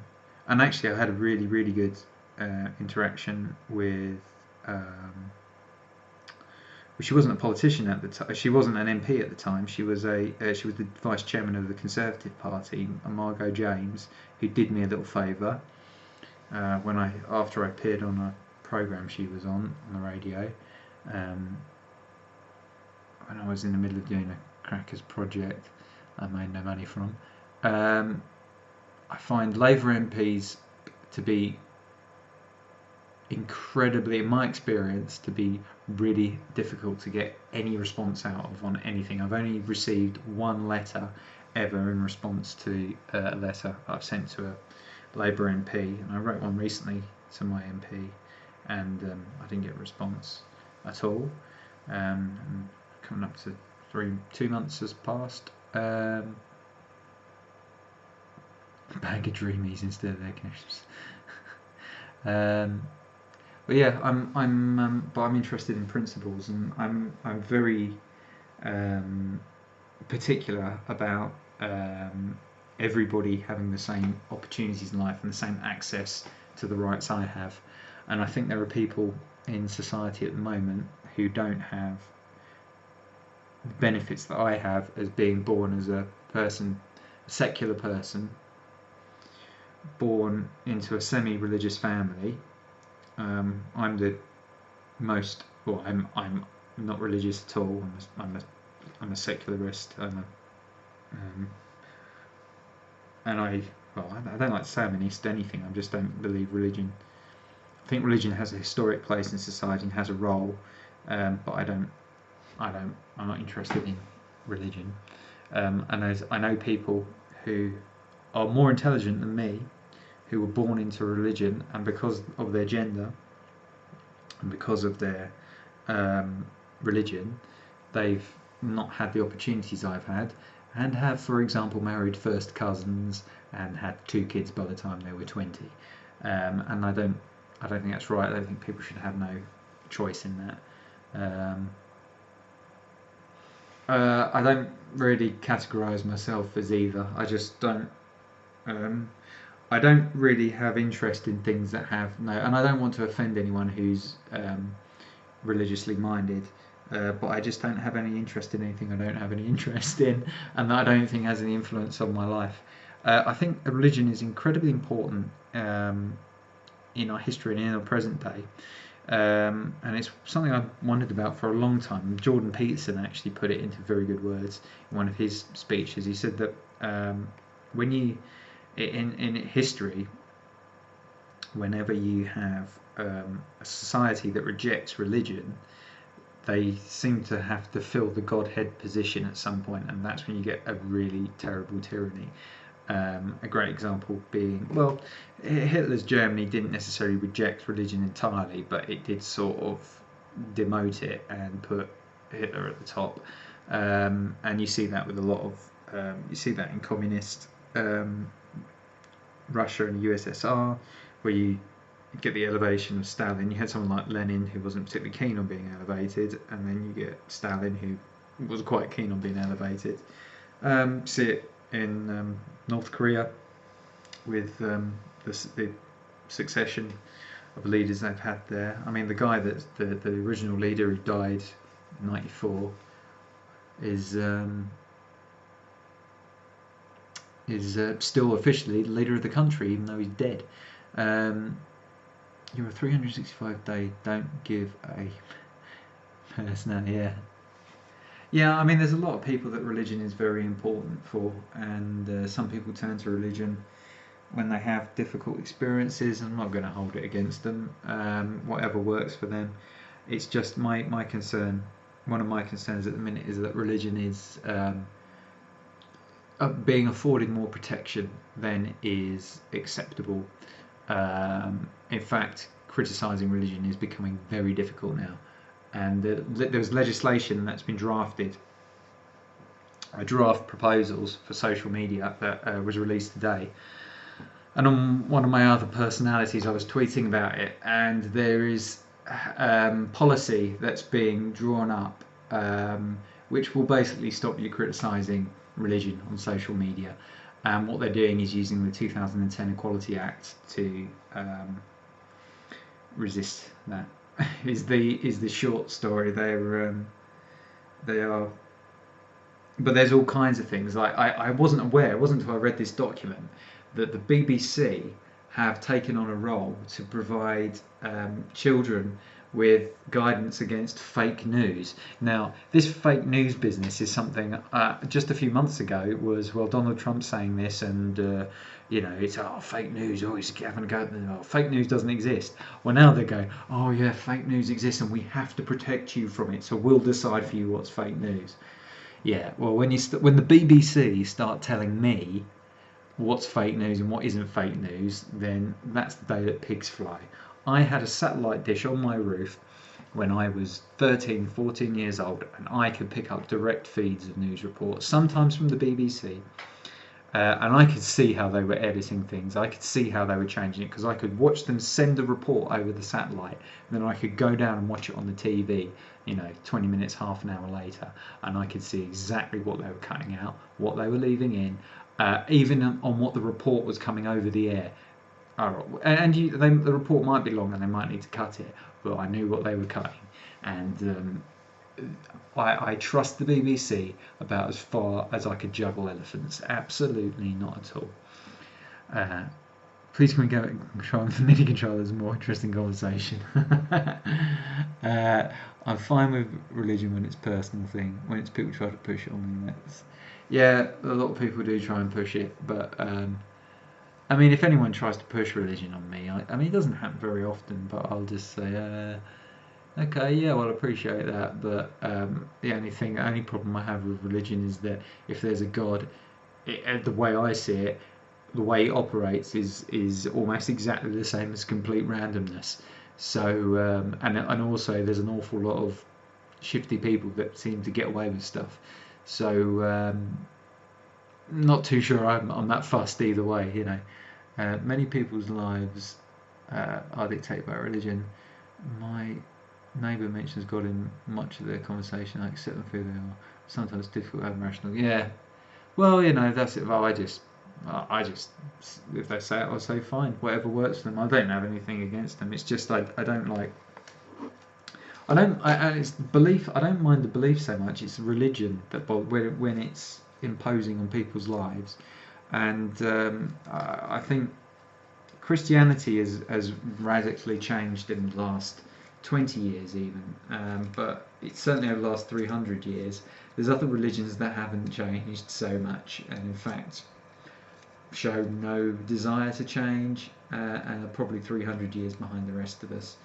S1: actually I had a really really good interaction with. She wasn't a politician at the time. She wasn't an MP at the time. She was the vice chairman of the Conservative Party, Margot James, who did me a little favour after I appeared on a programme she was on the radio, when I was in the middle of doing a Crackers project I made no money from. I find Labour MPs to be incredibly, in my experience, to be really difficult to get any response out of on anything. I've only received one letter ever in response to a letter I've sent to a Labour MP, and I wrote one recently to my MP, and I didn't get a response at all. And coming up to 2 months has passed. Bag of dreamies instead of their connections. But yeah, I'm interested in principles, and I'm very particular about everybody having the same opportunities in life and the same access to the rights I have. And I think there are people in society at the moment who don't have the benefits that I have as being born as a person, a secular person, born into a semi-religious family. I'm the most, well, I'm not religious at all. I'm a secularist. And I don't like to say I'm against anything. I just don't believe religion. I think religion has a historic place in society and has a role, but I'm not interested in religion. And I know people who are more intelligent than me, who were born into religion, and because of their gender and because of their religion, they've not had the opportunities I've had, and have, for example, married first cousins and had 2 kids by the time they were 20. And I don't think that's right. I don't think people should have no choice in that. I don't really categorise myself as either. I just don't. I don't really have interest in things that have no, and I don't want to offend anyone who's religiously minded, but I just don't have any interest in anything I don't have any interest in, and that I don't think has any influence on my life. I think religion is incredibly important in our history and in our present day, and it's something I've wondered about for a long time. Jordan Peterson actually put it into very good words in one of his speeches. He said that when you in history, whenever you have a society that rejects religion, they seem to have to fill the Godhead position at some point, and that's when you get a really terrible tyranny. A great example being, well, Hitler's Germany didn't necessarily reject religion entirely, but it did sort of demote it and put Hitler at the top. And you see that with a lot of, you see that in communist Russia and the USSR, where you get the elevation of Stalin. You had someone like Lenin who wasn't particularly keen on being elevated, and then you get Stalin who was quite keen on being elevated. See it in North Korea with the succession of leaders they've had there. I mean, the guy that's the original leader who died in '94 is still officially the leader of the country, even though he's dead. You're a 365-day don't give a person. Yeah, I mean, there's a lot of people that religion is very important for, and some people turn to religion when they have difficult experiences. I'm not going to hold it against them. Whatever works for them. It's just my concern. One of my concerns at the minute is that religion is being afforded more protection than is acceptable. In fact, criticising religion is becoming very difficult now. And there's legislation that's been drafted, draft proposals for social media that was released today. And on one of my other personalities, I was tweeting about it, and there is policy that's being drawn up which will basically stop you criticising religion on social media. And what they're doing is using the 2010 Equality Act to resist that. is the short story. They are, but there's all kinds of things. Like I wasn't aware. It wasn't until I read this document that the BBC have taken on a role to provide children with guidance against fake news. Now, this fake news business is something just a few months ago it was, well, Donald Trump saying this, and it's fake news, he's having a go, fake news doesn't exist. Well, now they're going, oh yeah, fake news exists and we have to protect you from it, so we'll decide for you what's fake news. Yeah, well, when the BBC start telling me what's fake news and what isn't fake news, then that's the day that pigs fly. I had a satellite dish on my roof when I was 13, 14 years old, and I could pick up direct feeds of news reports, sometimes from the BBC, and I could see how they were editing things. I could see how they were changing it, because I could watch them send a report over the satellite, and then I could go down and watch it on the TV, 20 minutes, half an hour later, and I could see exactly what they were cutting out, what they were leaving in, even on what the report was coming over the air. The report might be long and they might need to cut it, but I knew what they were cutting. And I trust the BBC about as far as I could juggle elephants. Absolutely not at all. Please can we go and control the MIDI controllers? More interesting conversation. I'm fine with religion when it's a personal thing. When it's people try to push it on me, yeah, a lot of people do try and push it, but if anyone tries to push religion on me, it doesn't happen very often, but I'll just say, okay, yeah, well, I appreciate that, but the only problem I have with religion is that if there's a God, the way I see it, the way it operates is almost exactly the same as complete randomness. So, and also there's an awful lot of shifty people that seem to get away with stuff. So, not too sure I'm that fussed either way, Many people's lives are dictated by religion. My neighbour mentions God in much of their conversation. I accept them for who they are. Sometimes difficult and rational. Yeah. Well, that's it. Well, I just, if they say it, I'll say fine. Whatever works for them. I don't have anything against them. It's just I don't like. It's belief. I don't mind the belief so much. It's religion that when it's imposing on people's lives, and I think Christianity has radically changed in the last 20 years even, but it's certainly over the last 300 years. There's other religions that haven't changed so much, and in fact show no desire to change, and are probably 300 years behind the rest of us.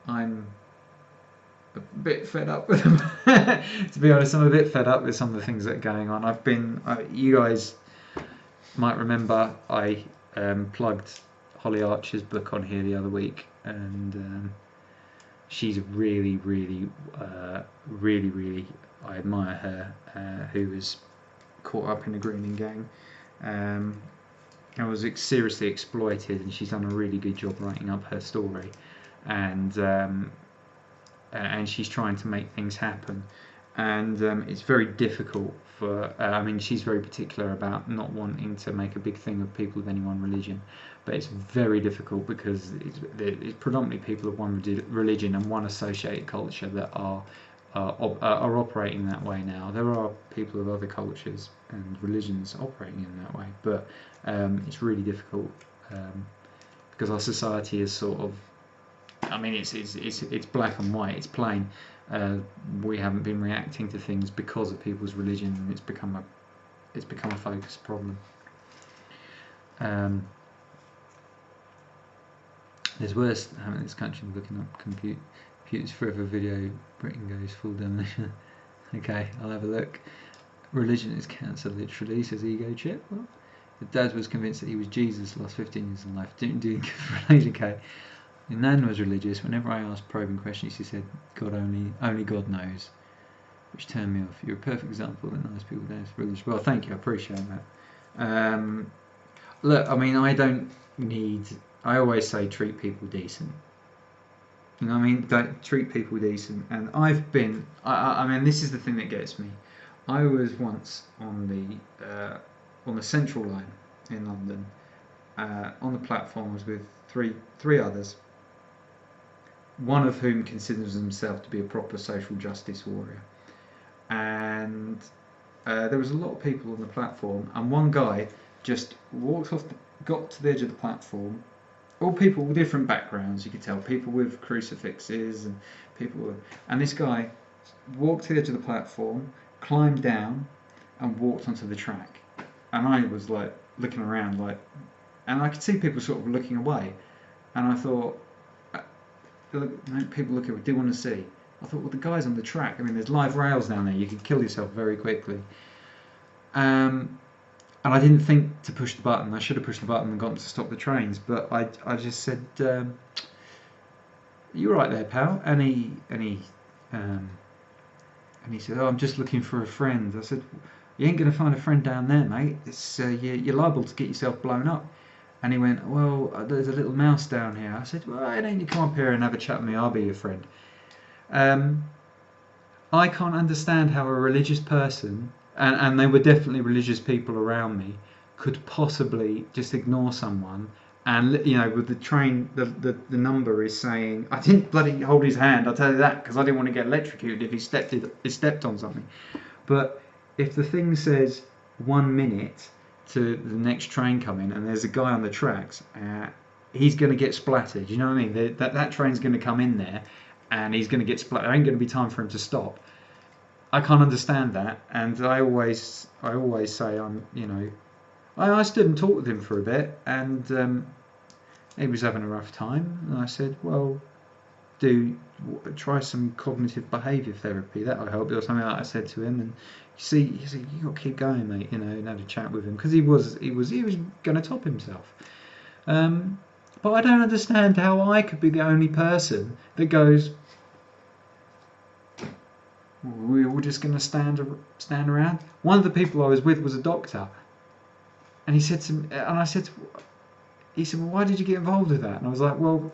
S1: I'm a bit fed up with them. To be honest, I'm a bit fed up with some of the things that are going on. You guys might remember I plugged Holly Archer's book on here the other week, and she's really, really, I admire her, who was caught up in a grooming gang. I was seriously exploited, and she's done a really good job writing up her story. And she's trying to make things happen, and it's very difficult for. She's very particular about not wanting to make a big thing of people of any one religion, but it's very difficult because it's predominantly people of one religion and one associated culture that are operating that way now. There are people of other cultures and religions operating in that way, but it's really difficult because our society is sort of. It's black and white. It's plain. We haven't been reacting to things because of people's religion, and it's become a focus problem. There's worse having this country looking up computers forever video. Britain goes full demolition. Okay, I'll have a look. Religion is cancer, literally, says Ego Chip. Well, the dad was convinced that he was Jesus the last 15 years of life. Didn't do good for religion. Okay. And Nan was religious. Whenever I asked probing questions, she said, "God only God knows," which turned me off. You're a perfect example that nice people don't have religious. Well, thank you. I appreciate that. Look, I don't need. I always say treat people decent. Don't treat people decent. And I've been. This is the thing that gets me. I was once on the Central Line in London. On the platform, I was with three others. One of whom considers himself to be a proper social justice warrior, and there was a lot of people on the platform, and one guy just walked off, got to the edge of the platform, all people with different backgrounds. You could tell people with crucifixes and people with, and this guy walked to the edge of the platform, climbed down, and walked onto the track. And I was like looking around, like, and I could see people sort of looking away, and I thought, people looking, do want to see. I thought, well, the guy's on the track. I mean, there's live rails down there. You could kill yourself very quickly. And I didn't think to push the button. I should have pushed the button and got them to stop the trains. But I just said, "You right there, pal?" And he said, "Oh, I'm just looking for a friend." I said, "You ain't going to find a friend down there, mate. It's you're liable to get yourself blown up." And he went, "Well, there's a little mouse down here." I said, "Well, why don't you come up here and have a chat with me? I'll be your friend." I can't understand how a religious person, and they were definitely religious people around me, could possibly just ignore someone. And with the train, the number is saying, I didn't bloody hold his hand, I'll tell you that, because I didn't want to get electrocuted if he stepped on something. But if the thing says 1 minute to the next train coming, and there's a guy on the tracks, he's going to get splattered. You know what I mean? That train's going to come in there, and he's going to get splattered. There ain't going to be time for him to stop. I can't understand that, and I always say I stood and talked with him for a bit, and he was having a rough time, and I said, well, try some cognitive behaviour therapy, that'll help, or something like that I said to him. And he said, you got to keep going, mate, and had a chat with him, because he was going to top himself. But I don't understand how I could be the only person that goes, we're all just going to stand around. One of the people I was with was a doctor, and he said to me, and I said, he said, well, why did you get involved with that? And I was like, well,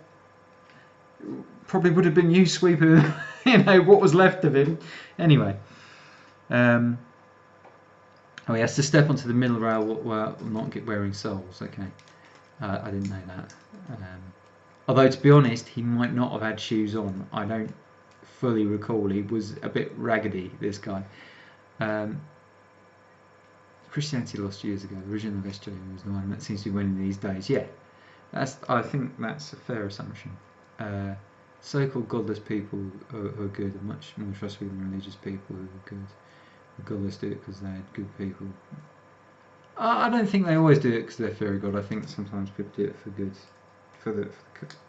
S1: probably would have been you sweeping, what was left of him. Anyway, he has to step onto the middle rail while not wearing soles. Okay, I didn't know that. Although, to be honest, he might not have had shoes on. I don't fully recall. He was a bit raggedy, this guy. Christianity lost years ago. The original Evangelion was the one that seems to be winning these days. Yeah, I think that's a fair assumption. So-called godless people who are good are much more trustworthy than religious people who are good. The godless do it because they had good people. I don't think they always do it because they're fear of God. I think sometimes people do it for good, for the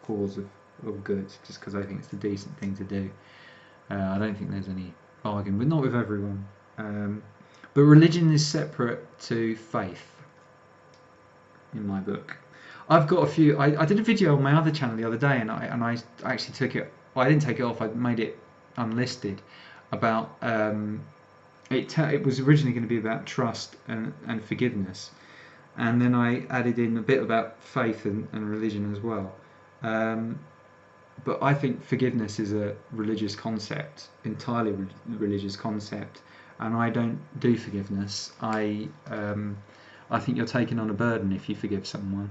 S1: cause of good, just because I think it's the decent thing to do. I don't think there's any bargain, but not with everyone. But religion is separate to faith, in my book. I've got a few. I did a video on my other channel the other day, and I actually took it. Well, I didn't take it off. I made it unlisted. About it was originally going to be about trust and forgiveness, and then I added in a bit about faith and religion as well. But I think forgiveness is a religious concept, entirely religious concept, and I don't do forgiveness. I think you're taking on a burden if you forgive someone.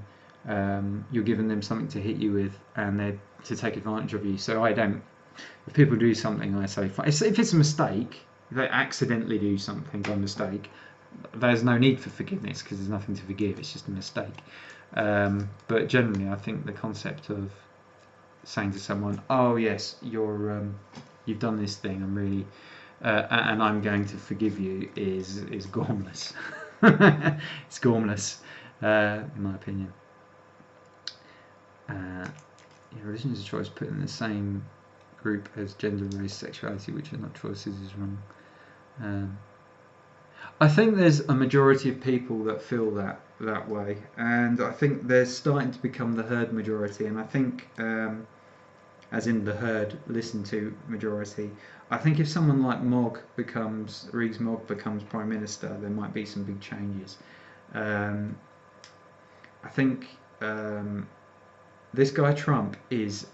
S1: You're giving them something to hit you with, and they're to take advantage of you. So I don't. If people do something, I say, if it's a mistake, if they accidentally do something by mistake, there's no need for forgiveness because there's nothing to forgive. It's just a mistake. But generally, I think the concept of saying to someone, "Oh yes, you've done this thing. I'm really, and I'm going to forgive you," is gormless. It's gormless, in my opinion. Religion is a choice put in the same group as gender, race, sexuality, which are not choices, is wrong. I think there's a majority of people that feel that way, and I think they're starting to become the herd majority, and I think, as in the herd listen to majority, I think if someone like Rees Mogg becomes Prime Minister, there might be some big changes. I think this guy Trump is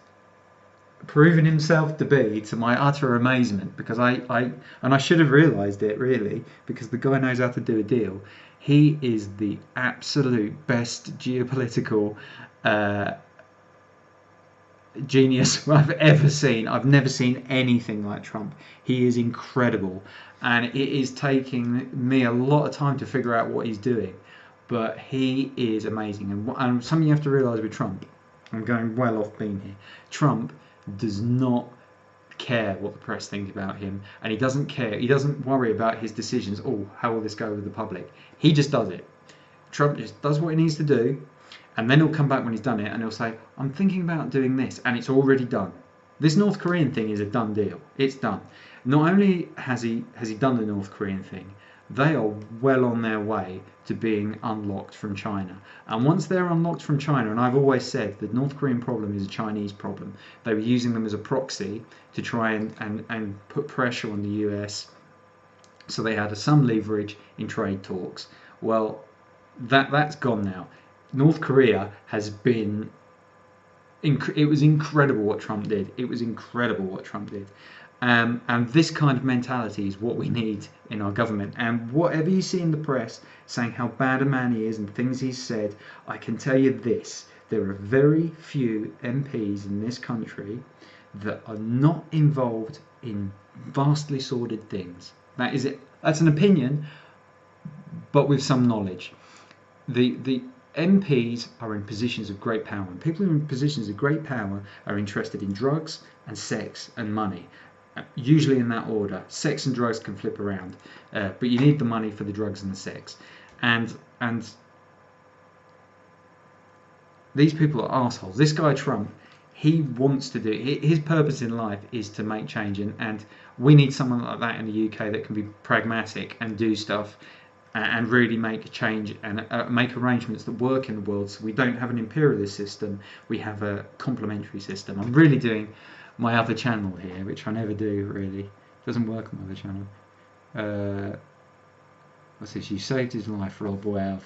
S1: proven himself to be, to my utter amazement, because I should have realised it really, because the guy knows how to do a deal. He is the absolute best geopolitical genius I've ever seen. I've never seen anything like Trump. He is incredible, and it is taking me a lot of time to figure out what he's doing, but he is amazing. And something you have to realise with Trump, I'm going well off beam here. Trump does not care what the press think about him, and he doesn't care. He doesn't worry about his decisions. Oh, how will this go with the public? He just does it. Trump just does what he needs to do, and then he'll come back when he's done it, and he'll say, "I'm thinking about doing this," and it's already done. This North Korean thing is a done deal. It's done. Not only has he done the North Korean thing, they are well on their way to being unlocked from China. And once they're unlocked from China, and I've always said the North Korean problem is a Chinese problem, they were using them as a proxy to try and put pressure on the US, so they had some leverage in trade talks. Well, that's gone now. North Korea has been... It was incredible what Trump did. It was incredible what Trump did. And this kind of mentality is what we need in our government. And whatever you see in the press saying how bad a man he is and things he's said, I can tell you this: there are very few MPs in this country that are not involved in vastly sordid things. That is it. That's an opinion, but with some knowledge. The MPs are in positions of great power, and people in positions of great power are interested in drugs and sex and money. Usually in that order. Sex and drugs can flip around, but you need the money for the drugs and the sex. And these people are assholes. This guy Trump, he wants to do... His purpose in life is to make change, and we need someone like that in the UK that can be pragmatic and do stuff and really make a change and make arrangements that work in the world, so we don't have an imperialist system, we have a complementary system. I'm really doing my other channel here, which I never do really. It doesn't work on my other channel. What's this? You saved his life, Rob. Well,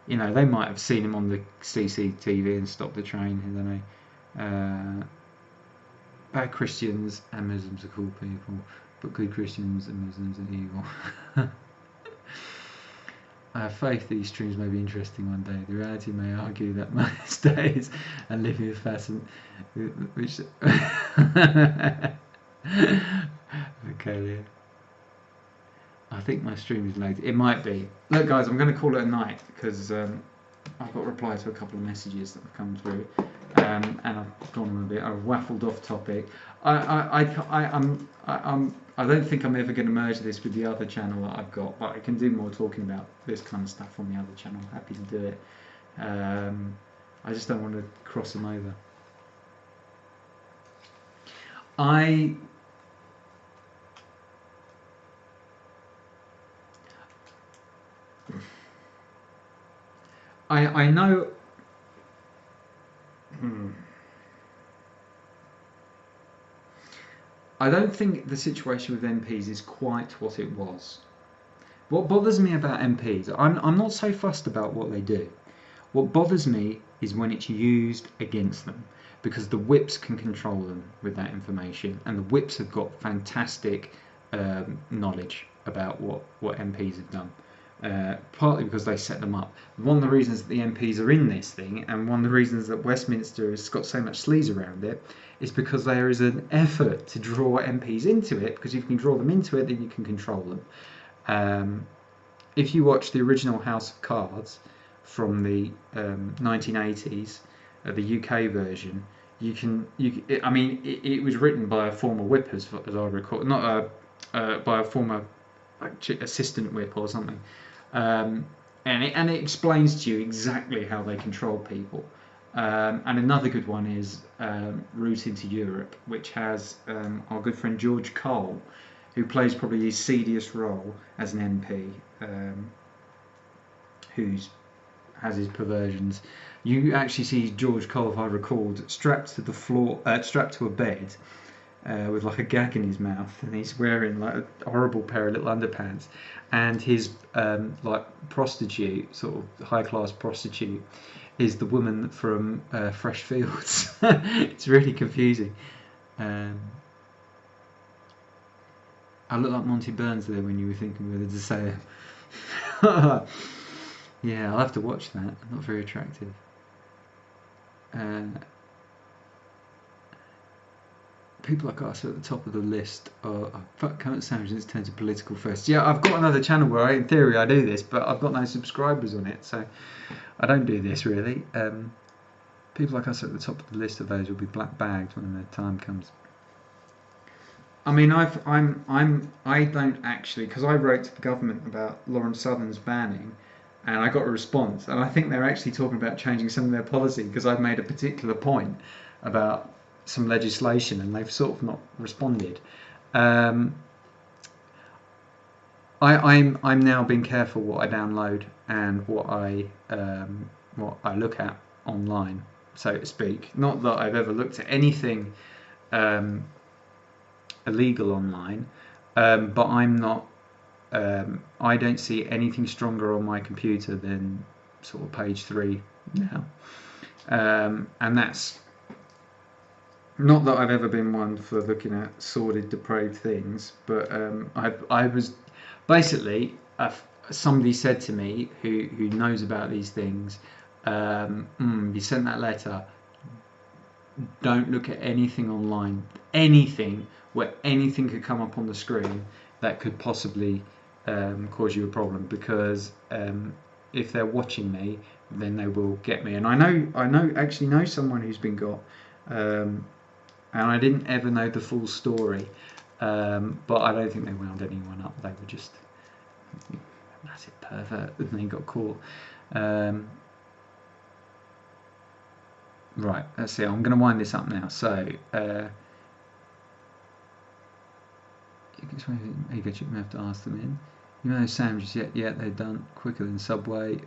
S1: you know, they might have seen him on the CCTV and stopped the train, I don't know. Bad Christians and Muslims are cool people, but good Christians and Muslims are evil. I have faith that these streams may be interesting one day. The reality may argue that most days and living with fashion, which... Okay, Leah. I think my stream is late. It might be. Look, guys, I'm going to call it a night because I've got a reply to a couple of messages that have come through, and I've gone on a bit. I've waffled off topic. I don't think I'm ever going to merge this with the other channel that I've got, but I can do more talking about this kind of stuff on the other channel. I'm happy to do it. I just don't want to cross them over. I know... I don't think the situation with MPs is quite what it was. What bothers me about MPs, I'm not so fussed about what they do. What bothers me is when it's used against them, because the whips can control them with that information, and the whips have got fantastic knowledge about what MPs have done. Partly because they set them up. One of the reasons that the MPs are in this thing, and one of the reasons that Westminster has got so much sleaze around it, is because there is an effort to draw MPs into it, because if you can draw them into it, then you can control them. If you watch the original House of Cards from the 1980s, the UK version, I mean, it was written by a former whip, as I recall, not by a former assistant whip or something. And it explains to you exactly how they control people. And another good one is Route into Europe, which has our good friend George Cole, who plays probably his seediest role as an MP, who has his perversions. You actually see George Cole, if I recalled, strapped to the floor, strapped to a bed, with like a gag in his mouth, and he's wearing like a horrible pair of little underpants, and his like prostitute, sort of high class prostitute, is the woman from Fresh Fields. It's really confusing. I look like Monty Burns there when you were thinking whether to say it. Yeah, I'll have to watch that. Not very attractive. People like us are at the top of the list. Fuck current sandwiches turn to political first. Yeah, I've got another channel where in theory I do this, but I've got no subscribers on it, so I don't do this really. People like us are at the top of the list of those will be black bagged when the time comes. I mean, I don't actually, because I wrote to the government about Lauren Southern's banning, and I got a response, and I think they're actually talking about changing some of their policy because I've made a particular point about some legislation, and they've sort of not responded. I'm now being careful what I download and what I look at online, so to speak. Not that I've ever looked at anything illegal online, but I'm not. I don't see anything stronger on my computer than sort of page 3 now, and that's not that I've ever been one for looking at sordid, depraved things, but I was basically somebody said to me who knows about these things, you sent that letter, don't look at anything online, anything where anything could come up on the screen that could possibly cause you a problem, because if they're watching me, then they will get me. And I actually know someone who's been got, and I didn't ever know the full story, but I don't think they wound anyone up. They were just a massive pervert and they got caught. Right, let's see, I'm going to wind this up now. So, you have to ask them in. You know those sandwiches yet? Yeah, they're done quicker than Subway.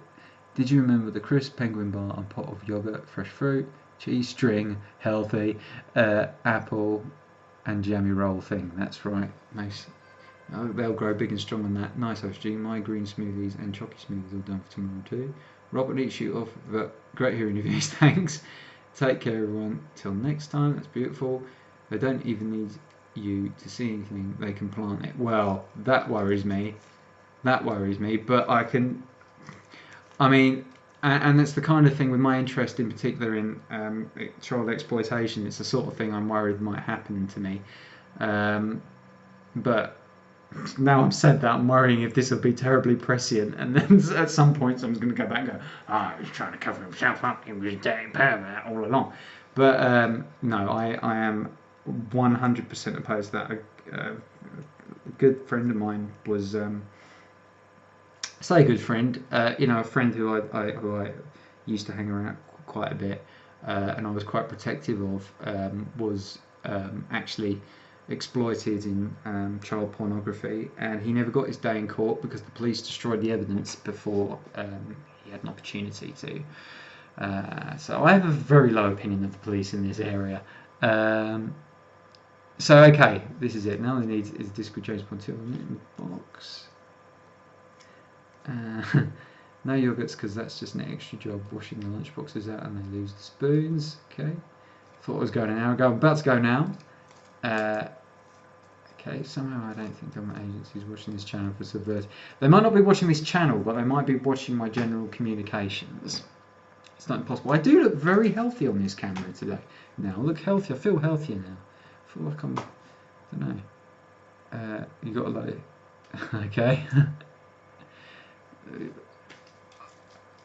S1: Did you remember the crisp penguin bar and pot of yogurt, fresh fruit, cheese string, healthy, apple and jammy roll thing? That's right. Nice. Oh, they'll grow big and strong on that. Nice, OSG. My green smoothies and chocolate smoothies all done for tomorrow too. Robert needs you off, but great hearing your views. Thanks. Take care, everyone. Till next time. That's beautiful. They don't even need you to see anything. They can plant it. Well, that worries me. That worries me. But I can. I mean, and that's the kind of thing with my interest in particular in child exploitation. It's the sort of thing I'm worried might happen to me. But now I've said that, I'm worrying if this will be terribly prescient, and then at some point someone's going to go back and go, he was trying to cover himself up, he was a dirty pervert all along. But no, I am 100% opposed to that. A good friend of mine was, say a good friend, a friend who I used to hang around quite a bit, and I was quite protective of, was actually exploited in child pornography, and he never got his day in court because the police destroyed the evidence before he had an opportunity to. So I have a very low opinion of the police in this area. So okay, this is it. Now they need is Discord James Bond 2 in the box. No yogurts because that's just an extra job washing the lunchboxes out and they lose the spoons. Okay, thought I was going an hour ago. I'm about to go now. Okay, somehow I don't think government agencies watching this channel for subvert. They might not be watching this channel, but they might be watching my general communications. It's not impossible. I do look very healthy on this camera today. Now I look healthy. I feel healthier now. I feel like I'm, I don't know. You got a low. Okay.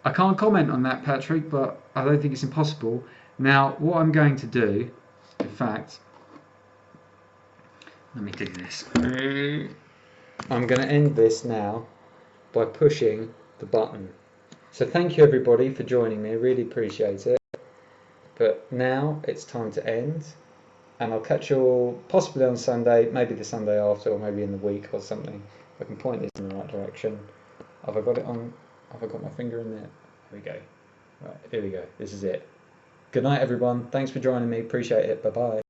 S1: I can't comment on that, Patrick, but I don't think it's impossible. Now, what I'm going to do, in fact, let me do this. I'm going to end this now by pushing the button. So thank you everybody for joining me, I really appreciate it. But now it's time to end, and I'll catch you all possibly on Sunday, maybe the Sunday after, or maybe in the week or something. I can point this in the right direction. Have I got it on? Have I got my finger in there? Here we go. Right, here we go. This is it. Good night everyone. Thanks for joining me. Appreciate it. Bye bye.